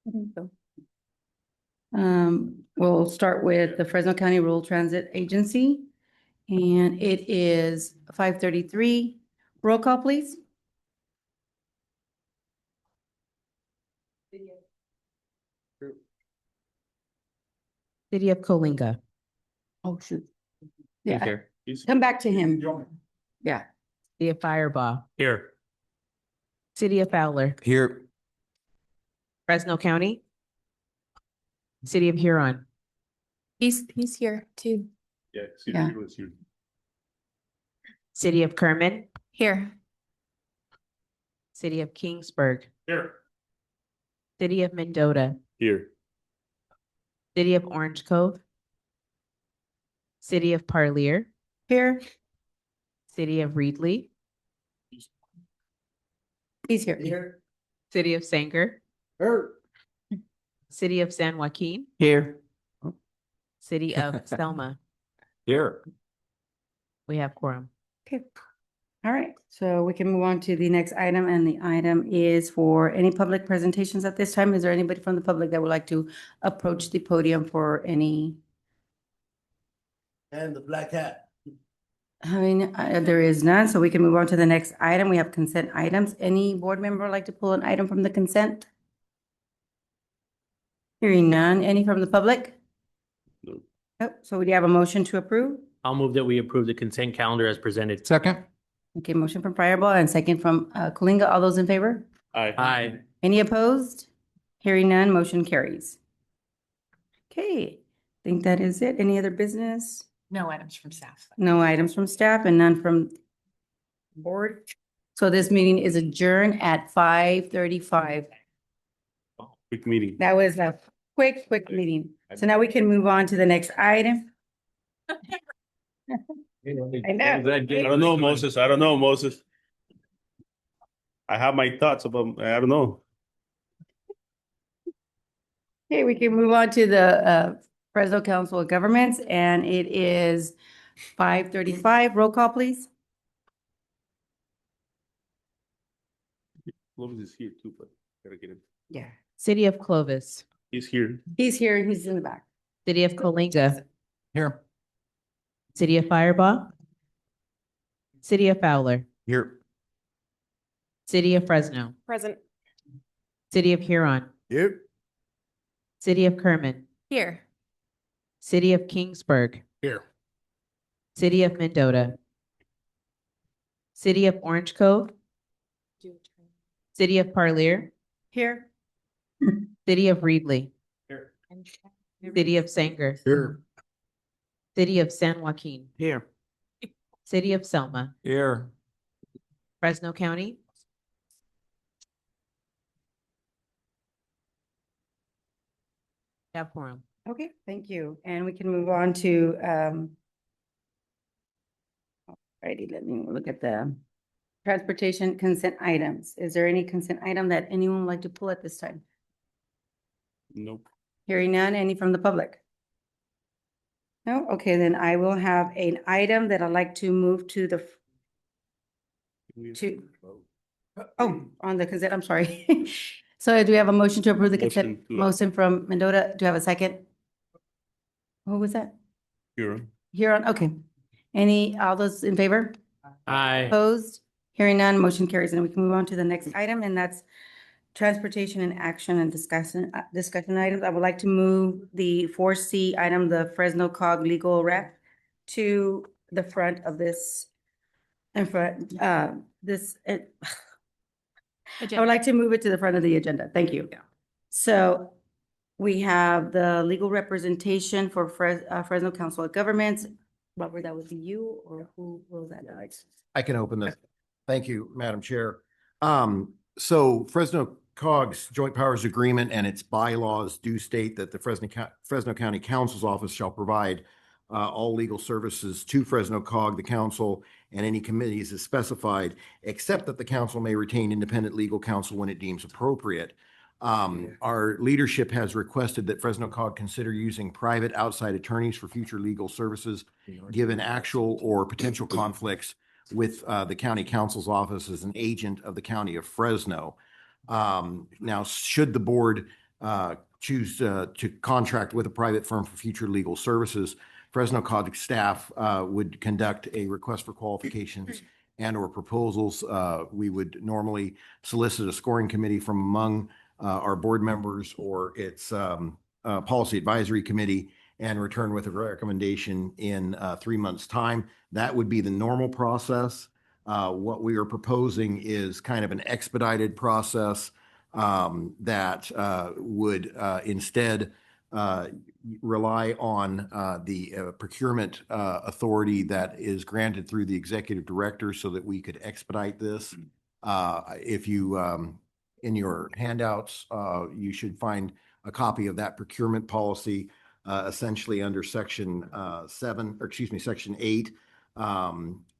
I think so. We'll start with the Fresno County Rural Transit Agency, and it is 5:33. Roll call, please. City of Coalinga. Oh, shoot. He's Yeah, here. come back to him. Yeah. City of Firebaugh. Here. City of Fowler. Here. Fresno County. City of Huron. He's here too. Yeah. Yeah. City of Kerman. Here. City of Kingsburg. Here. City of Mendota. Here. City of Orange Cove. City of Parlier. Here. City of Reedley. He's here. City of Sanger. City of San Joaquin. Here. City of Selma. Here. We have quorum. Okay. All right, so we can move on to the next item, and the item is for any public presentations at this time. Is there anybody from the public that would like to approach the podium for any? And the black hat. I mean, there is none, so we can move on to the next item. We have consent items. Any board member would like to pull an item from the consent? Hearing none. Any from the public? No. Oh, so we have a motion to approve? I'll move that we approve the consent calendar as presented. Second. Okay, motion from Fireball and second from Coalinga. All those in favor? Aye. Any opposed? Hearing none, motion carries. Okay, I think that is it. Any other business? No items from staff. No items from staff and none from board. So this meeting is adjourned at 5:35. Quick meeting. That was a quick meeting. So now we can move on to the next item. I know. I don't know, Moses. I don't know, Moses. I have my thoughts about, I don't know. Okay, we can move on to the Fresno Council of Governments, and it is 5:35. Roll call, please. Clovis is here too, but gotta get him. Yeah. City of Clovis. He's here. He's here, he's in the back. City of Coalinga. Here. City of Firebaugh. City of Fowler. Here. City of Fresno. Present. City of Huron. Here. City of Kerman. Here. City of Kingsburg. Here. City of Mendota. City of Orange Cove. City of Parlier. Here. City of Reedley. Here. City of Sanger. Here. City of San Joaquin. Here. City of Selma. Here. Fresno County. Have quorum. Okay, thank you. And we can move on to, alrighty, let me look at the transportation consent items. Is there any consent item that anyone would like to pull at this time? Nope. Hearing none, any from the public? No, okay, then I will have an item that I'd like to move to the, on the consent, I'm sorry. So do we have a motion to approve the consent? Motion to- Motion from Mendota. Do you have a second? Who was that? Here. Huron, okay. All those in favor? Aye. Opposed? Hearing none, motion carries, and we can move on to the next item, and that's transportation and action and discussion items. I would like to move the 4C item, the Fresno COG legal rep, to the front of this, I would like to move it to the front of the agenda. Thank you. So we have the legal representation for Fresno Council of Governments. Robert, that was you, or who was that? I can open this. Thank you, Madam Chair. So Fresno COG's Joint Powers Agreement and its bylaws do state that the Fresno County Council's Office shall provide all legal services to Fresno COG, the council, and any committees as specified, except that the council may retain independent legal counsel when it deems appropriate. Our leadership has requested that Fresno COG consider using private outside attorneys for future legal services, given actual or potential conflicts with the county council's office as an agent of the county of Fresno. Now, should the board choose to contract with a private firm for future legal services, Fresno COG staff would conduct a request for qualifications and/or proposals. We would normally solicit a scoring committee from among our board members or its policy advisory committee and return with a recommendation in 3 months' time. That would be the normal process. What we are proposing is kind of an expedited process that would instead rely on the procurement authority that is granted through the executive director so that we could expedite this. If you, in your handouts, you should find a copy of that procurement policy, essentially under section 8.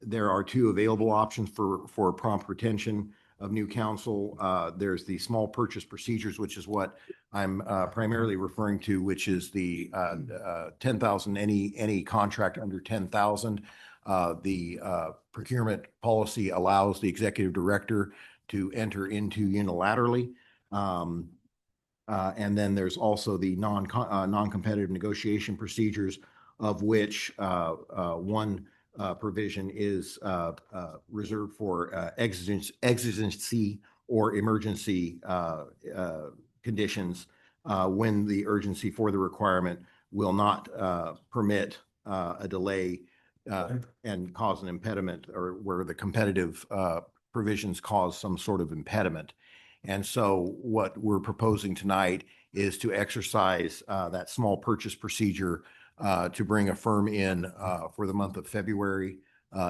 There are 2 available options for prompt retention of new counsel. There's the small purchase procedures, which is what I'm primarily referring to, which is the 10,000, any contract under 10,000. The procurement policy allows the executive director to enter into unilaterally. And then there's also the non-competitive negotiation procedures, of which one provision is reserved for exigency or emergency conditions when the urgency for the requirement will not permit a delay and cause an impediment, or where the competitive provisions cause some sort of impediment. And so what we're proposing tonight is to exercise that small purchase procedure to bring a firm in for the month of February,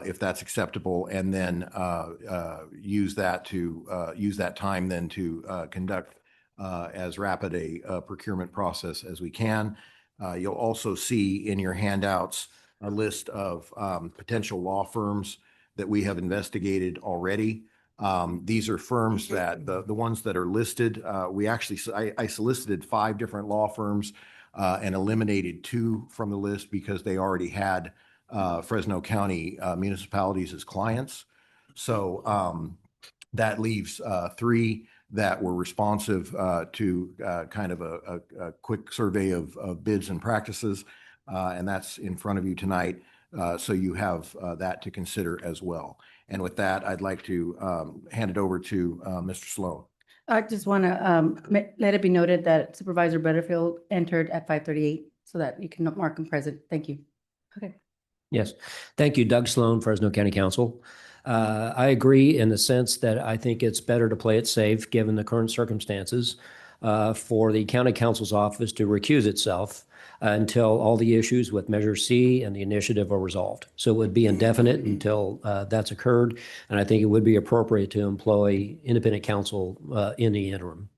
if that's acceptable, and then use that time then to conduct as rapid a procurement process as we can. You'll also see in your handouts a list of potential law firms that we have investigated already. These are firms that the ones that are listed, I solicited 5 different law firms and eliminated 2 from the list because they already had Fresno County municipalities as clients. So that leaves 3 that were responsive to kind of a quick survey of bids and practices. And that's in front of you tonight. So you have that to consider as well. And with that, I'd like to hand it over to Mr. Sloan. I just want to let it be noted that Supervisor Butterfield entered at 5:38 so that you can mark him present. Thank you. Okay. Yes. Thank you, Doug Sloan, Fresno County Council. I agree in the sense that I think it's better to play it safe given the current circumstances for the county council's office to recuse itself until all the issues with Measure C and the initiative are resolved. So it would be indefinite until that's occurred. And I think it would be appropriate to employ independent counsel in the interim.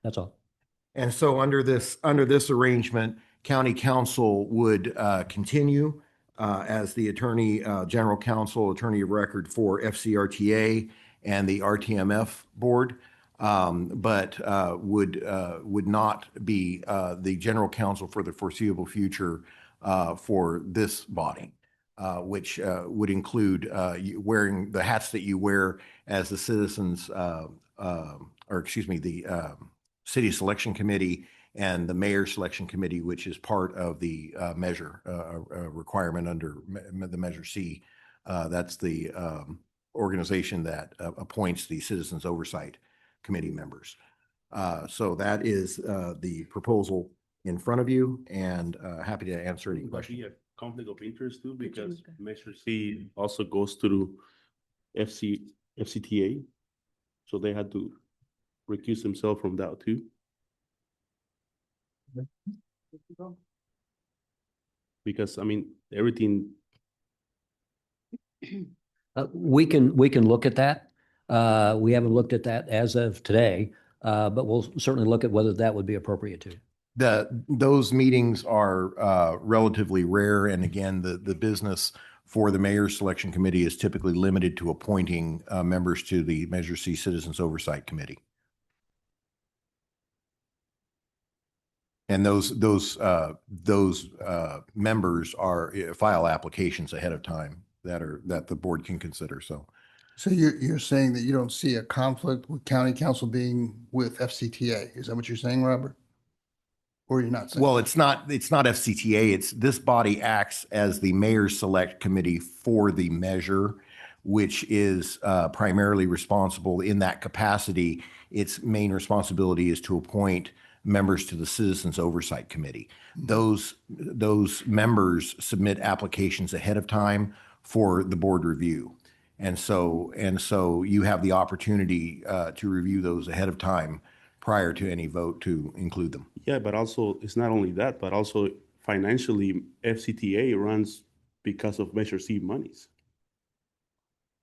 That's all. And so under this arrangement, county council would continue as the attorney general counsel, attorney of record for FCRTA and the RTMF board, but would not be the general counsel for the foreseeable future for this body, which would include wearing the hats that you wear as the citizens, the city selection committee and the mayor selection committee, which is part of the measure requirement under the Measure C. That's the organization that appoints the Citizens Oversight Committee members. So that is the proposal in front of you, and happy to answer any questions. A conflict of interest too, because Measure C also goes through FCTA, so they had to recuse themselves from that too. Because I mean, everything. We can look at that. We haven't looked at that as of today, but we'll certainly look at whether that would be appropriate too. Those meetings are relatively rare, and again, the business for the mayor's selection committee is typically limited to appointing members to the Measure C Citizens Oversight Committee. And those members file applications ahead of time that the board can consider. So So you're saying that you don't see a conflict with county council being with FCTA? Is that what you're saying, Robert? Or you're not saying? Well, it's not FCTA. It's this body acts as the mayor's select committee for the measure, which is primarily responsible in that capacity. Its main responsibility is to appoint members to the Citizens Oversight Committee. Those members submit applications ahead of time for the board review. And so you have the opportunity to review those ahead of time prior to any vote to include them. Yeah, but also, it's not only that, but also financially, FCTA runs because of Measure C monies.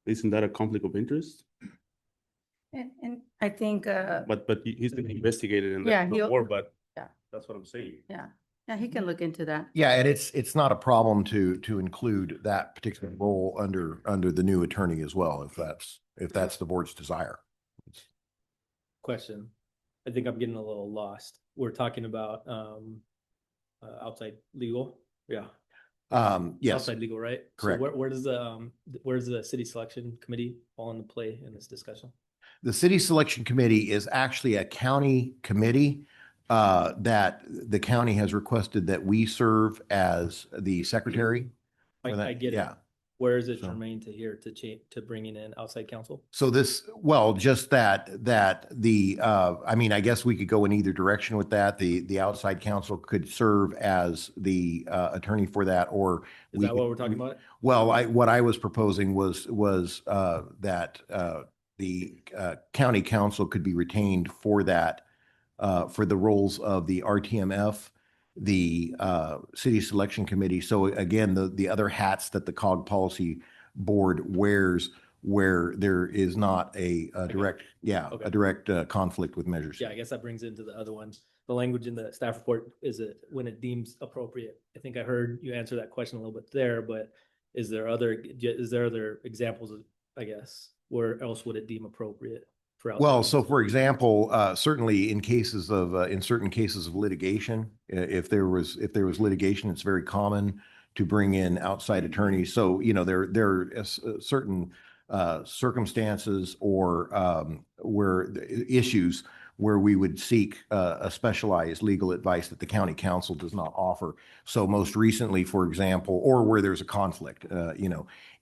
Isn't that a conflict of interest? And I think, But he's been investigated in Yeah, that he'll- before, but Yeah. that's what I'm saying. yeah, he can look into that. Yeah, and it's not a problem to include that particular role under the new attorney as well, if that's the board's desire. Question. I think I'm getting a little lost. We're talking about outside legal. Yeah. Yes, Outside legal, right? Correct. So where's the city selection committee fall into play in this discussion? the city selection committee is actually a county committee that the county has requested that we serve as the secretary. for that. I get it. Yeah. Where is it So- germane to here to bringing in outside counsel? So just that I mean, I guess we could go in either direction with that. The outside counsel could serve as the attorney for that, or Is we that what could- we're talking about? Well, what I was proposing was that the county council could be retained for that, for the roles of the RTMF, the city selection committee. So again, the other hats that the COG Policy Board wears, where there is not a direct, Okay. a direct conflict with measures. Yeah, I guess that brings into the other ones. The language in the staff report is it when it deems appropriate. I think I heard you answer that question a little bit there, but is there other examples of, I guess, where else would it deem appropriate for outside Well, counsel? so for example, certainly in certain cases of litigation, if there was litigation, it's very common to bring in outside attorneys. So, there are certain circumstances or where issues where we would seek a specialized legal advice that the county council does not offer. So most recently, for example, or where there's a conflict,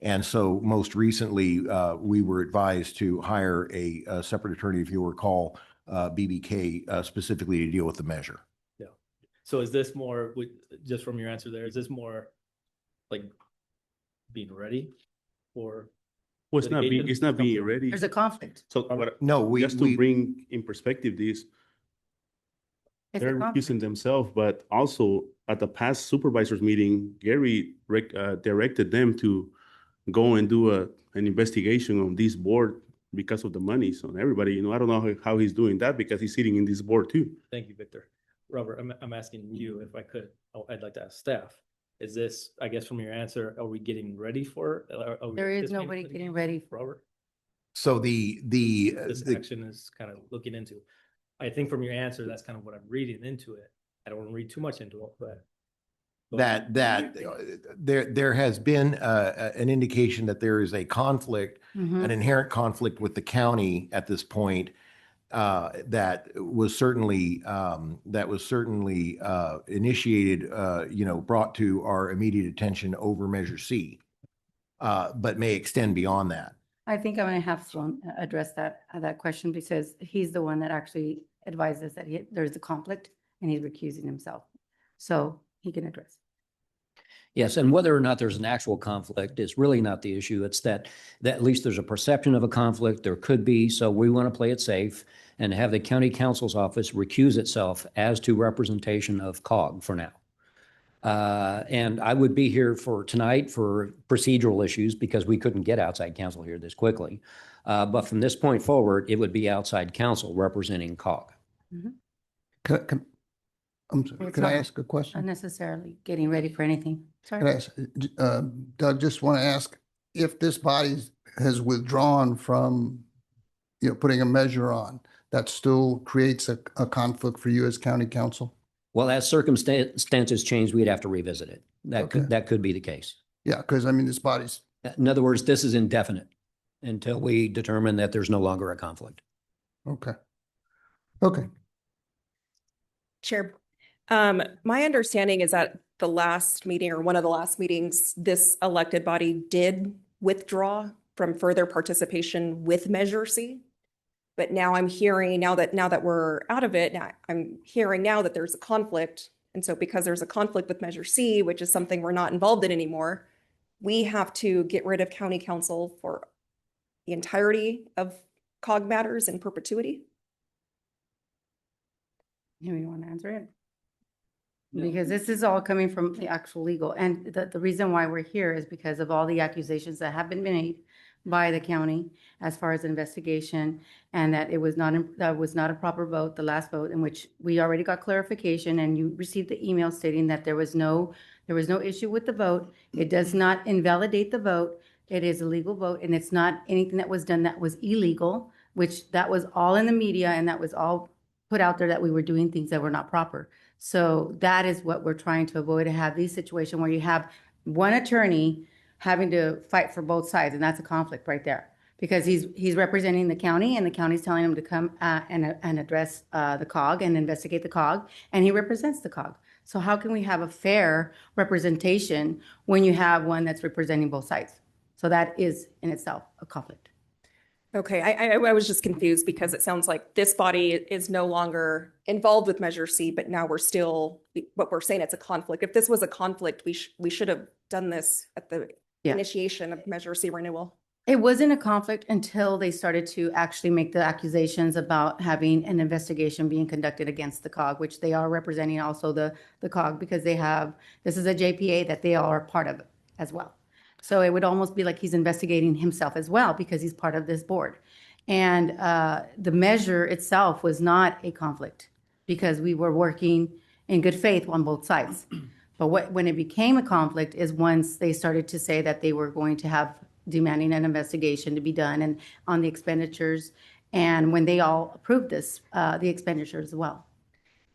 and so most recently, we were advised to hire a separate attorney, if you'll recall, BBK, specifically to deal with the measure. Yeah. So is this more, just from your answer there, is this more like being ready for? Well, it's not being ready. There's a conflict. So what, No, just to bring in perspective this, It's a they're conflict. accusing themselves, but also at the past supervisors meeting, Gary directed them to go and do an investigation on this board because of the money. So everybody, I don't know how he's doing that because he's sitting in this board too. Thank you, Victor. Robert, I'm asking you if I could, I'd like to ask staff. Is this, I guess from your answer, are we getting ready for? Are we There is anticipating nobody litigation? getting ready. Robert, So the this action is kind of looking into. I think from your answer, that's kind of what I'm reading into it. I don't want to read too much into it, but. there has been an indication that there is a conflict, Mhm. an inherent conflict with the county at this point, that was certainly initiated, brought to our immediate attention over Measure C, but may extend beyond that. I think I'm gonna have Sloan address that question because he's the one that actually advises that there's a conflict and he's recusing himself. So he can address. Yes, and whether or not there's an actual conflict is really not the issue. It's that at least there's a perception of a conflict. There could be, so we want to play it safe and have the county counsel's office recuse itself as to representation of COG for now. And I would be here for tonight for procedural issues because we couldn't get outside counsel here this quickly. But from this point forward, it would be outside counsel representing COG. I'm sorry, It's could I not- ask a question? Unnecessarily getting ready for anything. Could I Sorry. ask, Doug, just want to ask if this body has withdrawn from, putting a measure on, that still creates a conflict for you as county council? Well, as circumstances change, we'd have to revisit it. That Okay. could be the case. Yeah, because I mean, this body's, In other words, this is indefinite until we determine that there's no longer a conflict. Okay. Okay. Chair, my understanding is that the last meeting or one of the last meetings, this elected body did withdraw from further participation with Measure C. But now I'm hearing, now that we're out of it, now I'm hearing now that there's a conflict. And so because there's a conflict with Measure C, which is something we're not involved in anymore, we have to get rid of county council for the entirety of COG matters in perpetuity. You want to answer it? Because this is all coming from the actual legal, and the reason why we're here is because of all the accusations that have been made by the county as far as investigation, and that it was not, that was not a proper vote, the last vote, in which we already got clarification, and you received the email stating that there was no issue with the vote. It does not invalidate the vote. It is a legal vote, and it's not anything that was done that was illegal, which that was all in the media, and that was all put out there that we were doing things that were not proper. So that is what we're trying to avoid, to have these situations where you have one attorney having to fight for both sides, and that's a conflict right there. Because he's representing the county, and the county's telling him to come and address the COG and investigate the COG, and he represents the COG. So how can we have a fair representation when you have one that's representing both sides? So that is in itself a conflict. Okay, I was just confused because it sounds like this body is no longer involved with Measure C, but now we're still, what we're saying, it's a conflict. If this was a conflict, we should have done this at the initiation of Measure C renewal. It wasn't a conflict until they started to actually make the accusations about having an investigation being conducted against the COG, which they are representing also the COG, because they have, this is a JPA that they are part of as well. So it would almost be like he's investigating himself as well, because he's part of this board. And the measure itself was not a conflict, because we were working in good faith on both sides. But when it became a conflict is once they started to say that they were going to have demanding an investigation to be done and on the expenditures. And when they all approved this, the expenditures as well.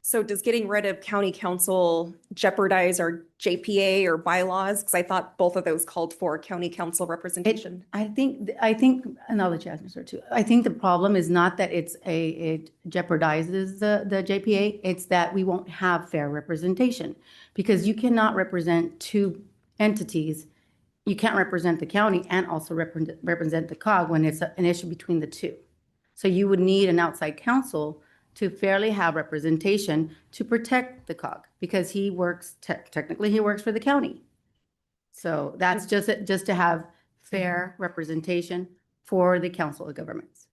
So does getting rid of county council jeopardize our JPA or bylaws? Because I thought both of those called for county council representation. I think, and I'll let you answer too. I think the problem is not that it jeopardizes the JPA. It's that we won't have fair representation, because you cannot represent two entities. You can't represent the county and also represent the COG when it's an issue between the two. So you would need an outside counsel to fairly have representation to protect the COG, because he works, technically he works for the county. So that's just to have fair representation for the Council of Governments.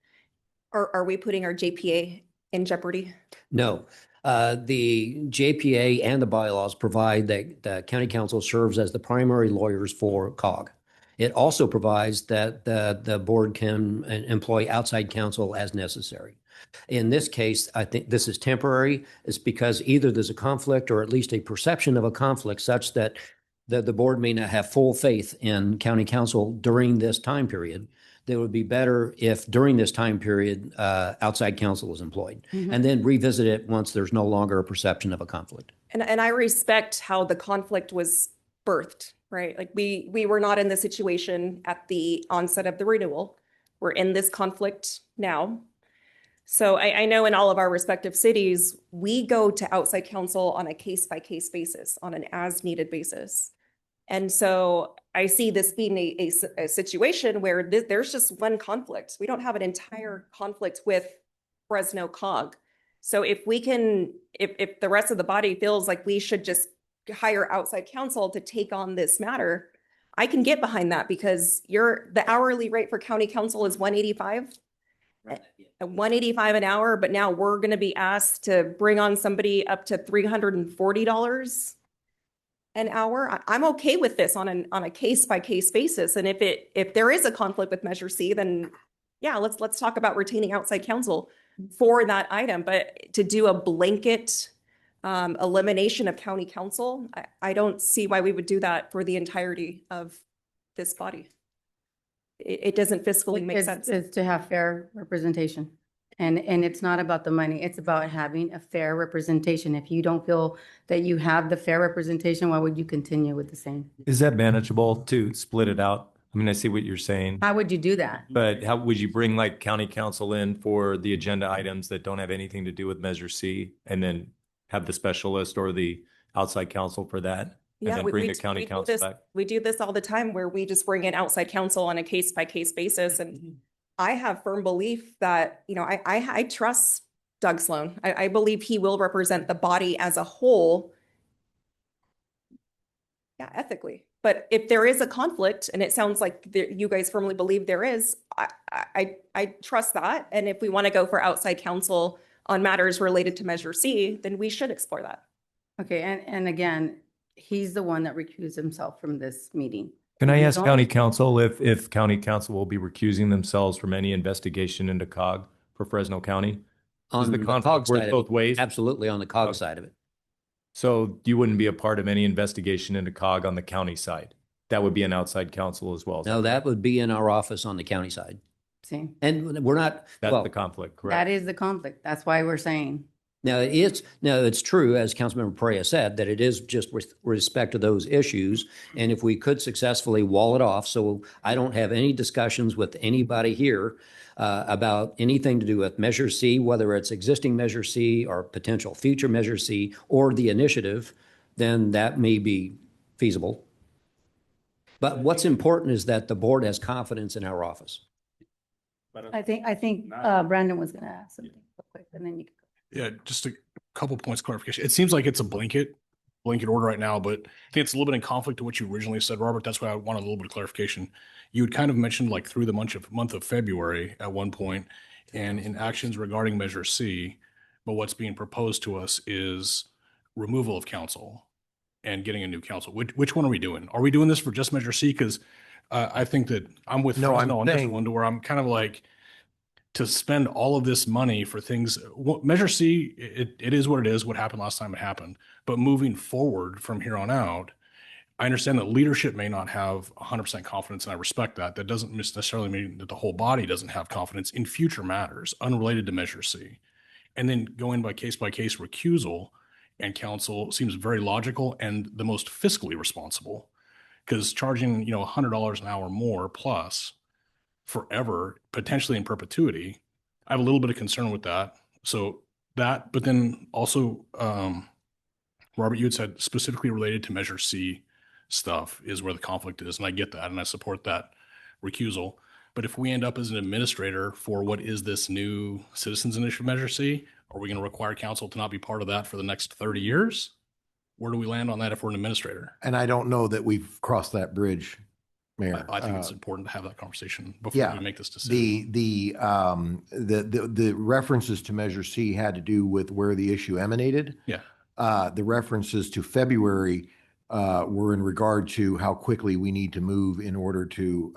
Are we putting our JPA in jeopardy? No. The JPA and the bylaws provide that the county council serves as the primary lawyers for COG. It also provides that the board can employ outside counsel as necessary. In this case, I think this is temporary. It's because either there's a conflict or at least a perception of a conflict such that the board may not have full faith in county council during this time period. That would be better if during this time period, outside counsel is employed, and then revisit it once there's no longer a perception of a conflict. And I respect how the conflict was birthed, right? Like we were not in this situation at the onset of the renewal. We're in this conflict now. So I know in all of our respective cities, we go to outside counsel on a case-by-case basis, on an as-needed basis. And so I see this being a situation where there's just one conflict. We don't have an entire conflict with Fresno COG. So if we can, if the rest of the body feels like we should just hire outside counsel to take on this matter, I can get behind that, because the hourly rate for county counsel is $185. $185 an hour, but now we're going to be asked to bring on somebody up to $340 an hour. I'm okay with this on a case-by-case basis. And if there is a conflict with Measure C, then yeah, let's talk about retaining outside counsel for that item. But to do a blanket elimination of county counsel, I don't see why we would do that for the entirety of this body. It doesn't fiscally make sense. It's to have fair representation. And it's not about the money. It's about having a fair representation. If you don't feel that you have the fair representation, why would you continue with the same? Is that manageable to split it out I mean, I see what you're saying, How would you do that? but how would you bring like county council in for the agenda items that don't have anything to do with Measure C, and then have the specialist or the outside counsel for that? And Yeah, then we- bring we- the county we do council this- back? We do this all the time where we just bring in outside counsel on a case by case basis. And I have firm belief that, I trust Doug Sloan. I believe he will represent the body as a whole. Yeah, ethically. But if there is a conflict, and it sounds like you guys firmly believe there is, I trust that. And if we want to go for outside counsel on matters related to Measure C, then we should explore that. Okay, and again, he's the one that recused himself from this meeting. Can I You ask don't- county council if county council will be recusing themselves from any investigation into COG for Fresno County? Is On the the conflict COG worth side of both it, ways? absolutely on the COG Okay. side of it. So you wouldn't be a part of any investigation into COG on the county side? That would be an outside counsel as well? is No, that correct? would be in our office on the county side. See, And we're not, That's well, the conflict, that correct? is the conflict. That's why we're saying. it's true, as Councilmember Perea said, that it is just with respect to those issues. And if we could successfully wall it off, so I don't have any discussions with anybody here about anything to do with Measure C, whether it's existing Measure C or potential future Measure C or the initiative, then that may be feasible. But what's important is that the board has confidence in our office. I think Brandon was gonna ask something real quick, and then you can. Yeah, just a couple points of clarification. It seems like it's a blanket order right now, but I think it's a little bit in conflict to what you originally said, Robert. That's why I wanted a little bit of clarification. You had kind of mentioned like through the month of February at one point, and in actions regarding Measure C, but what's being proposed to us is removal of council and getting a new council. Which one are we doing? Are we doing this for just Measure C? Because I think that I'm with No, I'm Fresno on this saying- one, to where I'm kind of like, to spend all of this money for things, Measure C, it is what it is. What happened last time it happened. But moving forward from here on out, I understand that leadership may not have 100% confidence, and I respect that. That doesn't necessarily mean that the whole body doesn't have confidence in future matters unrelated to Measure C. And then going by case recusal and counsel seems very logical and the most fiscally responsible, because charging, $100 an hour more plus forever, potentially in perpetuity, I have a little bit of concern with that. So that, but then also, Robert, you had said specifically related to Measure C stuff is where the conflict is. And I get that. And I support that recusal. But if we end up as an administrator for what is this new Citizens Initiative Measure C, are we going to require council to not be part of that for the next 30 years? Where do we land on that if we're an administrator? And I don't know that we've crossed that bridge, Mayor. I think it's important to have that conversation before yeah, we make this decision. The references to Measure C had to do with where the issue emanated. Yeah. The references to February were in regard to how quickly we need to move in order to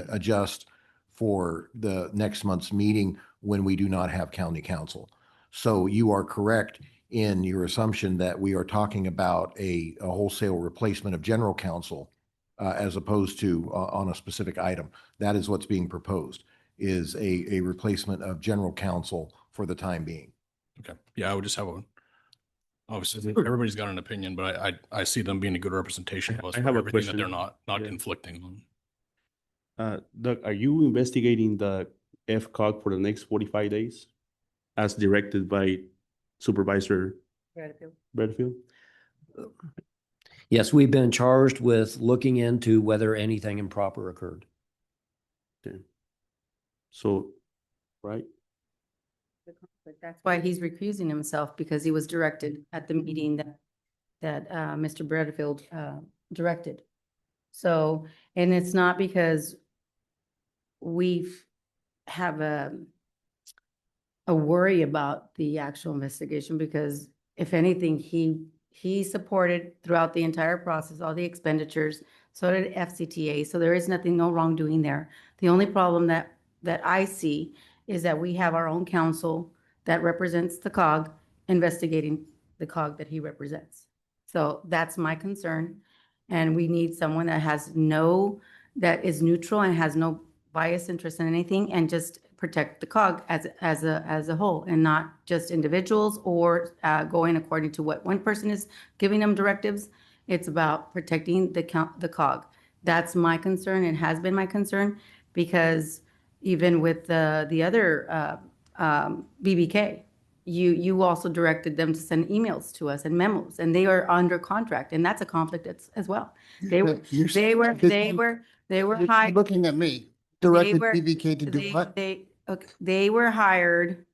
adjust for the next month's meeting when we do not have county council. So you are correct in your assumption that we are talking about a wholesale replacement of general counsel as opposed to on a specific item. That is what's being proposed, is a replacement of general counsel for the time being. Okay. Yeah, I would just have obviously everybody's got an opinion, but I see them being a good representation of us I for have a everything that they're question. not Yeah. conflicting on. Doug, are you investigating the FCOG for the next 45 days as directed by Supervisor Bradfield? Yes, we've been charged with looking into whether anything improper occurred. Okay. So, right? That's why he's recusing himself, because he was directed at the meeting that Mr. Bradfield directed. So, and it's not because we've have a worry about the actual investigation, because if anything, he supported throughout the entire process, all the expenditures, so did FCTA. So there is no wrongdoing there. The only problem that I see is that we have our own counsel that represents the COG investigating the COG that he represents. So that's my concern. And we need someone that is neutral and has no bias interest in anything, and just protect the COG as a whole, and not just individuals or going according to what one person is giving them directives. It's about protecting the COG. That's my concern. It has been my concern because even with the other BBK, you also directed them to send emails to us and memos, and they are under contract, and that's a conflict as well. They were You're hired. looking at me, directed were- BBK to do what? They were hired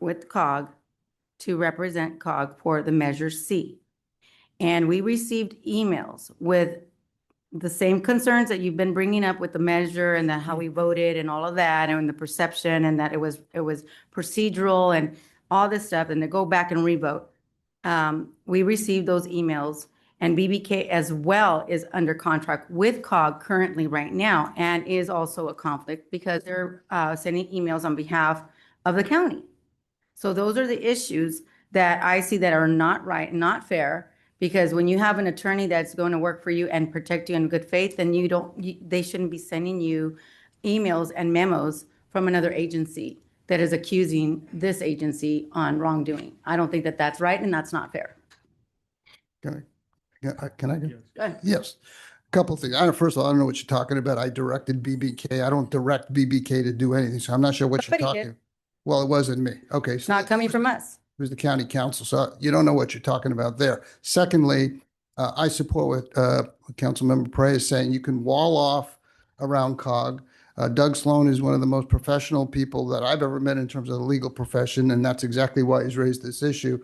with COG to represent COG for the Measure C. And we received emails with the same concerns that you've been bringing up with the measure and how we voted and all of that, and the perception, and that it was procedural and all this stuff, and to go back and revote. We received those emails, and BBK as well is under contract with COG currently right now, and is also a conflict because they're sending emails on behalf of the county. So those are the issues that I see that are not right, not fair, because when you have an attorney that's going to work for you and protect you in good faith, then they shouldn't be sending you emails and memos from another agency that is accusing this agency on wrongdoing. I don't think that that's right, and that's not fair. Can I go? Go ahead. Yes. Couple things. First of all, I don't know what you're talking about. I directed BBK. I don't direct BBK to do anything, so I'm not sure what you're Somebody talking. did. Well, it wasn't me. Okay. It's not coming from us. It was the county council, so you don't know what you're talking about there. Secondly, I support what Councilmember Prey is saying. You can wall off around COG. Doug Sloan is one of the most professional people that I've ever met in terms of the legal profession, and that's exactly why he's raised this issue.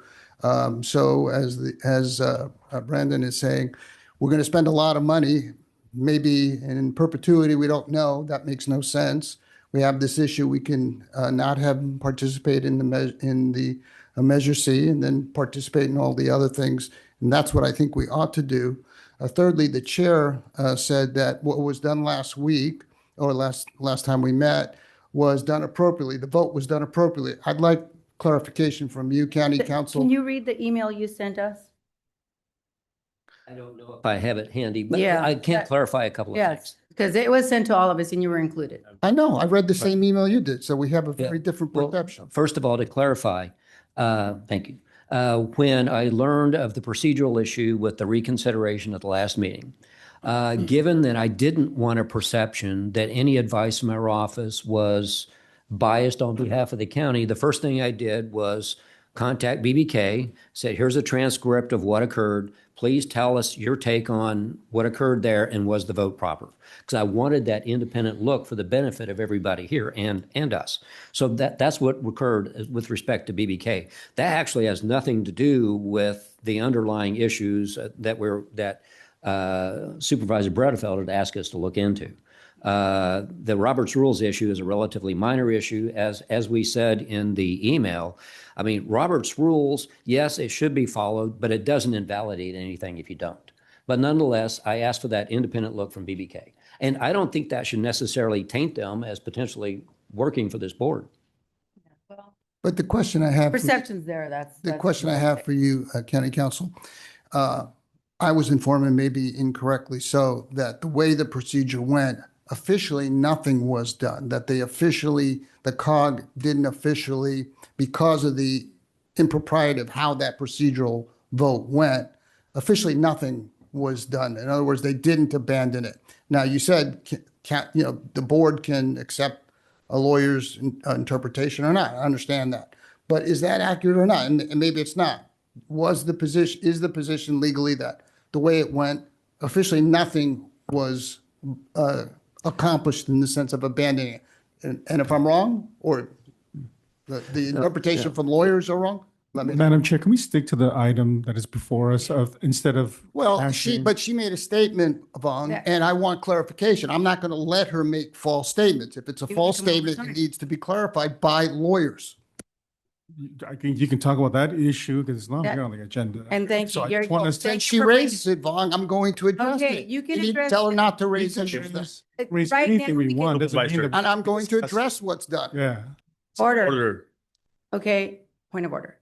So as Brandon is saying, we're going to spend a lot of money, maybe in perpetuity. We don't know. That makes no sense. We have this issue. We can not have them participate in the Measure C, and then participate in all the other things. And that's what I think we ought to do. Thirdly, the chair said that what was done last week, or last time we met, was done appropriately. The vote was done appropriately. I'd like clarification from you, County Council. Can you read the email you sent us? I don't know if I have it handy, but Yeah, I can't that- clarify a couple of Yes, things. because it was sent to all of us and you were included. I know, I read the same email you did, so we have a very different Well, perception. first of all, to clarify, thank you. When I learned of the procedural issue with the reconsideration at the last meeting, given that I didn't want a perception that any advice from our office was biased on behalf of the county, the first thing I did was contact BBK, said, here's a transcript of what occurred. Please tell us your take on what occurred there, and was the vote proper? Because I wanted that independent look for the benefit of everybody here and us. So that's what occurred with respect to BBK. That actually has nothing to do with the underlying issues that Supervisor Bredefeld had asked us to look into. The Roberts Rules issue is a relatively minor issue, as we said in the email. I mean, Roberts Rules, yes, it should be followed, but it doesn't invalidate anything if you don't. But nonetheless, I asked for that independent look from BBK. And I don't think that should necessarily taint them as potentially working for this board. But the question I have. Perception's there, that's. The question I have for you, County Council, I was informed, and maybe incorrectly so, that the way the procedure went, officially nothing was done, that the COG didn't officially, because of the impropriety of how that procedural vote went, officially nothing was done. In other words, they didn't abandon it. Now, you said, the board can accept a lawyer's interpretation or not. I understand that. But is that accurate or not? And maybe it's not. Is the position legally that the way it went, officially nothing was accomplished in the sense of abandoning it? And if I'm wrong, or the interpretation from lawyers are wrong, let me know. Madam Chair, can we stick to the item that is before us instead of? Well, she made a statement, Vaughn, Yeah. and I want clarification. I'm not going to let her make false statements. If it's a You false can move statement, aside. it needs to be clarified by lawyers. I think you can talk about that issue because it's not Yeah. here on the agenda. And thank So you. I You're- just want us to Since she for bringing- raises it, Vaughn, I'm going to address Okay, it. you can need to address tell her it. not to We raise can issues. raise Right now, anything we can- want. Doesn't mean Supervisor. that- And I'm going to address what's done. Yeah. Order. Order. Okay, point of order.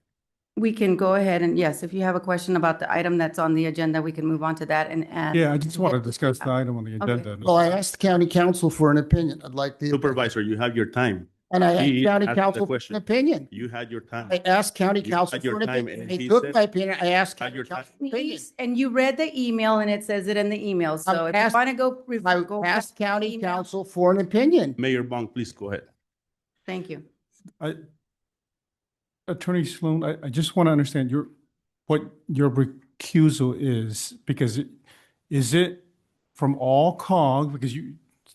We can go ahead and, yes, if you have a question about the item that's on the agenda, we can move on to that and. Yeah, I just want to discuss the item on the Okay. agenda. Well, I asked the county council for an opinion. I'd like the. Supervisor, you have your time. And I He asked county asked the council for question. an opinion. You had your time. I asked county You council had your for an time, opinion. and They he took said- my opinion. I asked Had county your time. council for an opinion. Please, and you read the email and it says it in the email. So if you asked- want to go. I go asked back to the county email. council for an opinion. Mayor Bong, please go ahead. Thank you. Attorney Sloan, I just want to understand what your recusal is, because is it from all COG? Because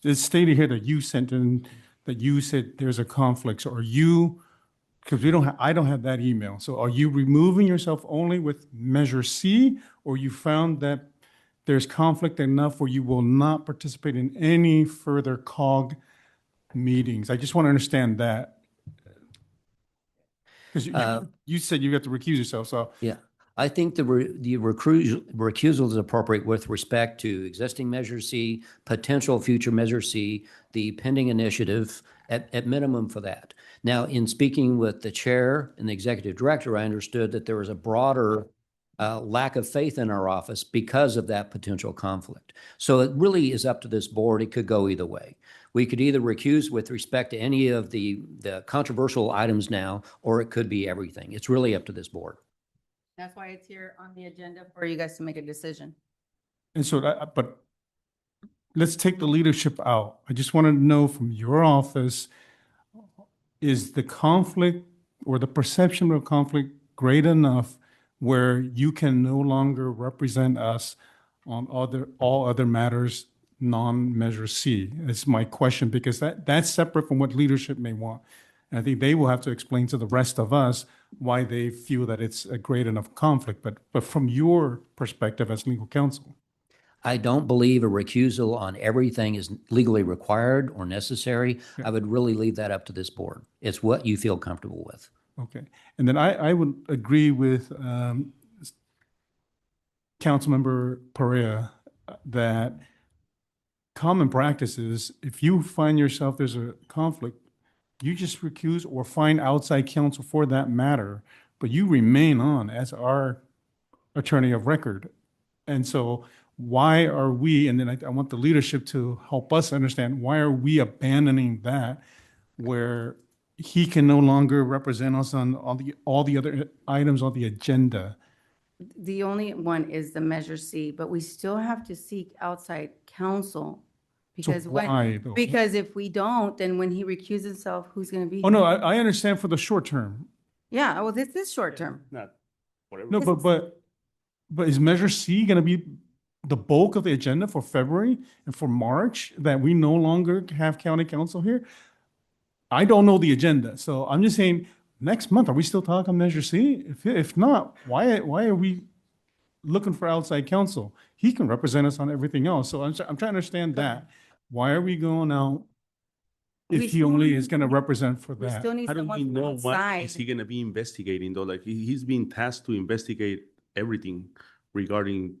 it's stated here that you sent in, that you said there's a conflict, so are you, because I don't have that email, so are you removing yourself only with Measure C, or you found that there's conflict enough where you will not participate in any further COG meetings? I just want to understand that. Because you said you have to recuse yourself, so. Yeah, I think the recusal is appropriate with respect to existing Measure C, potential future Measure C, the pending initiative, at minimum for that. Now, in speaking with the chair and the executive director, I understood that there was a broader lack of faith in our office because of that potential conflict. So it really is up to this board. It could go either way. We could either recuse with respect to any of the controversial items now, or it could be everything. It's really up to this board. That's why it's here on the agenda for you guys to make a decision. And so, but let's take the leadership out. I just want to know from your office, is the conflict or the perception of conflict great enough where you can no longer represent us on all other matters non-Measure C? That's my question, because that's separate from what leadership may want. And I think they will have to explain to the rest of us why they feel that it's a great enough conflict. But from your perspective as legal counsel. I don't believe a recusal on everything is legally required or necessary. Yeah. I would really leave that up to this board. It's what you feel comfortable with. Okay. And then I would agree with Councilmember Perea that common practice is, if you find yourself there's a conflict, you just recuse or find outside counsel for that matter, but you remain on as our attorney of record. And so why are we, and then I want the leadership to help us understand, why are we abandoning that where he can no longer represent us on all the other items on the agenda? The only one is the Measure C, but we still have to seek outside counsel. So Because why, though? because if we don't, then when he recuses himself, who's going to be? Oh, no, I understand for the short term. Yeah, well, this is short term. Not whatever. No, but is Measure C going to be the bulk of the agenda for February and for March, that we no longer have county council here? I don't know the agenda, so I'm just saying, next month, are we still talking Measure C? If not, why are we looking for outside counsel? He can represent us on everything else, so I'm trying to understand that. Why are we going out We if he only still- is going to represent for We that? still need How do someone we from know what outside. is he gonna be investigating though? Like he's being tasked to investigate everything regarding,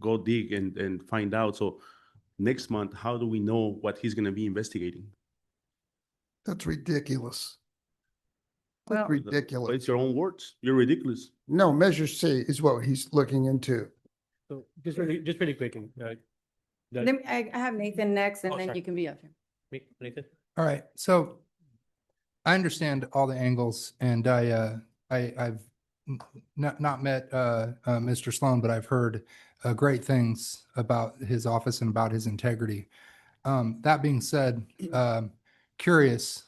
go dig and find out. So next month, how do we know what he's gonna be investigating? That's ridiculous. That's Well- But it's ridiculous. your own words. You're ridiculous. No, Measure C is what he's looking into. So just really quick, and, I have Nathan next, and Oh, then sorry. you can be up here. Nathan? All right, so I understand all the angles, and I've not met Mr. Sloan, but I've heard great things about his office and about his integrity. That being said, curious,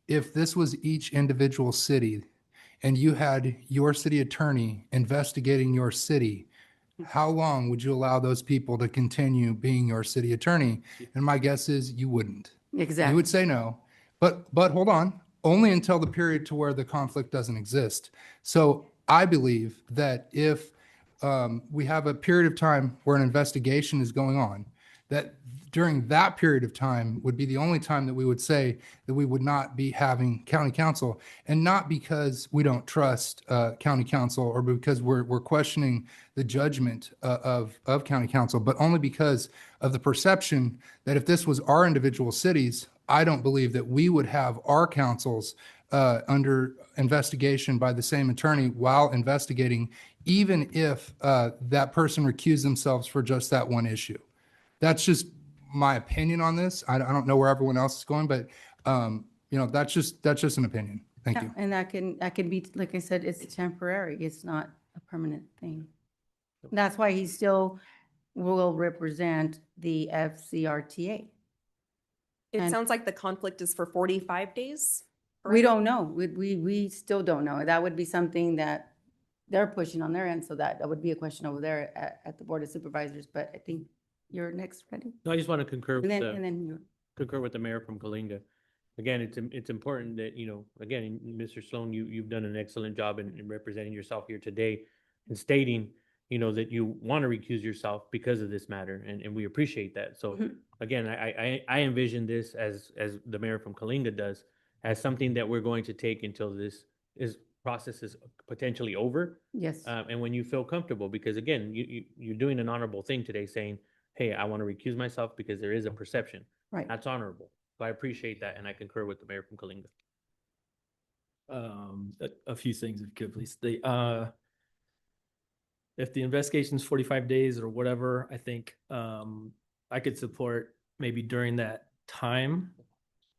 if this was each individual city and you had your city attorney investigating your city, how long would you allow those people to continue being your city attorney? And my guess is you wouldn't. You Exactly. would say no, but hold on, only until the period to where the conflict doesn't exist. So I believe that if we have a period of time where an investigation is going on, that during that period of time would be the only time that we would say that we would not be having county council, and not because we don't trust county council or because we're questioning the judgment of county council, but only because of the perception that if this was our individual cities, I don't believe that we would have our councils under investigation by the same attorney while investigating, even if that person recused themselves for just that one issue. That's just my opinion on this. I don't know where everyone else is going, but That's just an opinion. Thank Yeah, you. and that can be, like I said, it's temporary. It's not a permanent thing. That's why he still will represent the FCRTA. It And- sounds like the conflict is for 45 days. We correct? don't know. We still don't know. That would be something that they're pushing on their end, so that would be a question over there at the Board of Supervisors, but I think you're next, ready? No, I just want to concur And with then you. concur with the mayor from Kalinga. Again, it's important that, again, Mr. Sloan, you've done an excellent job in representing yourself here today and stating, that you want to recuse yourself because of this matter, and we appreciate that. So Mhm. again, I envision this as the mayor from Kalinga does, as something that we're going to take until this process is potentially over. Yes, And when you feel comfortable, because again, you're doing an honorable thing today, saying, hey, I want to recuse myself because there is a perception. right. That's honorable. So I appreciate that, and I concur with the mayor from Kalinga. A few things, if you could, please. If the investigation is 45 days or whatever, I think I could support maybe during that time.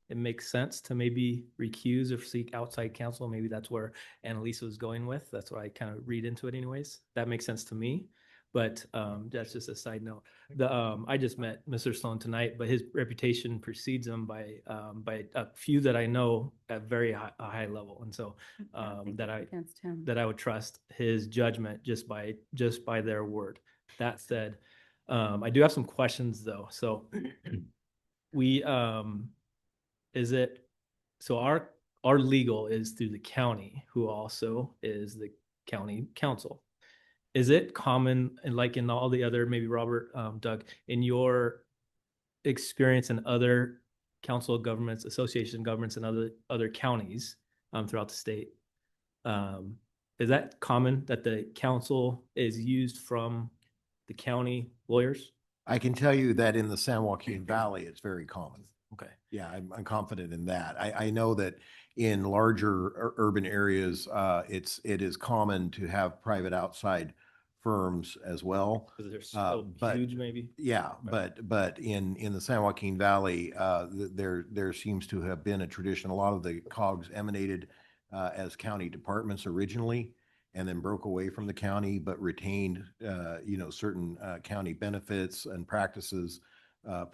It makes sense to maybe recuse or seek outside counsel. Maybe that's where Annalisa was going with. That's what I kind of read into it anyways. That makes sense to me. But that's just a side note. I just met Mr. Sloan tonight, but his reputation precedes him by a few that I know at very high level, and so Against him. that I would trust his judgment just by their word. That said, I do have some questions though. So we is it so our legal is through the county, who also is the county council. Is it common, and like in all the other, maybe Robert, Doug, in your experience in other council of governments, association governments, and other counties throughout the state, is that common that the council is used from the county lawyers? I can tell you that in the San Joaquin Valley, it's very common. Okay. Yeah, I'm confident in that. I know that in larger urban areas, it is common to have private outside firms as well. Because they're so but- huge, maybe. Yeah, but in the San Joaquin Valley, there seems to have been a tradition. A lot of the COGs emanated as county departments originally, and then broke away from the county, but retained certain county benefits and practices,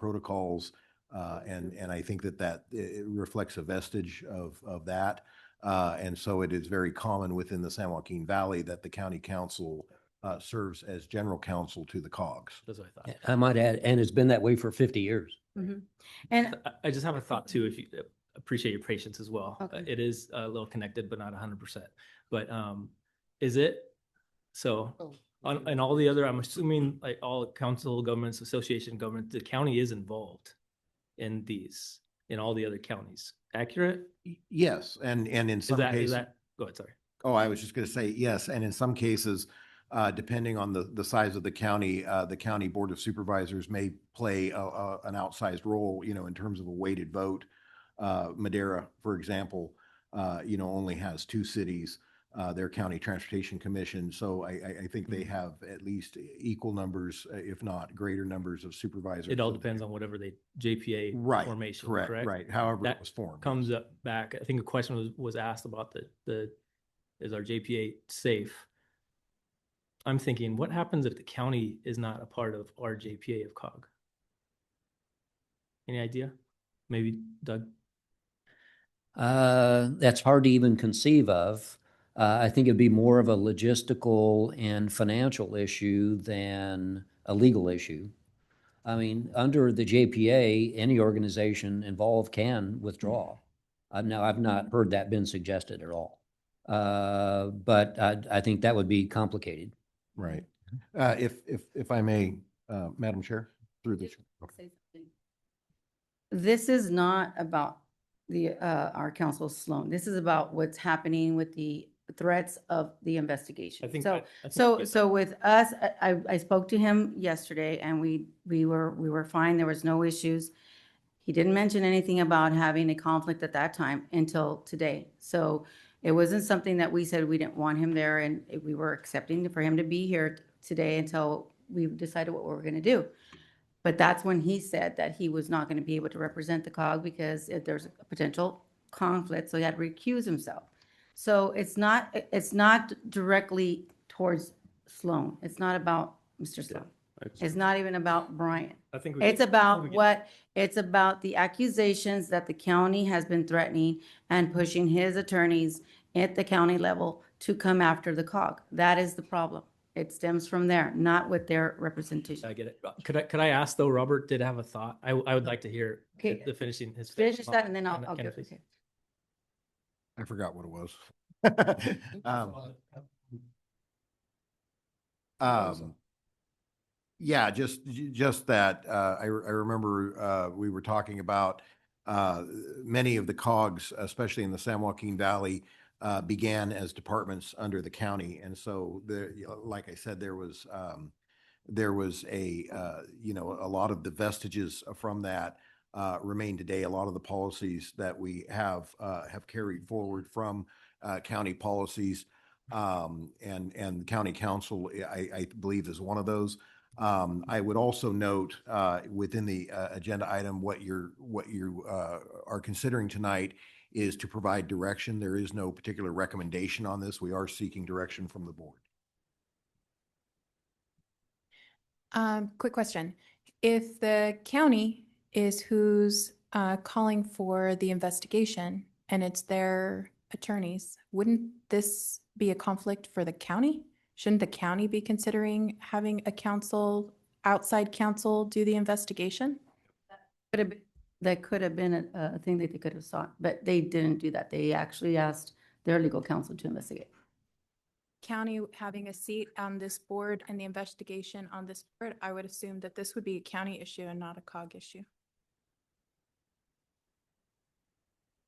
protocols. And I think that it reflects a vestige of that. And so it is very common within the San Joaquin Valley that the county council serves as general counsel to the COGs. That's what I thought. I might add, and it's been that way for 50 years. Mhm. And I just have a thought too, if you appreciate your patience as well. Okay. It is a little connected, but not 100%. But is it, so on all the other, I'm assuming like all council governments, association government, the county is involved in all the other counties. Accurate? Yes, and in Is some that, cases. go ahead, sorry. Oh, I was just going to say yes, and in some cases, depending on the size of the county board of supervisors may play an outsized role, in terms of a weighted vote. Madera, for example, only has 2 cities, their county transportation commission. So I think they have at least equal numbers, if not greater numbers of supervisors. It all depends on whatever JPA Right, formation, correct, correct? right. However it That was formed. comes up back. I think a question was asked about is our JPA safe? I'm thinking, what happens if the county is not a part of our JPA of COG? Any idea? Maybe Doug? That's hard to even conceive of. I think it'd be more of a logistical and financial issue than a legal issue. I mean, under the JPA, any organization involved can withdraw. Now, I've not heard that been suggested at all. But I think that would be complicated. Right. If I may, Madam Chair, through the chair. say something. This is not about our council Sloan. This is about what's happening with the threats of the investigation. I think So, I think so, we- so with us, I spoke to him yesterday and we were fine. There was no issues. He didn't mention anything about having a conflict at that time until today. So it wasn't something that we said we didn't want him there, and we were accepting for him to be here today until we decided what we were gonna do. But that's when he said that he was not gonna be able to represent the COG because if there's a potential conflict, so he had to recuse himself. So it's not directly towards Sloan. It's not about Mr. Sloan. It's not even about Brian. I think It's about it's about the accusations that the county has been threatening and pushing his attorneys at the county level to come after the COG. That is the problem. It stems from there, not with their representation. I get it. Could I ask though, Robert did have a thought. I would like to hear Okay. the finishing his. Finish that and then I'll Can I give finish? it. I forgot what it was. Yeah, just that, I remember, we were talking about, many of the COGs, especially in the San Joaquin Valley, began as departments under the county. And so there, like I said, there was a, a lot of the vestiges from that, remain today. A lot of the policies that we have carried forward from, county policies. And county council, I believe is one of those. I would also note, within the, agenda item, what you are considering tonight is to provide direction. There is no particular recommendation on this. We are seeking direction from the board. Quick question. If the county is who's calling for the investigation and it's their attorneys, wouldn't this be a conflict for the county? Shouldn't the county be considering having a counsel, outside counsel, do the investigation? That could have been a thing that they could have sought, but they didn't do that. They actually asked their legal counsel to investigate. County having a seat on this board and the investigation on this board, I would assume that this would be a county issue and not a COG issue.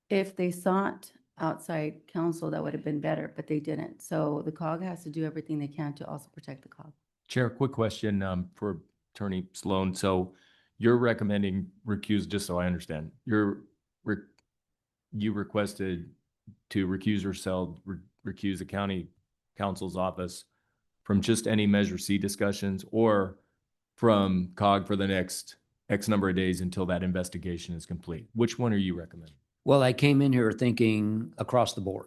If they sought outside counsel, that would have been better, but they didn't. So the COG has to do everything they can to also protect the COG. Chair, quick question for Attorney Sloan. So you're recommending recuse, just so I understand. You requested to recuse yourself, recuse the county counsel's office from just any Measure C discussions or from COG for the next X number of days until that investigation is complete. Which one are you recommending? Well, I came in here thinking across the board,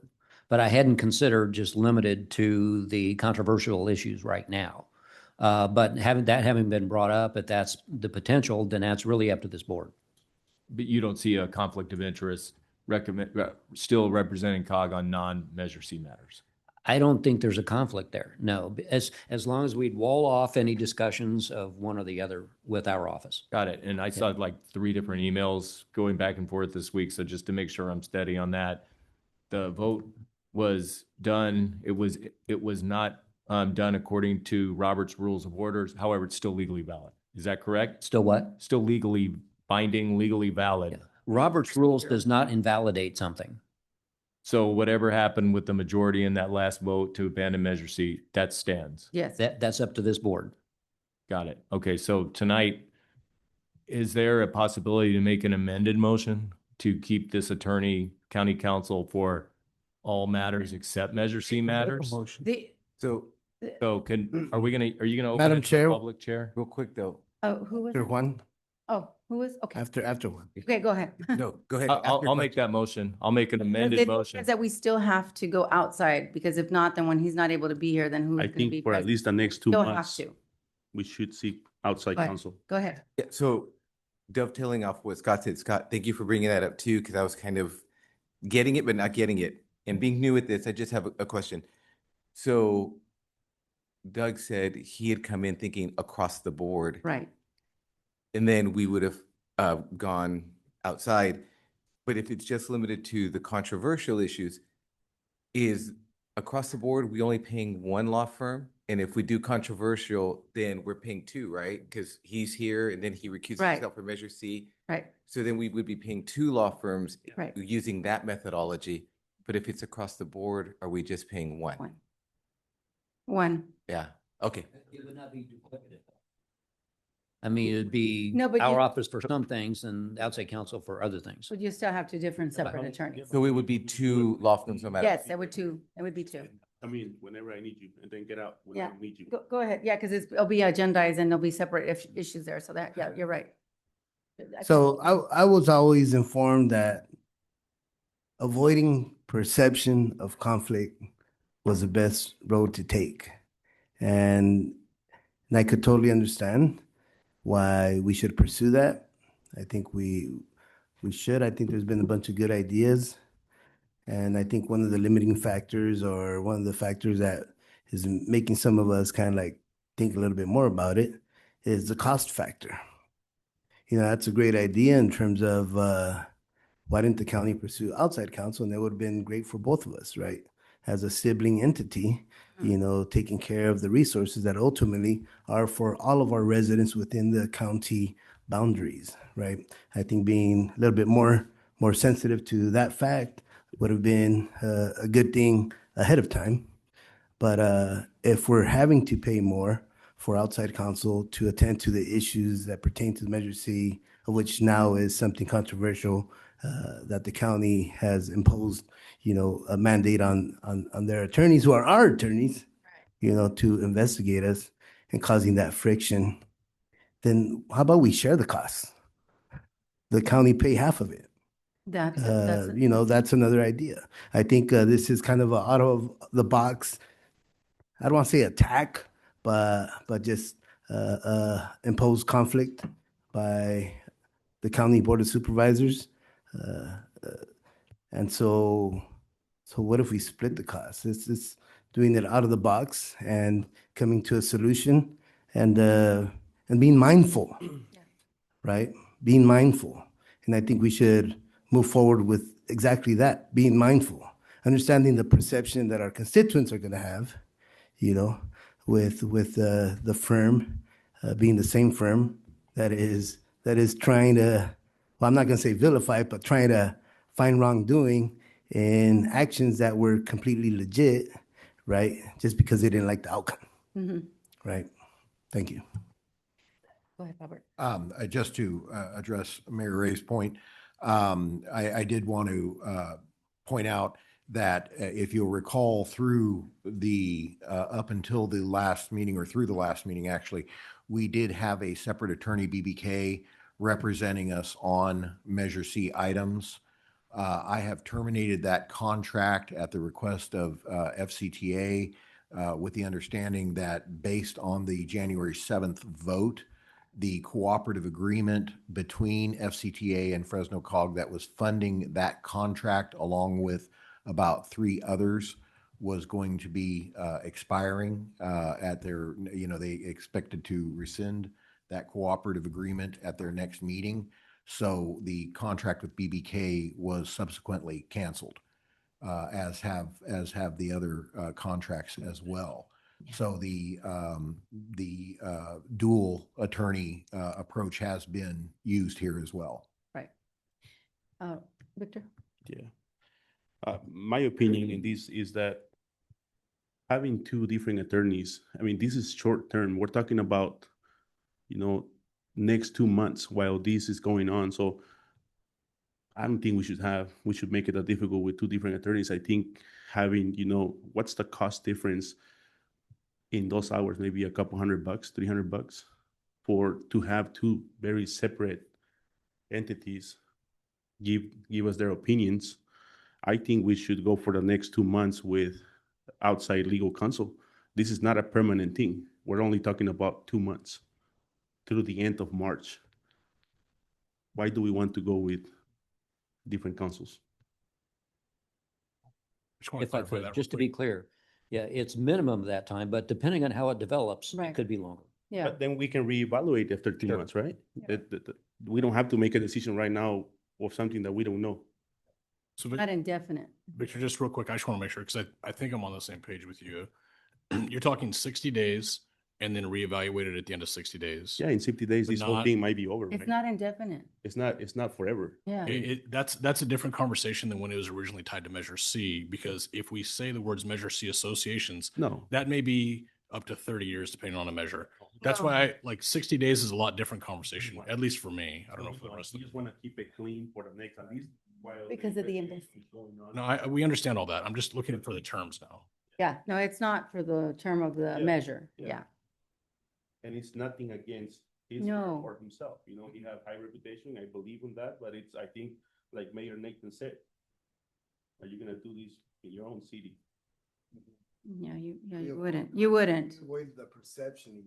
but I hadn't considered just limited to the controversial issues right now. But having been brought up, if that's the potential, then that's really up to this board. But you don't see a conflict of interest still representing COG on non-Measure C matters? I don't think there's a conflict there. No, as long as we'd wall off any discussions of one or the other with our office. Got it. And I saw like 3 different emails going back and forth this week. So just to make sure I'm steady on that, the vote was done. It was not done according to Robert's Rules of Orders. However, it's still legally valid. Is that correct? Still what? Still legally binding, legally valid. Yeah. Robert's Rules does not invalidate something. So whatever happened with the majority in that last vote to abandon Measure C, that stands. Yes. That's up to this board. Got it. Okay, so tonight, is there a possibility to make an amended motion to keep this attorney county counsel for all matters except Measure C matters? So, So are you gonna open Madam it to Chair. public, Chair? real quick though, Who was? after one, Oh, who was? Okay. after one. Okay, go ahead. No, go ahead. I'll make that motion. I'll make an amended motion. Is that we still have to go outside, because if not, then when he's not able to be here, then who's I going to be think for at present? least the next 2 Still have months, to. we should seek outside Go ahead. counsel. Go ahead. Yeah, so dovetailing off what Scott said, Scott, thank you for bringing that up too, because I was kind of getting it, but not getting it. And being new at this, I just have a question. So Doug said he had come in thinking across the board, Right. and then we would have gone outside. But if it's just limited to the controversial issues, is across the board, we only paying one law firm? And if we do controversial, then we're paying 2, right? Because he's here and then he recuses Right. himself for Measure C. Right. So then we would be paying 2 law firms Right. using that methodology. But if it's across the board, are we just paying one? One. Yeah, okay. It would not be duplicative. I mean, it'd be No, but our you- office for some things and outside counsel for other things. But you still have 2 different separate attorneys. So it would be 2 law firms no matter. Yes, it would 2. It would be 2. I mean, whenever I need you, and then get out when Yeah. I need you. Go ahead. Yeah, because it'll be agendized and there'll be separate issues there. So that, yeah, you're right. So I was always informed that avoiding perception of conflict was the best road to take. And I could totally understand why we should pursue that. I think we should. I think there's been a bunch of good ideas. And I think one of the limiting factors, or one of the factors that is making some of us kind of like think a little bit more about it, is the cost factor. You know, that's a great idea in terms of why didn't the county pursue outside counsel? And that would have been great for both of us, right? As a sibling entity, you know, taking care of the resources that ultimately are for all of our residents within the county boundaries, right? I think being a little bit more sensitive to that fact would have been a good thing ahead of time. But if we're having to pay more for outside counsel to attend to the issues that pertain to the Measure C, of which now is something controversial, that the county has imposed, you know, a mandate on their attorneys, who are our attorneys, you know, to investigate us, and causing that friction, then how about we share the costs? The county pay half of it. You know, that's another idea. I think this is kind of a out of the box, I don't want to say attack, but just imposed conflict by the county board of supervisors. And so what if we split the cost? It's doing it out of the box and coming to a solution, and being mindful, right? Being mindful. And I think we should move forward with exactly that, being mindful, understanding the perception that our constituents are going to have, you know, with the firm being the same firm that is trying to, well, I'm not going to say vilify, but trying to find wrongdoing in actions that were completely legit, right? Just because they didn't like the outcome, right? Thank you. Go ahead, Robert. Just to address Mayor Ray's point, I did want to point out that if you'll recall, through the up until the last meeting, or through the last meeting actually, we did have a separate attorney, BBK, representing us on Measure C items. I have terminated that contract at the request of FCTA, with the understanding that based on the January 7th vote, the cooperative agreement between FCTA and Fresno COG that was funding that contract, along with about 3 others, was going to be expiring at their, you know, they expected to rescind that cooperative agreement at their next meeting. So the contract with BBK was subsequently canceled, as have the other contracts as well. So the dual attorney approach has been used here as well. Right. Victor? Yeah. My opinion in this is that having 2 different attorneys, I mean, this is short term. We're talking about, you know, next 2 months while this is going on. So I don't think we should make it that difficult with 2 different attorneys. I think having, you know, what's the cost difference in those hours, maybe a couple $100, $300 to have 2 very separate entities give us their opinions. I think we should go for the next 2 months with outside legal counsel. This is not a permanent thing. We're only talking about 2 months through the end of March. Why do we want to go with different counsels? If I could, just to be clear, yeah, it's minimum that time, but depending on how it develops, Right. it could be longer. Yeah. But then we can reevaluate after 2 Sure. months, right? We don't have to make a decision right now of something that we don't know. So Not indefinite. Victor, just real quick, I just want to make sure, because I think I'm on the same page with you. You're talking 60 days and then reevaluate it at the end of 60 days. Yeah, in 60 days, But this whole not- thing might be over, It's right? not indefinite. It's not forever. Yeah. That's a different conversation than when it was originally tied to Measure C, because if we say the words Measure C associations, No, that may be up to 30 years depending on a measure. That's why I 60 days is a lot different conversation, at least for me. I don't know for the rest of we them. just want to keep it clean for the next, at least while Because of the investigation is going on. No, we understand all that. I'm just looking for the terms now. Yeah, no, it's not for the term of the Yeah, measure. yeah. Yeah. And it's nothing against his No. or himself. You know, he has high reputation. I believe in that, but I think, like Mayor Nathan said, Are you gonna do these in your own city? Yeah, you wouldn't, you wouldn't. Avoid the perception.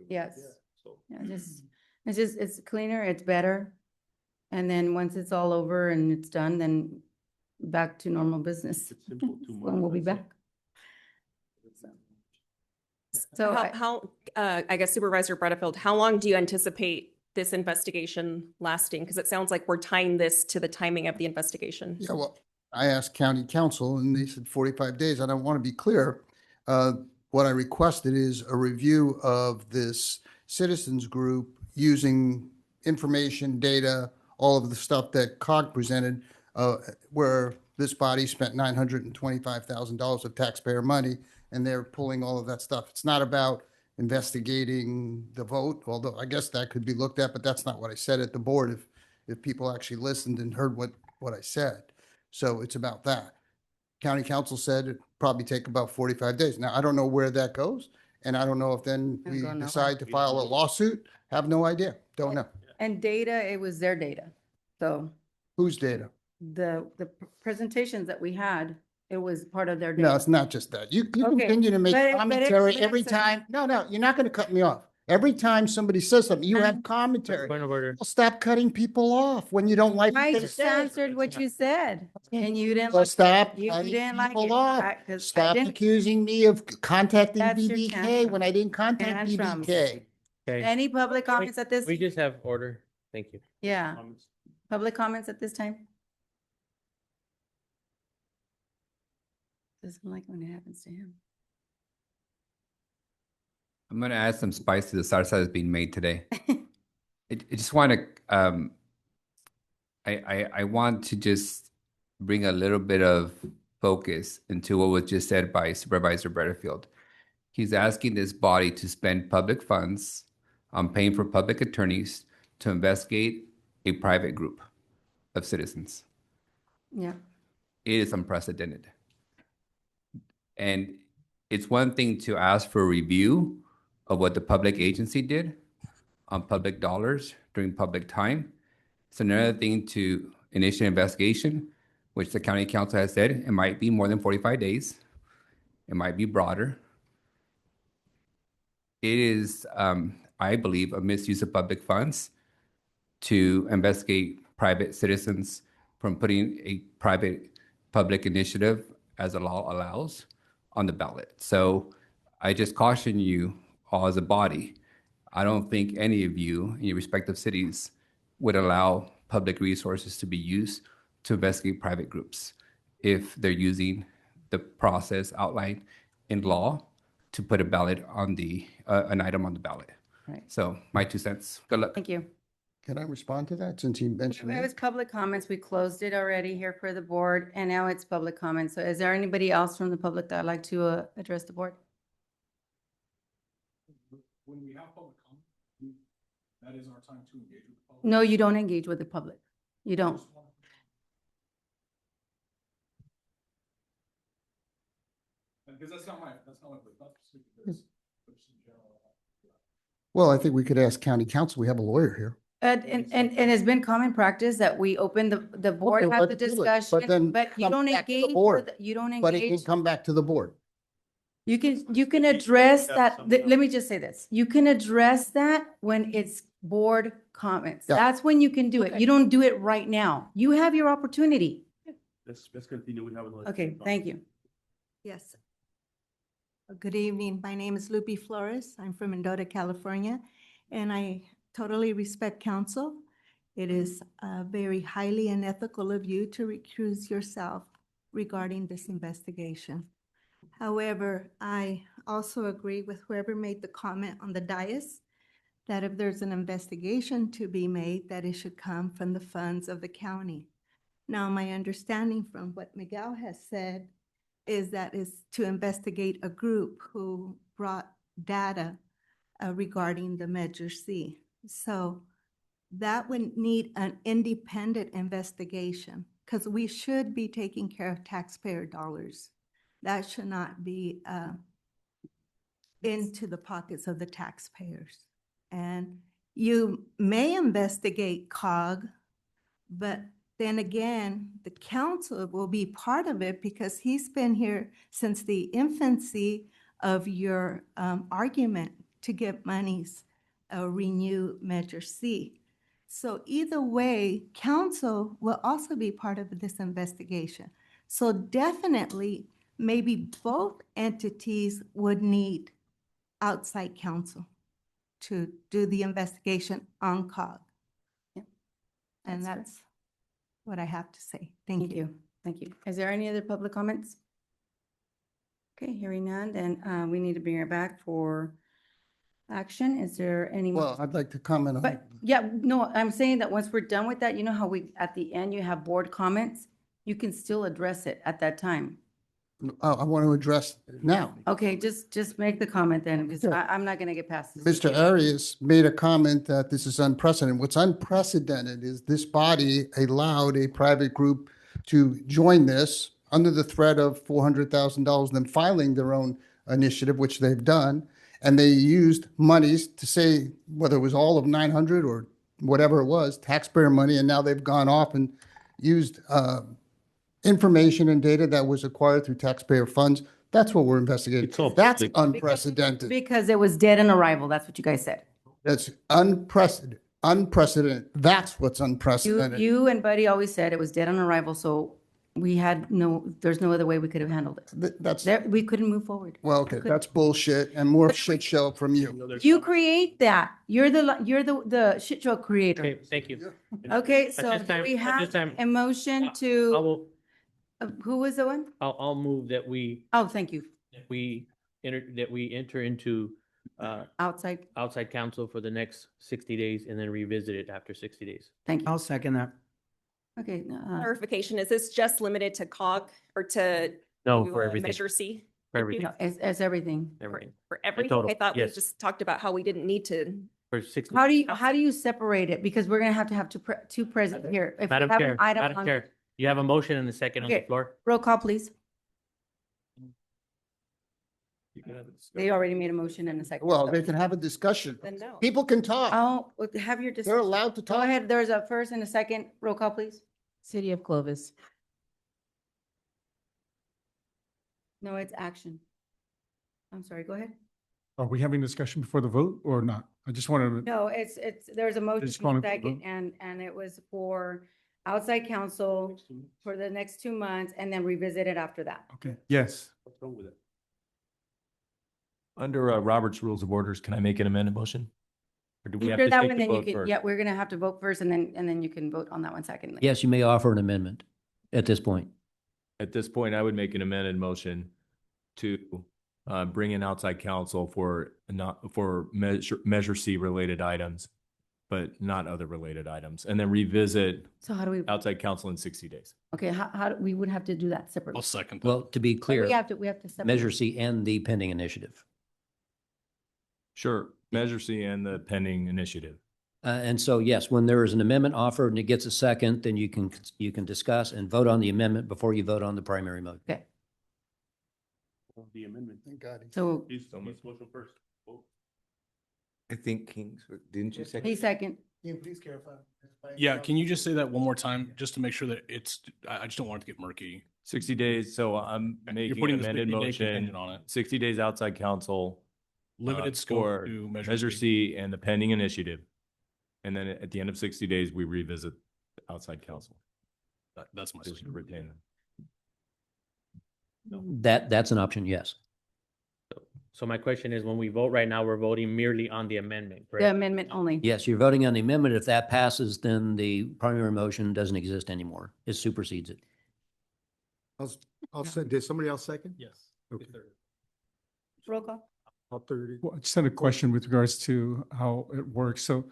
Yes. So. Yeah, it's cleaner, it's better. And then once it's all over and it's done, then back to normal business. It's simple to When we'll be monitor, back. So I guess Supervisor Butterfield, how long do you anticipate this investigation lasting? Because it sounds like we're tying this to the timing of the investigation. Yeah, well, I asked county council and they said 45 days. And I want to be clear. What I requested is a review of this citizens group using information, data, all of the stuff that COG presented, where this body spent $925,000 of taxpayer money, and they're pulling all of that stuff. It's not about investigating the vote, although I guess that could be looked at, but that's not what I said at the board if people actually listened and heard what I said. So it's about that. County council said it'd probably take about 45 days. Now, I don't know where that goes, and I don't know if then we don't know. decide to file a lawsuit. Have no idea. Don't know. and data, it was their data. So Whose data? the presentations that we had, it was part of their No, data. it's not just that. You Okay, continue to make but commentary it's- every time. No, you're not going to cut me off. Every time somebody says something, you have commentary. Point of order. Well, stop cutting people off when you don't like what I they just say. answered what you said, and you didn't. Well, like it. stop You cutting didn't like people it. off. 'Cause I Stop didn't- accusing me of contacting That's your BBK tantrum. when I didn't contact Tantrums. BBK. Okay. Any public comments at this? We just have order. Thank you. Yeah, public comments at this time? Doesn't like when it happens to him. I'm gonna add some spice to the salsa that's being made today. I just want to, I want to just bring a little bit of focus into what was just said by Supervisor Butterfield. He's asking this body to spend public funds on paying for public attorneys to investigate a private group of citizens. Yeah. It is unprecedented. And it's one thing to ask for a review of what the public agency did on public dollars during public time. It's another thing to initiate an investigation, which the county council has said it might be more than 45 days. It might be broader. It is, I believe, a misuse of public funds to investigate private citizens from putting a private public initiative, as the law allows, on the ballot. So I just caution you all as a body. I don't think any of you in your respective cities would allow public resources to be used to investigate private groups if they're using the process outlined in law to put a ballot on an item on the ballot. Right. So my 2 cents. Good luck. Thank you. Can I respond to that since he mentioned It was it? public comments. We closed it already here for the board, and now it's public comments. So is there anybody else from the public that would like to address the board? When we have public comment, that is our time to engage with the public. No, you don't engage with the public. You don't. Because that's not my, that's not specific to this, but just in general. Well, I think we could ask county council. We have a lawyer here. And it's been common practice that we open the board, Okay, have the let's do it, but discussion, then but you come don't back to the engage, board. you don't But it can engage. come back to the board. You can address have that, something let me just say this, you can address that when it's board comments. Yeah. That's when you can do it. You don't do it right now. You have your opportunity. Let's continue. We have another. Okay, thank you. Yes. Good evening. My name is Lupe Flores. I'm from Mendota, California, and I totally respect council. It is very highly unethical of you to recuse yourself regarding this investigation. However, I also agree with whoever made the comment on the dais that if there's an investigation to be made, that it should come from the funds of the county. Now, my understanding from what Miguel has said is that is to investigate a group who brought data regarding the Measure C. So that would need an independent investigation because we should be taking care of taxpayer dollars. That should not be into the pockets of the taxpayers. And you may investigate COG, but then again, the council will be part of it because he's been here since the infancy of your argument to get monies, renew Measure C. So either way, council will also be part of this investigation. So definitely, maybe both entities would need outside counsel to do the investigation on COG. Yep. And That's that's what I have to say. Thank Thank you. you. Thank you. Is there any other public comments? Okay, hearing none, then we need to bring it back for action. Is there any? Well, I'd like to comment on. But yeah, no, I'm saying that once we're done with that, you know how at the end, you have board comments? You can still address it at that time. I want to address it now. Okay, just make the comment then, because I'm not gonna get past this. Mr. Arias made a comment that this is unprecedented. What's unprecedented is this body allowed a private group to join this under the threat of $400,000, then filing their own initiative, which they've done. And they used monies to say whether it was all of 900 or whatever it was, taxpayer money, and now they've gone off and used information and data that was acquired through taxpayer funds. That's what we're investigating. It's all That's public. unprecedented. Because it was dead on arrival, that's what you guys said. That's unprecedented. Unprecedented. That's what's unprecedented. You and Buddy always said it was dead on arrival, so we had there's no other way we could have handled it. That's, We couldn't move forward. well, okay, that's bullshit and more shit show from you. You create that. You're the shit show creator. Okay, thank you. Okay, At so this do time- we at have this time, a motion I to, will, who was the one? I'll move that we, Oh, thank you. that we enter into Outside, outside counsel for the next 60 days and then revisit it after 60 days. thank you. I'll second that. Okay, Clarification, is this just limited to COG or to No, for everything, Measure C? for everything, no, it's everything. everything. For everything? total, I thought we yes. just talked about how we didn't need to. For 60. How do you separate it? Because we're gonna have two present here. If we Madam have an Chair, item Madam on- Chair, you have a motion and a second on the Okay. floor. Roll call, please. They already made a motion and a second. Well, they can have a discussion. Then no. People can talk. Oh, have your They're discussion. allowed to Go talk. ahead, there's a first and a second. Roll call, please. City of Clovis. No, it's action. I'm sorry, go ahead. Are we having discussion before the vote or not? I just wanted to, No, there's a motion Just calling and for the second, vote. and it was for outside counsel for the next 2 months and then revisit it after that. okay, yes. What's wrong with it? Under Robert's Rules of Orders, can I make an amended motion? Or do we have After to that take one, the then you vote can, first? yeah, we're gonna have to vote first and then you can vote on that one second. Yes, you may offer an amendment at this point. At this point, I would make an amended motion to bring in outside counsel for Measure C related items, but not other related items, and then revisit So how do we, outside counsel in 60 days. okay, we would have to do that I'll separately. second that. Well, to be clear, We have to separate. Measure C and the pending initiative. Sure, Measure C and the pending initiative. And so, yes, when there is an amendment offered and it gets a second, then you can discuss and vote on the amendment before you vote on the primary motion. Okay, The amendment. Thank God. so He's motion first. Vote. I think Kings, didn't you second? he second. Can you please clarify? Yeah, can you just say that one more time, just to make sure that I just don't want it to get murky. 60 days, so I'm You're making putting an this amended making motion, contingent on it. 60 days outside counsel. Limited for scope to Measure C and the pending initiative. And then at the end of 60 days, we revisit outside counsel. That's my Just suggestion. retain them. That's an option, yes. So my question is, when we vote right now, we're voting merely on the amendment, The correct? amendment only. Yes, you're voting on the amendment. If that passes, then the primary motion doesn't exist anymore. It supersedes it. I'll say, did somebody else second? Yes. Okay. Roll call. I'll third it. Well, I just had a question with regards to how it works. So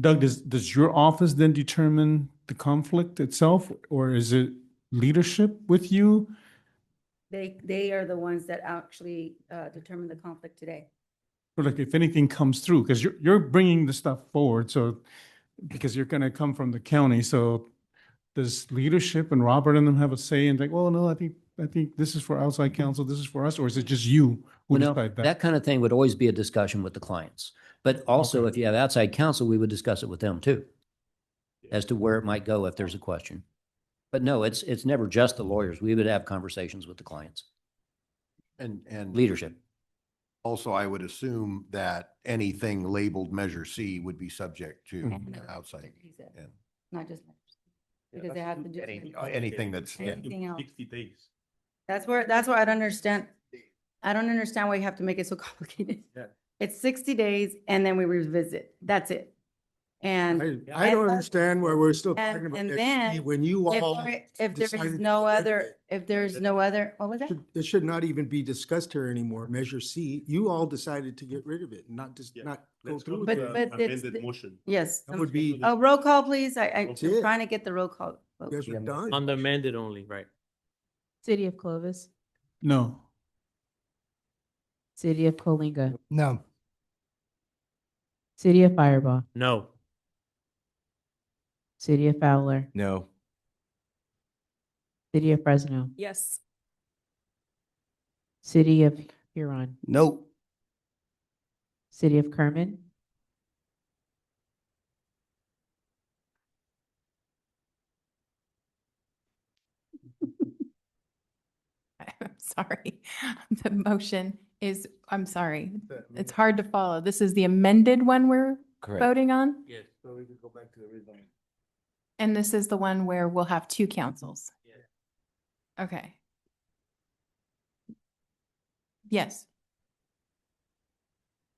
Doug, does your office then determine the conflict itself, or is it leadership with you? They are the ones that actually determine the conflict today. Or like if anything comes through, because you're bringing the stuff forward, so because you're gonna come from the county, so does leadership and Robert and them have a say and like, well, no, I think this is for outside counsel, this is for us, or is it just you who Well, no, decide that? that kind of thing would always be a discussion with the clients. But also, Okay. if you have outside counsel, we would discuss it with them too. as to where it might go if there's a question. But no, it's never just the lawyers. We would have conversations with the clients, And leadership. also, I would assume that anything labeled Measure C would be subject to outside. He said, Yeah. not just because they have to do. Anything that's, yeah. Anything else. 60 days. That's where I don't understand. I don't understand why you have to make it so complicated. Yeah. It's 60 days and then we revisit. That's it. And. I don't and- understand why we're still and- talking about and this then when you If all. there- if there is decided no to- other, what was that? It should not even be discussed here anymore. Measure C, you all decided to get rid of it, not just, Yeah. not go Let's through go with But- to it. but it's amended the- motion. Yes. That would be, Oh, roll call, please. I'm That's it. trying to get the roll call. vote. you guys are done. On the amended only, right? City of Clovis, No. City of Coalinga, No. City of Fireball, No. City of Fowler, No. City of Fresno, Yes. City of Huron, Nope. City of Kerman, I'm sorry. The motion is, I'm sorry. It's hard to follow. This is the amended one we're Correct. voting on? Yes. So we can go back to the original. And this is the one where we'll have two councils? Okay. Yes.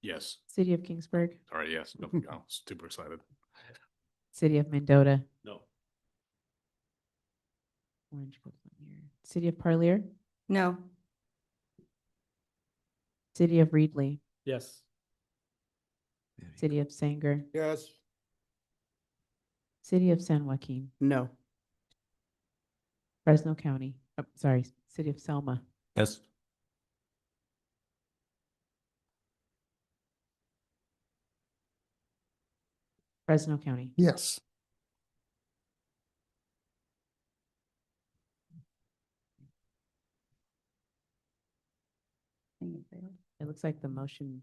Yes. City of Kingsburg, All right, yes. No, I'm super excited. City of Mendota, No. Orange goes on here. City of Parlier, No. City of Reedley, Yes. City of Sanger, Yes. City of San Joaquin, No. Fresno County, sorry, City of Selma, Yes. Fresno County. Yes. It looks like the motion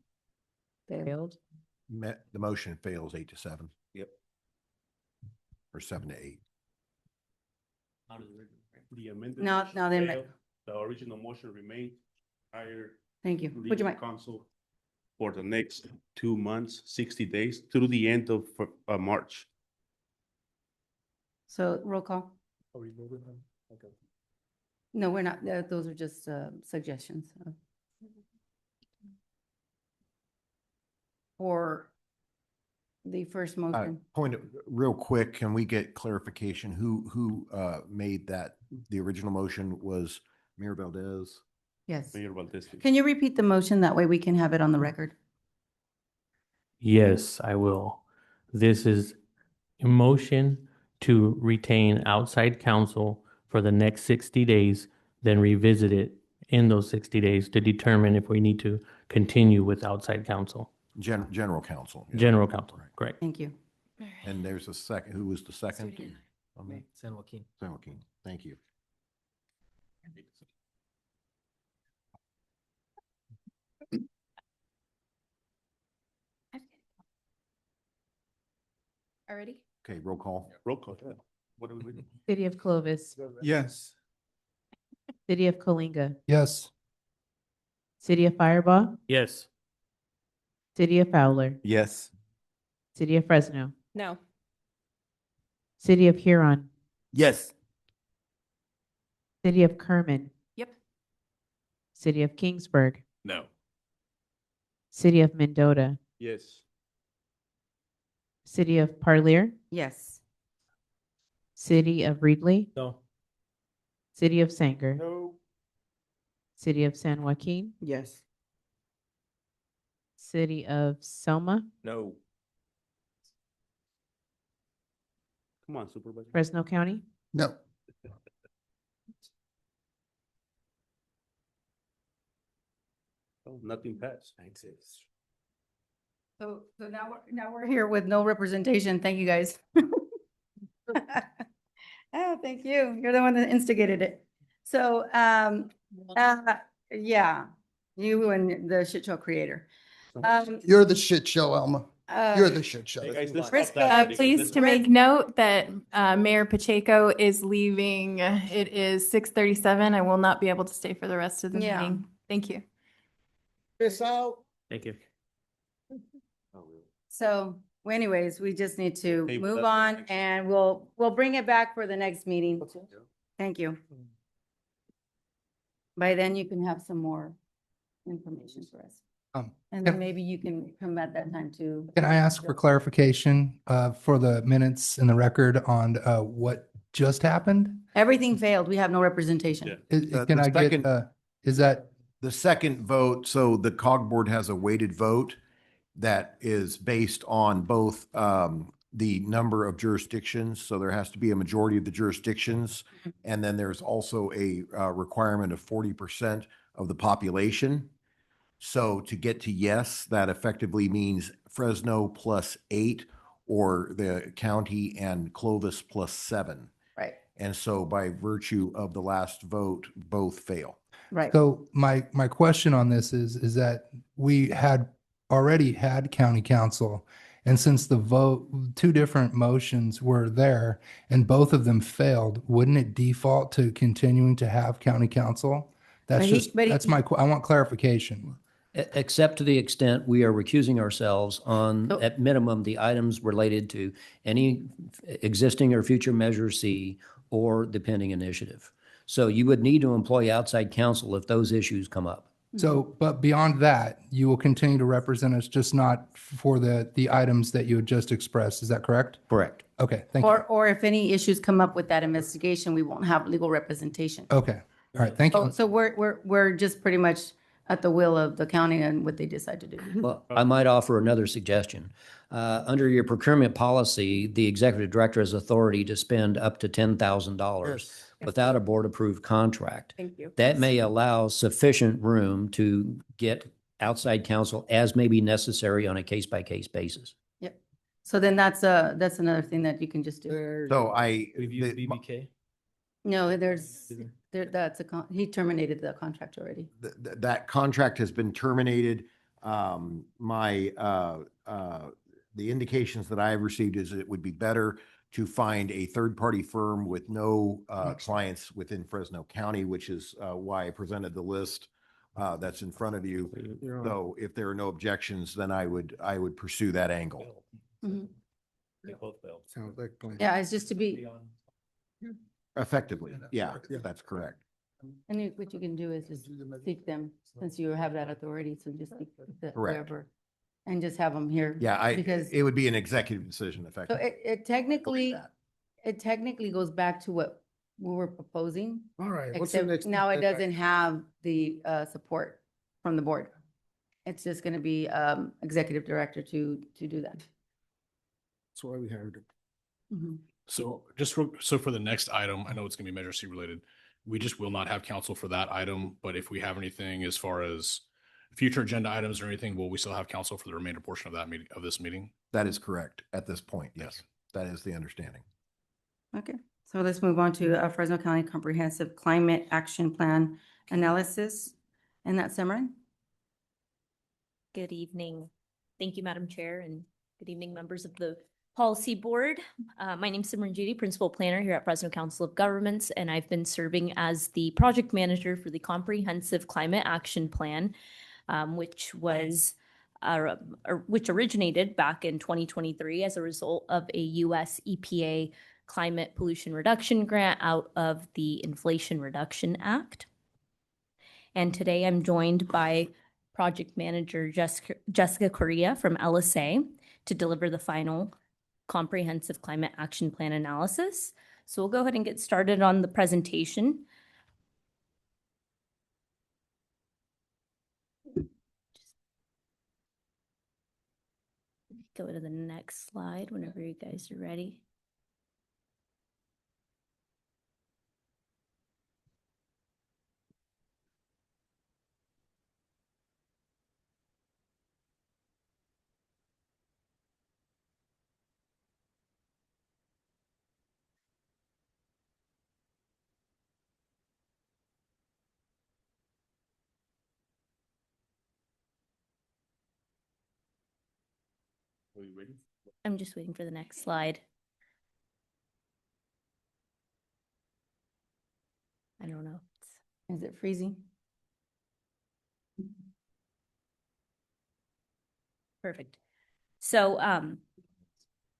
failed. The motion fails 8-7. Yep. Or 7-8. The amended. No, motion no, they failed. The original motion remained. Hire Thank you. Would you legal mind? counsel for the next 2 months, 60 days through the end of March. So roll call. Are we voting on? Okay. No, we're not. Those are just suggestions. For the first motion. Point, real quick, can we get clarification? Who made that, the original motion was Mayor Valdez? Yes. Mayor Valdez. Can you repeat the motion? That way we can have it on the record. Yes, I will. This is a motion to retain outside counsel for the next 60 days, then revisit it in those 60 days to determine if we need to continue with outside counsel. General counsel. yeah. General counsel, correct. Thank you. And there's a second, who was the second? San Joaquin. San Joaquin. Thank you. Already? Okay, roll call. Roll call. Yeah. What are we doing? City of Clovis, Yes. City of Coalinga, Yes. City of Fireball, Yes. City of Fowler, Yes. City of Fresno, No. City of Huron, Yes. City of Kerman, Yep. City of Kingsburg, No. City of Mendota, Yes. City of Parlier, Yes. City of Reedley, No. City of Sanger, No. City of San Joaquin, Yes. City of Selma, No. Come on, Supervisor. Fresno County, No. Oh, nothing passed. So now we're here with no representation. Thank you, guys. Oh, thank you. You're the one that instigated it. So, yeah, you and the shit show creator. You're the shit show, Alma. You're the shit show. Hey, guys, let's Chris, stop that because Please this- to make note that Mayor Pacheco is leaving. It is 6:37. I will not be able to stay for the rest of the Yeah. meeting. Thank you. Peace out. Thank you. So anyways, we just need to Table move that. on and we'll bring it back for the next meeting. Thank you. By then you can have some more information for us. And then Can maybe you can come at that time too. can I ask for clarification for the minutes in the record on what just happened? Everything failed. We have no representation. Yeah. Can the I get, second- is that, The second vote, so the COG board has a weighted vote that is based on both the number of jurisdictions. So there has to be a majority of the jurisdictions. And then there's also a requirement of 40% of the population. So to get to yes, that effectively means Fresno plus 8 or the county and Clovis plus 7. Right, And so by virtue of the last vote, both fail. right. so my question on this is that we had already had county council. And since the vote, two different motions were there and both of them failed, wouldn't it default to continuing to have county council? That's that's I want clarification. Except to the extent we are recusing ourselves on, Oh. at minimum, the items related to any existing or future Measure C or the pending initiative. So you would need to employ outside counsel if those issues come up. So, but beyond that, you will continue to represent us, just not for the items that you had just expressed. Is that correct? Correct. Okay, thank you. Or if any issues come up with that investigation, we won't have legal representation. Okay, all right, thank you. So we're just pretty much at the will of the county and what they decide to do. Well, I might offer another suggestion. Under your procurement policy, the executive director has authority to spend up to $10,000 without a board-approved contract. Thank you. That may allow sufficient room to get outside counsel as may be necessary on a case-by-case basis. Yep. So then that's another thing that you can just do. So I, We've used the- BBK. No, he terminated the contract already. that contract has been terminated. The indications that I have received is that it would be better to find a third-party firm with no clients within Fresno County, which is why I presented the list that's in front of you. So if there are no objections, then I would pursue that angle. Mhm. They both failed. Sounds like. Yeah, it's just to be, Effectively, yeah, that's correct. and what you can do is just seek them, since you have that authority, so just seek Correct. whoever. And just have them here. Yeah, Because, it would be an executive decision so effectively. it technically goes back to what we were proposing. All right. What's the Except next? now it doesn't have the support from the board. It's just gonna be executive director to do that. That's why we hired him. Mhm. So so for the next item, I know it's gonna be Measure C related. We just will not have counsel for that item, but if we have anything as far as future agenda items or anything, will we still have counsel for the remainder portion of that meeting, of this meeting? That is correct at this point. Yes, that is the understanding. Okay, so let's move on to Fresno County Comprehensive Climate Action Plan Analysis. And that's Simran. Good evening. Thank you, Madam Chair, and good evening, members of the Policy Board. My name is Simran Judy, Principal Planner here at Fresno Council of Governments, and I've been serving as the Project Manager for the Comprehensive Climate Action Plan, which originated back in 2023 as a result of a US EPA climate pollution reduction grant out of the Inflation Reduction Act. And today I'm joined by Project Manager Jessica Correa from LSA to deliver the final Comprehensive Climate Action Plan analysis. So we'll go ahead and get started on the presentation. Go to the next slide whenever you guys are ready. Are you ready? I'm just waiting for the next slide. I don't know. Is it freezing? Perfect. So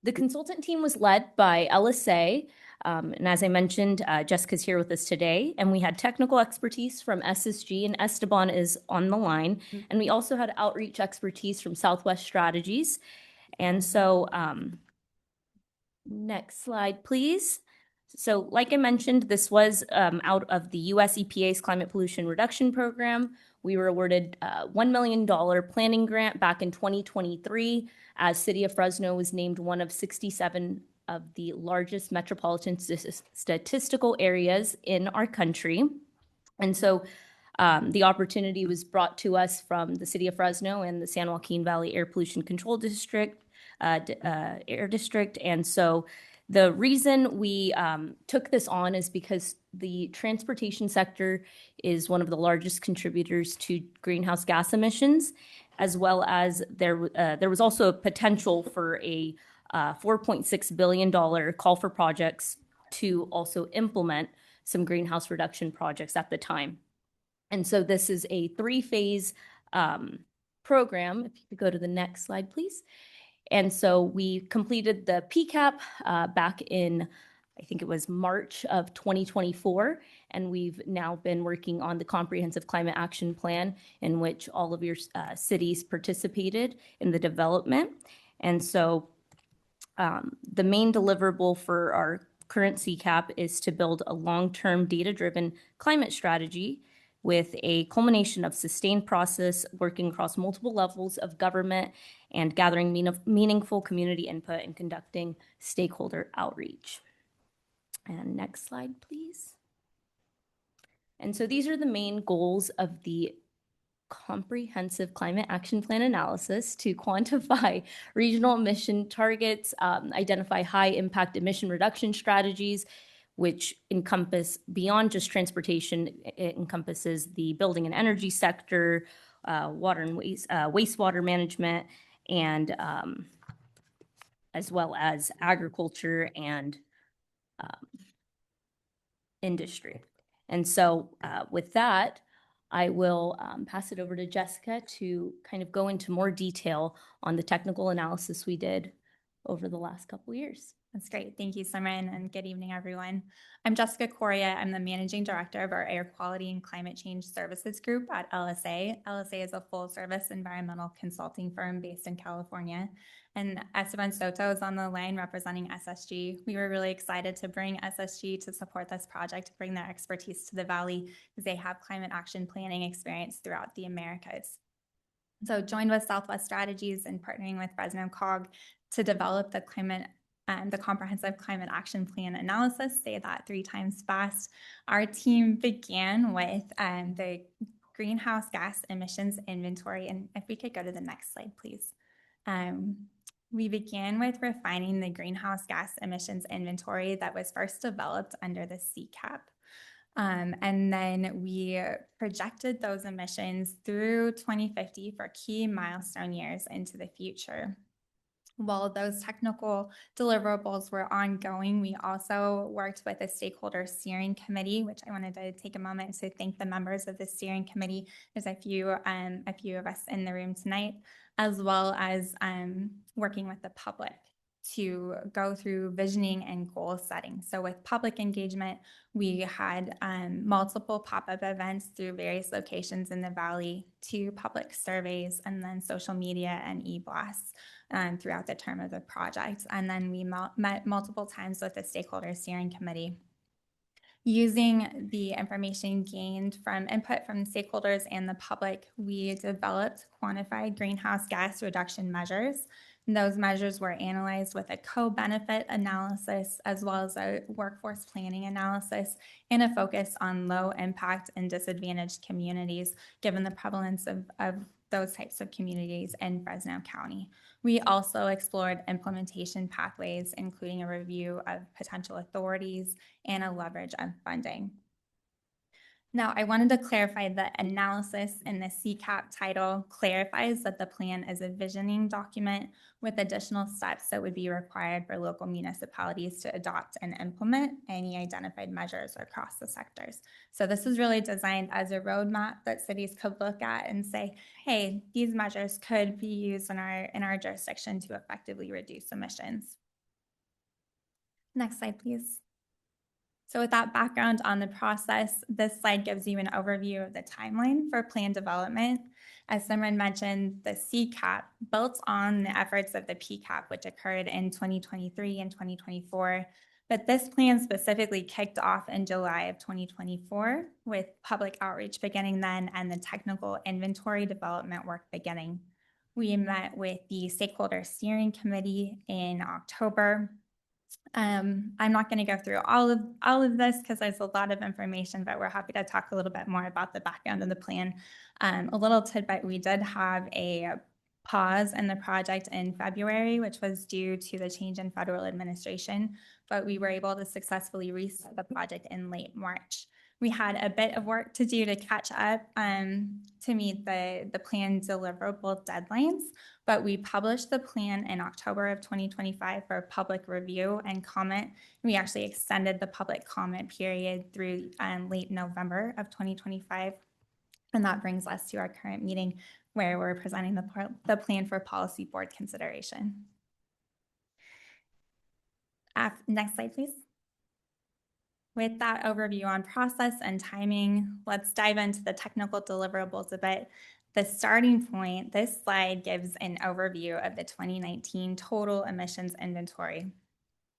the consultant team was led by LSA. And as I mentioned, Jessica's here with us today. And we had technical expertise from SSG, and Esteban is on the line. And we also had outreach expertise from Southwest Strategies. And so next slide, please. So like I mentioned, this was out of the US EPA's Climate Pollution Reduction Program. We were awarded a $1 million planning grant back in 2023, as City of Fresno was named one of 67 of the largest metropolitan statistical areas in our country. And so the opportunity was brought to us from the City of Fresno and the San Joaquin Valley Air Pollution Control District, Air District. And so the reason we took this on is because the transportation sector is one of the largest contributors to greenhouse gas emissions, as well as there was also a potential for a $4.6 billion call for projects to also implement some greenhouse reduction projects at the time. And so this is a 3-phase program. If you could go to the next slide, please. And so we completed the PCAP back in, I think it was March of 2024, and we've now been working on the Comprehensive Climate Action Plan, in which all of your cities participated in the development. And so the main deliverable for our current CCAP is to build a long-term data-driven climate strategy with a culmination of sustained process working across multiple levels of government and gathering meaningful community input and conducting stakeholder outreach. And next slide, please. And so these are the main goals of the Comprehensive Climate Action Plan analysis: to quantify regional emission targets, identify high impact emission reduction strategies, which encompass beyond just transportation. It encompasses the building and energy sector, water and wastewater management, and as well as agriculture and industry. And so with that, I will pass it over to Jessica to kind of go into more detail on the technical analysis we did over the last couple of years. That's great. Thank you, Simran, and good evening, everyone. I'm Jessica Correa. I'm the Managing Director of our Air Quality and Climate Change Services Group at LSA. LSA is a full-service environmental consulting firm based in California. And Esteban Soto is on the line representing SSG. We were really excited to bring SSG to support this project, to bring their expertise to the Valley, because they have climate action planning experience throughout the Americas. So joined with Southwest Strategies and partnering with Fresno COG to develop the Comprehensive Climate Action Plan analysis. Say that 3 times fast. Our team began with the greenhouse gas emissions inventory. And if we could go to the next slide, please. We began with refining the greenhouse gas emissions inventory that was first developed under the CCAP. And then we projected those emissions through 2050 for key milestone years into the future. While those technical deliverables were ongoing, we also worked with a stakeholder steering committee, which I wanted to take a moment to thank the members of the steering committee. There's a few of us in the room tonight, as well as working with the public to go through visioning and goal setting. So with public engagement, we had multiple pop-up events through various locations in the Valley, 2 public surveys, and then social media and e-blasts throughout the term of the project. And then we met multiple times with the stakeholder steering committee. Using the information gained from input from stakeholders and the public, we developed quantified greenhouse gas reduction measures. And those measures were analyzed with a co-benefit analysis, as well as a workforce planning analysis, and a focus on low impact and disadvantaged communities, given the prevalence of those types of communities in Fresno County. We also explored implementation pathways, including a review of potential authorities and a leverage of funding. Now, I wanted to clarify the analysis in the CCAP title clarifies that the plan is a visioning document with additional steps that would be required for local municipalities to adopt and implement any identified measures across the sectors. So this is really designed as a roadmap that cities could look at and say, hey, these measures could be used in our jurisdiction to effectively reduce emissions. Next slide, please. So with that background on the process, this slide gives you an overview of the timeline for plan development. As Simran mentioned, the CCAP built on the efforts of the PCAP, which occurred in 2023 and 2024. But this plan specifically kicked off in July of 2024 with public outreach beginning then and the technical inventory development work beginning. We met with the Stakeholder Steering Committee in October. I'm not going to go through all of this because there's a lot of information, but we're happy to talk a little bit more about the background of the plan. A little tidbit, we did have a pause in the project in February, which was due to the change in federal administration, but we were able to successfully reset the project in late March. We had a bit of work to do to catch up to meet the plan deliverable deadlines, but we published the plan in October of 2025 for public review and comment. We actually extended the public comment period through late November of 2025. And that brings us to our current meeting where we're presenting the plan for policy board consideration. Next slide, please. With that overview on process and timing, let's dive into the technical deliverables a bit. The starting point, this slide gives an overview of the 2019 total emissions inventory.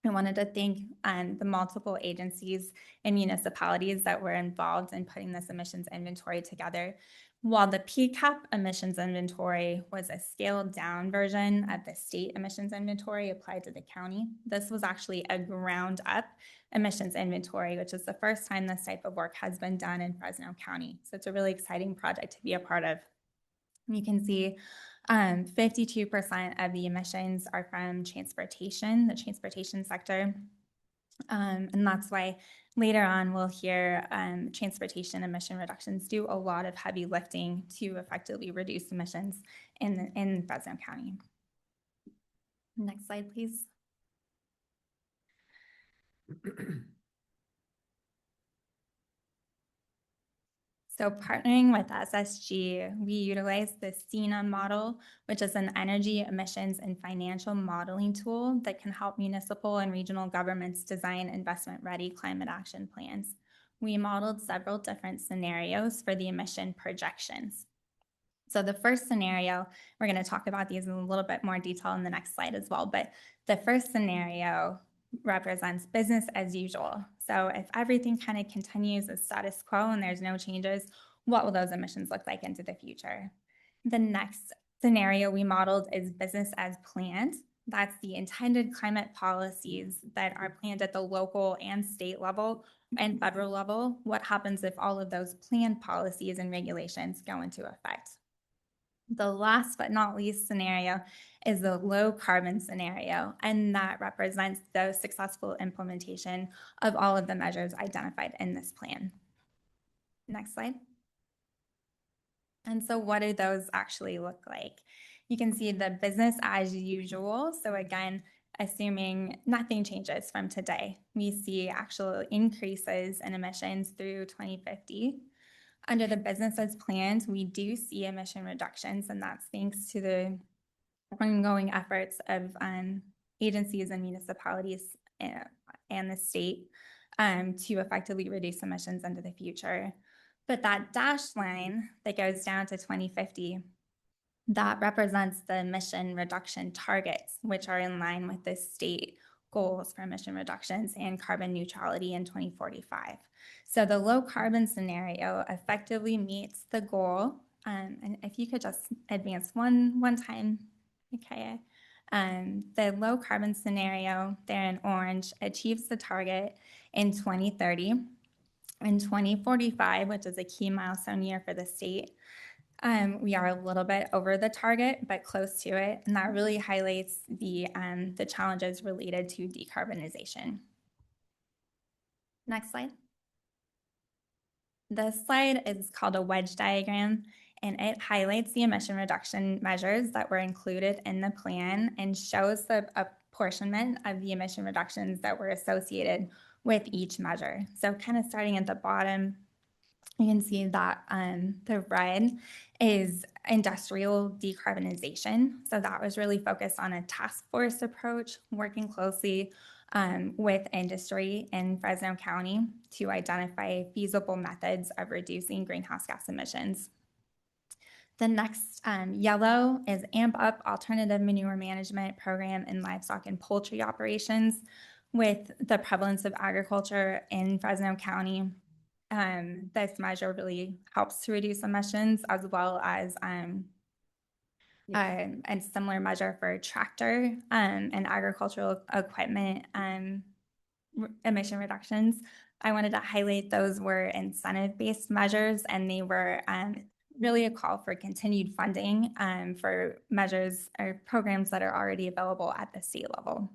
I wanted to thank the multiple agencies and municipalities that were involved in putting this emissions inventory together. While the PCAP emissions inventory was a scaled down version of the state emissions inventory applied to the county, this was actually a ground up emissions inventory, which is the first time this type of work has been done in Fresno County. So it's a really exciting project to be a part of. You can see 52% of the emissions are from transportation, the transportation sector. And that's why later on we'll hear transportation emission reductions do a lot of heavy lifting to effectively reduce emissions in Fresno County. Next slide, please. So partnering with SSG, we utilize the SENA model, which is an energy, emissions, and financial modeling tool that can help municipal and regional governments design investment-ready climate action plans. We modeled several different scenarios for the emission projections. So the first scenario, we're going to talk about these in a little bit more detail in the next slide as well, but the first scenario represents business as usual. So if everything kind of continues as status quo and there's no changes, what will those emissions look like into the future? The next scenario we modeled is business as planned. That's the intended climate policies that are planned at the local and state level and federal level. What happens if all of those planned policies and regulations go into effect? The last but not least scenario is the low carbon scenario, and that represents the successful implementation of all of the measures identified in this plan. Next slide. And so what do those actually look like? You can see the business as usual. So again, assuming nothing changes from today, we see actual increases in emissions through 2050. Under the business as planned, we do see emission reductions, and that's thanks to the ongoing efforts of agencies and municipalities and the state to effectively reduce emissions into the future. But that dashed line that goes down to 2050, that represents the emission reduction targets, which are in line with the state goals for emission reductions and carbon neutrality in 2045. So the low carbon scenario effectively meets the goal. And if you could just advance one time, okay. The low carbon scenario there in orange achieves the target in 2030. In 2045, which is a key milestone year for the state, we are a little bit over the target, but close to it. And that really highlights the challenges related to decarbonization. Next slide. This slide is called a wedge diagram, and it highlights the emission reduction measures that were included in the plan and shows the apportionment of the emission reductions that were associated with each measure. So kind of starting at the bottom, you can see that the red is industrial decarbonization. So that was really focused on a task force approach, working closely with industry in Fresno County to identify feasible methods of reducing greenhouse gas emissions. The next yellow is AMP Up Alternative Manure Management Program in livestock and poultry operations. With the prevalence of agriculture in Fresno County, this measure really helps to reduce emissions, as well as a similar measure for tractor and agricultural equipment emission reductions. I wanted to highlight those were incentive-based measures, and they were really a call for continued funding for measures or programs that are already available at the state level.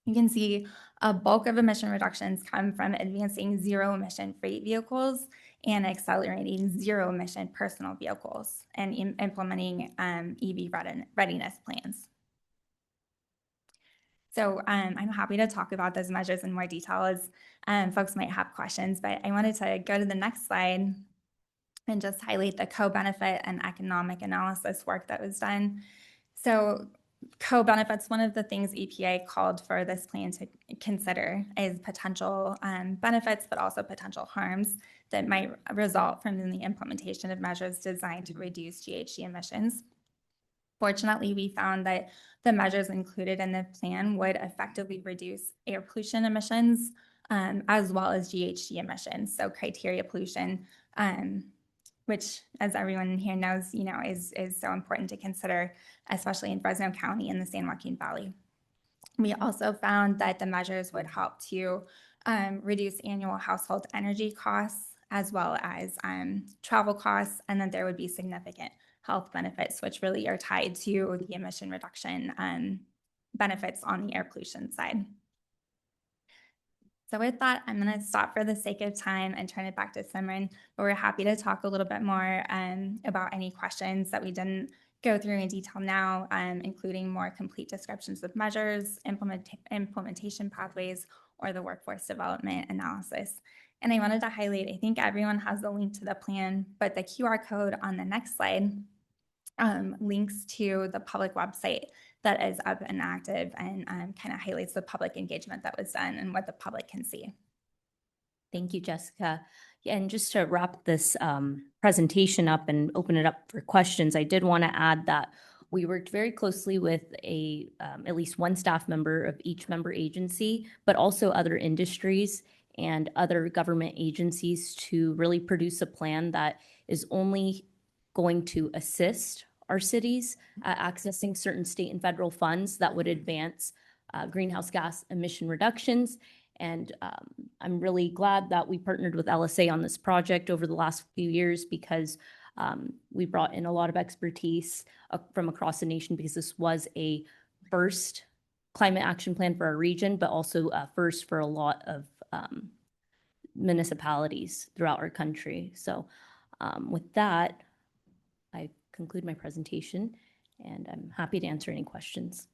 You can see a bulk of emission reductions come from advancing zero emission freight vehicles and accelerating zero emission personal vehicles and implementing EV readiness plans. So I'm happy to talk about those measures in more detail as folks might have questions, but I wanted to go to the next slide and just highlight the co-benefit and economic analysis work that was done. So co-benefits, one of the things EPA called for this plan to consider is potential benefits, but also potential harms that might result from the implementation of measures designed to reduce GHG emissions. Fortunately, we found that the measures included in the plan would effectively reduce air pollution emissions as well as GHG emissions. So criteria pollution, which, as everyone here knows, is so important to consider, especially in Fresno County and the San Joaquin Valley. We also found that the measures would help to reduce annual household energy costs as well as travel costs, and that there would be significant health benefits, which really are tied to the emission reduction benefits on the air pollution side. So with that, I'm going to stop for the sake of time and turn it back to Simran, but we're happy to talk a little bit more about any questions that we didn't go through in detail now, including more complete descriptions of measures, implementation pathways, or the workforce development analysis. And I wanted to highlight, I think everyone has the link to the plan, but the QR code on the next slide links to the public website that is up and active and kind of highlights the public engagement that was done and what the public can see. Thank you, Jessica. And just to wrap this presentation up and open it up for questions, I did want to add that we worked very closely with at least one staff member of each member agency, but also other industries and other government agencies to really produce a plan that is only going to assist our cities accessing certain state and federal funds that would advance greenhouse gas emission reductions. And I'm really glad that we partnered with LSA on this project over the last few years because we brought in a lot of expertise from across the nation because this was a first climate action plan for our region, but also first for a lot of municipalities throughout our country. So with that, I conclude my presentation and I'm happy to answer any questions.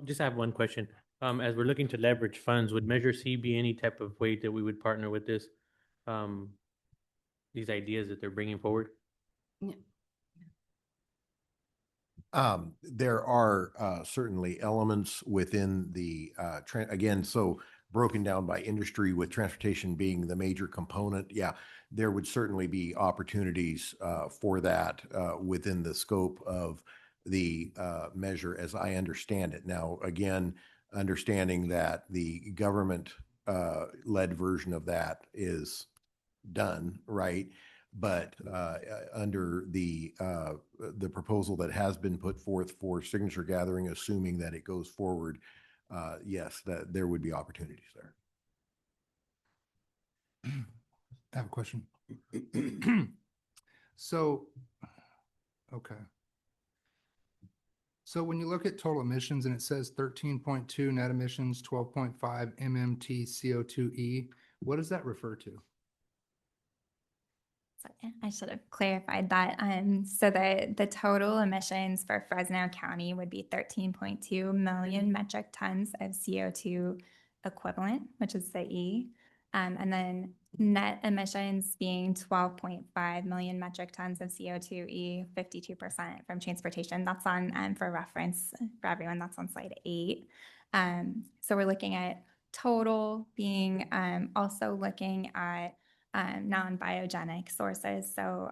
Just have one question. As we're looking to leverage funds, would Measure C be any type of way that we would partner with this, these ideas that they're bringing forward? There are certainly elements within the, again, so broken down by industry with transportation being the major component. Yeah, there would certainly be opportunities for that within the scope of the measure as I understand it. Now, again, understanding that the government led version of that is done, right? But under the proposal that has been put forth for signature gathering, assuming that it goes forward, yes, that there would be opportunities there. I have a question. So, okay. So when you look at total emissions and it says 13.2 net emissions, 12.5 MMT CO2e, What does that refer to? I should have clarified that. So the total emissions for Fresno County would be 13.2 million metric tons of CO2 equivalent, which is the E. And then net emissions being 12.5 million metric tons of CO2e, 52% from transportation. That's on, for reference for everyone, that's on slide 8. So we're looking at total being also looking at non-biogenic sources. So,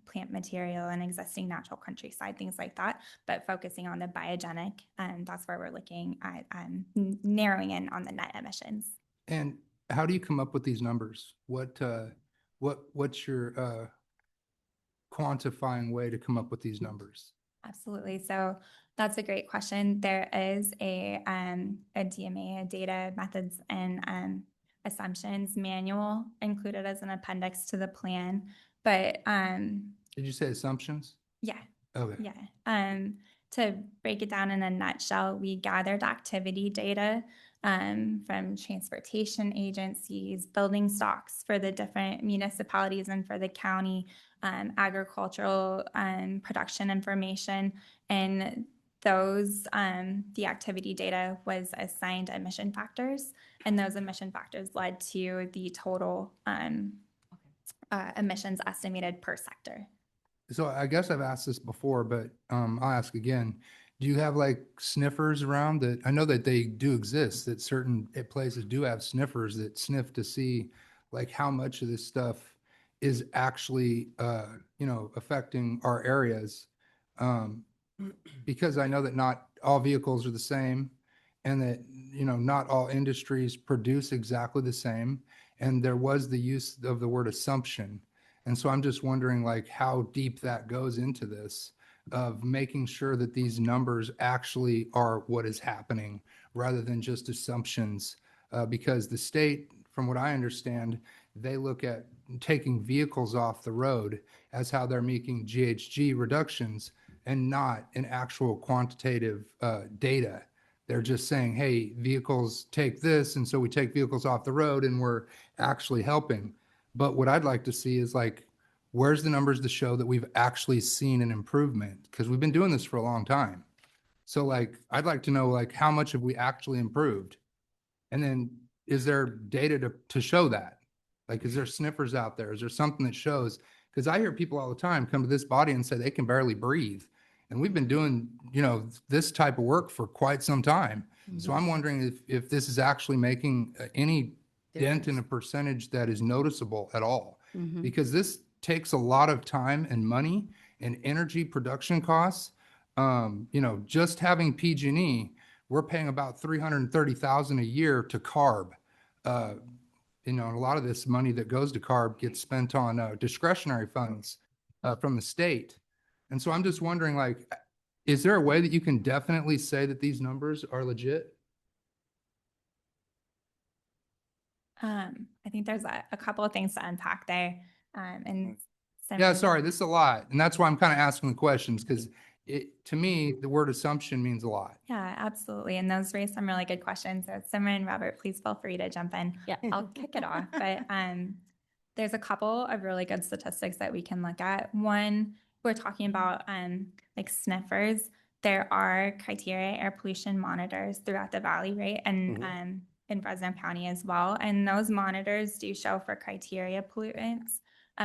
plant material and existing natural countryside, things like that, but focusing on the biogenic, that's where we're looking at narrowing in on the net emissions. And how do you come up with these numbers? What's your quantifying way to come up with these numbers? Absolutely. So that's a great question. There is a DMA, a data methods and assumptions manual included as an appendix to the plan. But did you say assumptions? Yeah. Okay. Yeah. To break it down in a nutshell, we gathered activity data from transportation agencies, building stocks for the different municipalities and for the county, agricultural production information, and those the activity data was assigned emission factors, and those emission factors led to the total emissions estimated per sector. So I guess I've asked this before, but I'll ask again. Do you have like sniffers around that? I know that they do exist, that certain places do have sniffers that sniff to see like how much of this stuff is actually, affecting our areas. Because I know that not all vehicles are the same and that, not all industries produce exactly the same. And there was the use of the word assumption. And so I'm just wondering like how deep that goes into this of making sure that these numbers actually are what is happening rather than just assumptions. Because the state, from what I understand, they look at taking vehicles off the road as how they're making GHG reductions and not an actual quantitative data. They're just saying, hey, vehicles take this, and so we take vehicles off the road and we're actually helping. But what I'd like to see is like, where's the numbers to show that we've actually seen an improvement? Because we've been doing this for a long time. So like, I'd like to know like how much have we actually improved? And then is there data to show that? Like, is there sniffers out there? Is there something that shows? Because I hear people all the time come to this body and say they can barely breathe. And we've been doing, this type of work for quite some time. Mm-hmm. So I'm wondering if this is actually making any dent in a percentage that is noticeable at all. Mm-hmm. Because this takes a lot of time and money and energy production costs. Just having PG&E, we're paying about $330,000 a year to CARB. A lot of this money that goes to CARB gets spent on discretionary funds from the state. And so I'm just wondering, like, is there a way that you can definitely say that these numbers are legit? I think there's a couple of things to unpack there. Yeah, sorry, this is a lot. And that's why I'm kind of asking the questions, because to me, the word assumption means a lot. Yeah, absolutely. And those raise some really good questions. So Simran, Robert, please feel free to jump in. Yeah, I'll kick it off. But there's a couple of really good statistics that we can look at. One, we're talking about like sniffers. There are criteria air pollution monitors throughout the valley, right? And in Fresno County as well. And those monitors do show for criteria pollutants,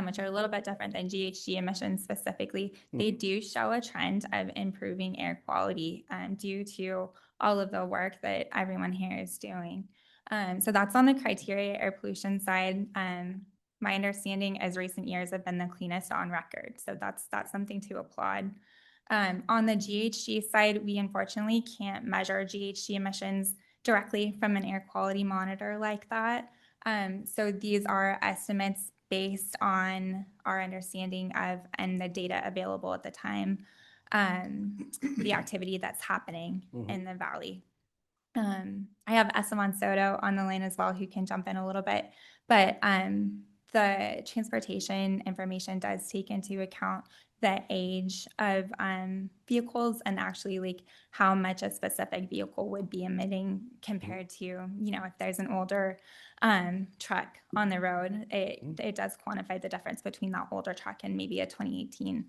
which are a little bit different than GHG emissions specifically. They do show a trend of improving air quality due to all of the work that everyone here is doing. So that's on the criteria air pollution side. My understanding is recent years have been the cleanest on record. So that's something to applaud. On the GHG side, we unfortunately can't measure GHG emissions directly from an air quality monitor like that. So these are estimates based on our understanding of and the data available at the time, the activity that's happening in the valley. I have Esteban Soto on the line as well, who can jump in a little bit. But the transportation information does take into account the age of vehicles and actually like how much a specific vehicle would be emitting compared to, you know, if there's an older truck on the road, it does quantify the difference between that older truck and maybe a 2018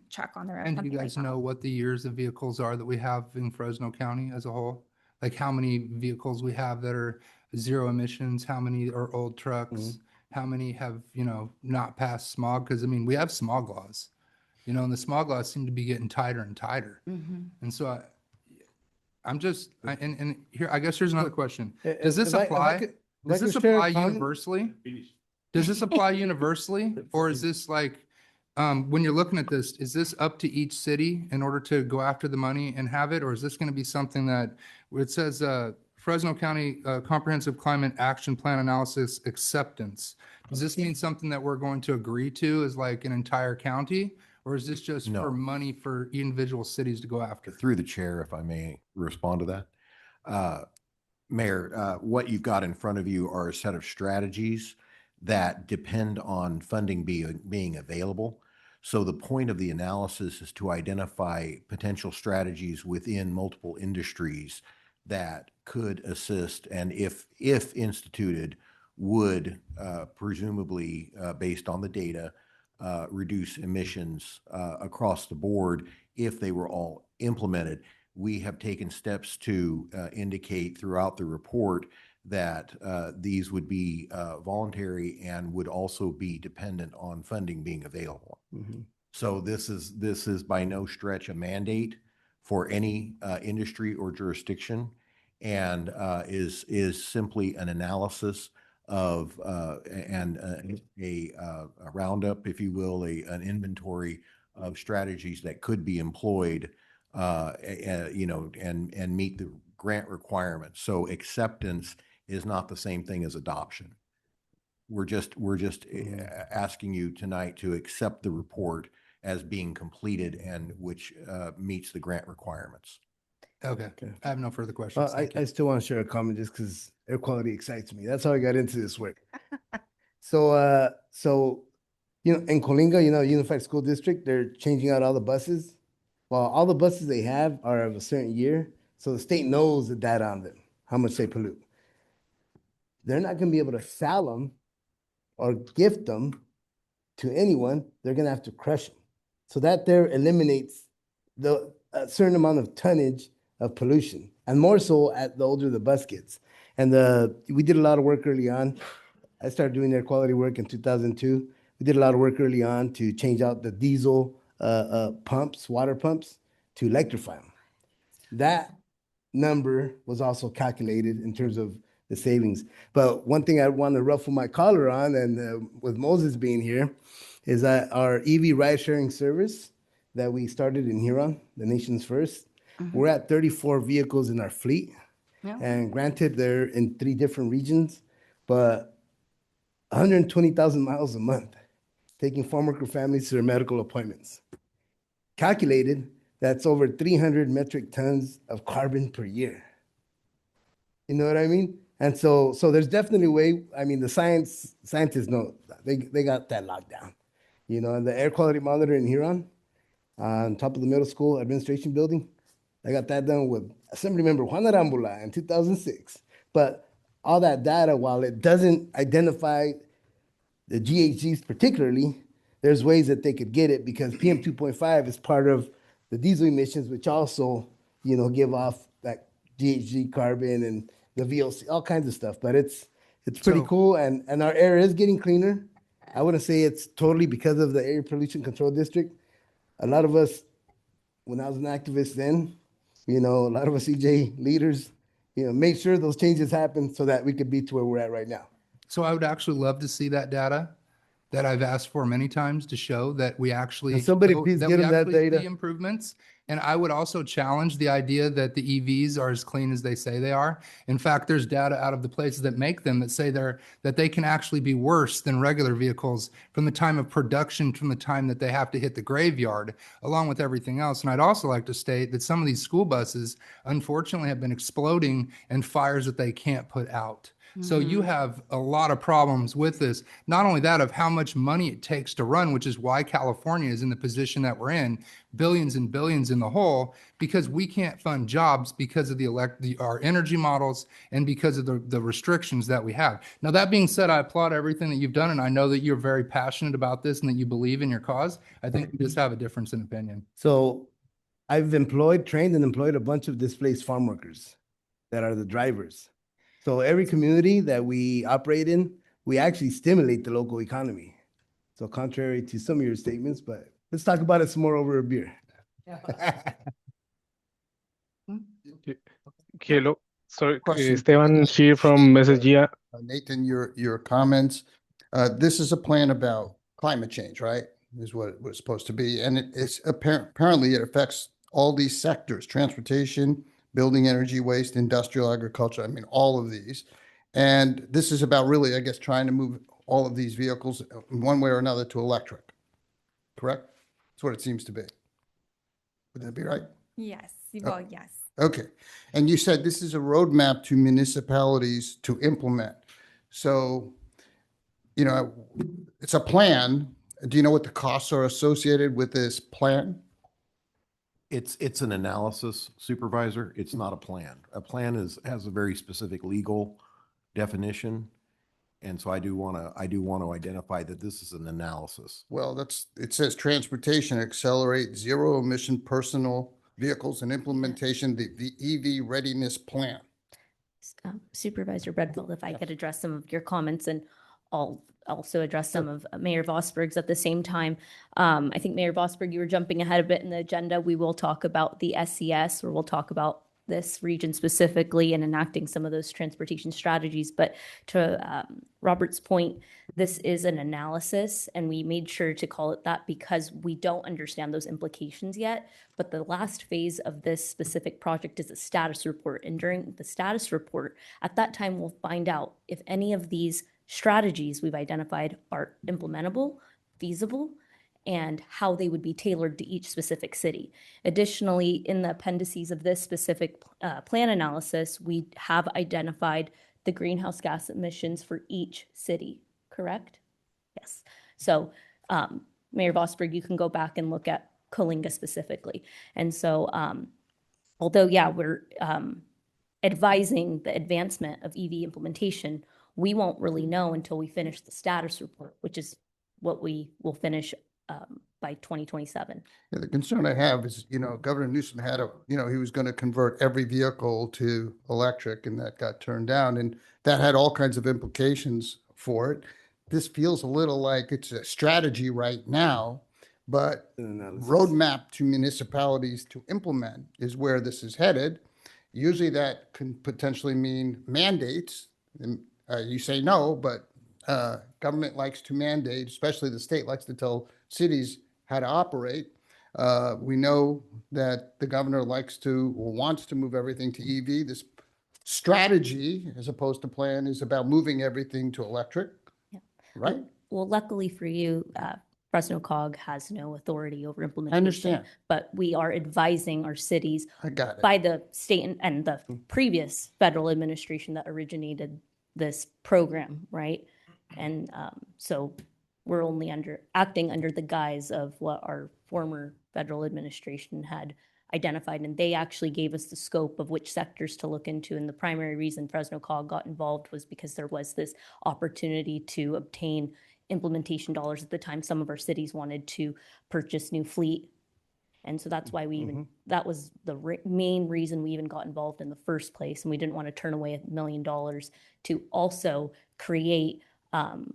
truck on the road. And do you something like guys that. know what the years of vehicles are that we have in Fresno County as a whole? Like how many vehicles we have that are zero emissions, how many are old trucks? How many have, you know, not passed smog? Because I mean, we have smog laws, you know, and the smog laws seem to be getting tighter and tighter. And so and here, I guess here's another question. Does this apply? Does this apply universally? Does this apply universally? Or is this like, when you're looking at this, is this up to each city in order to go after the money and have it? Or is this going to be something that, where it says, Fresno County Comprehensive Climate Action Plan Analysis Acceptance? Does this mean something that we're going to agree to as like an entire county? Or is this just No. for money for individual cities to go after? Through the chair, if I may respond to that. Mayor, what you've got in front of you are a set of strategies that depend on funding being available. So the point of the analysis is to identify potential strategies within multiple industries that could assist and if instituted would presumably, based on the data, reduce emissions across the board if they were all implemented. We have taken steps to indicate throughout the report that these would be voluntary and would also be dependent on funding being available. So this is by no stretch a mandate for any industry or jurisdiction, and is simply an analysis of and a roundup, if you will, an inventory of strategies that could be employed, you know, and meet the grant requirements. So acceptance is not the same thing as adoption. We're just asking you tonight to accept the report as being completed and which meets the grant requirements. Okay. I have no further questions. Thank you. I still want to share a comment just because air quality excites me. That's how I got into this work. So, you know, in Coalinga, you know, Unified School District, they're changing out all the buses. Well, all the buses they have are of a certain year. So the state knows the data on them, how much they pollute. They're not going to be able to sell them or gift them to anyone. They're going to have to crush them. So that there eliminates a certain amount of tonnage of pollution, and more so at the older the bus gets. And we did a lot of work early on. I started doing air quality work in 2002. We did a lot of work early on to change out the diesel pumps, water pumps, to electrify them. That number was also calculated in terms of the savings. But one thing I want to ruffle my collar on, and with Moses being here, is that our EV ride-sharing service that we started in Huron, the nation's first, we're at 34 vehicles in our fleet. Yeah. And granted, they're in 3 different regions, but 120,000 miles a month, taking farm worker families to their medical appointments. Calculated, that's over 300 metric tons of carbon per year. You know what I mean? And so there's definitely a way. I mean, the scientists know, they got that locked down. You know, and the air quality monitor in Huron, on top of the middle school administration building, I got that done with Assemblymember Juan Arambula in 2006. But all that data, while it doesn't identify the GHGs particularly, there's ways that they could get it because PM 2.5 is part of the diesel emissions, which also, you know, give off that GHG carbon and the VOC, all kinds of stuff. But it's pretty cool, and our air is getting cleaner. I wouldn't say it's totally because of the Air Pollution Control District. A lot of us, when I was an activist then, you know, a lot of us EJ leaders, you know, made sure those changes happened so that we could be to where we're at right now. So I would actually love to see that data that I've asked for many times to show that we actually Can somebody please that get we him that actually data? see improvements. And I would also challenge the idea that the EVs are as clean as they say they are. In fact, there's data out of the places that make them that say that they can actually be worse than regular vehicles from the time of production, from the time that they have to hit the graveyard, along with everything else. And I'd also like to state that some of these school buses, unfortunately, have been exploding in fires that they can't put out. So you have a lot of problems with this. Not only that, of how much money it takes to run, which is why California is in the position that we're in, billions and billions in the hole, because we can't fund jobs because of our energy models and because of the restrictions that we have. Now, that being said, I applaud everything that you've done, and I know that you're very passionate about this and that you believe in your cause. I think we just have a difference in opinion. So I've trained and employed a bunch of displaced farm workers that are the drivers. So every community that we operate in, we actually stimulate the local economy. So contrary to some of your statements, but let's talk about it some more over a beer. Hello, sorry, Question. Esteban Shir from Messegia. Nathan, your comments. This is a plan about climate change, right? Is what it was supposed to be. And it's apparently it affects all these sectors: transportation, building, energy, waste, industrial, agriculture. I mean, all of these. And this is about really, I guess, trying to move all of these vehicles in one way or another to electric. Correct? That's what it seems to be. Would that be right? Yes, well, yes. Okay. And you said this is a roadmap to municipalities to implement. So, you know, it's a plan. Do you know what the costs are associated with this plan? It's an analysis, Supervisor. It's not a plan. A plan has a very specific legal definition. And so I do want to identify that this is an analysis. Well, it says transportation accelerate zero emission personal vehicles and implementation, the EV readiness plan. Supervisor Bedville, if I could address some of your comments, and I'll also address some of Mayor Vosberg's at the same time. I think Mayor Vosberg, you were jumping ahead a bit in the agenda. We will talk about the SES, or we'll talk about this region specifically and enacting some of those transportation strategies. But to Robert's point, this is an analysis, and we made sure to call it that because we don't understand those implications yet. But the last phase of this specific project is a status report. And during the status report, at that time, we'll find out if any of these strategies we've identified are implementable, feasible, and how they would be tailored to each specific city. Additionally, in the appendices of this specific plan analysis, we have identified the greenhouse gas emissions for each city, correct? Yes. So Mayor Vosberg, you can go back and look at Coalinga specifically. And so although, yeah, we're advising the advancement of EV implementation, we won't really know until we finish the status report, which is what we will finish by 2027. Yeah, the concern I have is, Governor Newsom had he was going to convert every vehicle to electric, and that got turned down, and that had all kinds of implications for it. This feels a little like it's a strategy right now, but roadmap to municipalities to implement is where this is headed. Usually that can potentially mean mandates. And, you say no, but government likes to mandate, especially the state likes to tell cities how to operate. We know that the governor likes to or wants to move everything to EV. This strategy, as opposed to plan, is about moving everything to electric, right? Well, luckily for you, Fresno COG has no authority over implementation. I understand. But we are advising our cities I got it. by the state and the previous federal administration that originated this program, right? And so we're only acting under the guise of what our former federal administration had identified, and they actually gave us the scope of which sectors to look into. And the primary reason Fresno COG got involved was because there was this opportunity to obtain implementation dollars. At the time, some of our cities wanted to purchase new fleet. And so that's why we even, that was the main reason we even got involved in the first place. And we didn't want to turn away $1 million to also create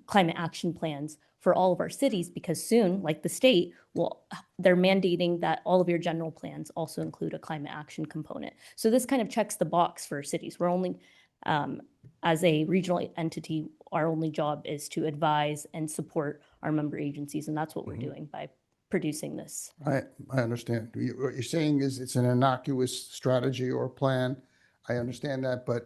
climate action plans for all of our cities, because soon, like the state, they're mandating that all of your general plans also include a climate action component. So this kind of checks the box for cities. We're only, as a regional entity, our only job is to advise and support our member agencies. And that's what we're doing by producing this. I understand. What you're saying is it's an innocuous strategy or plan. I understand that, but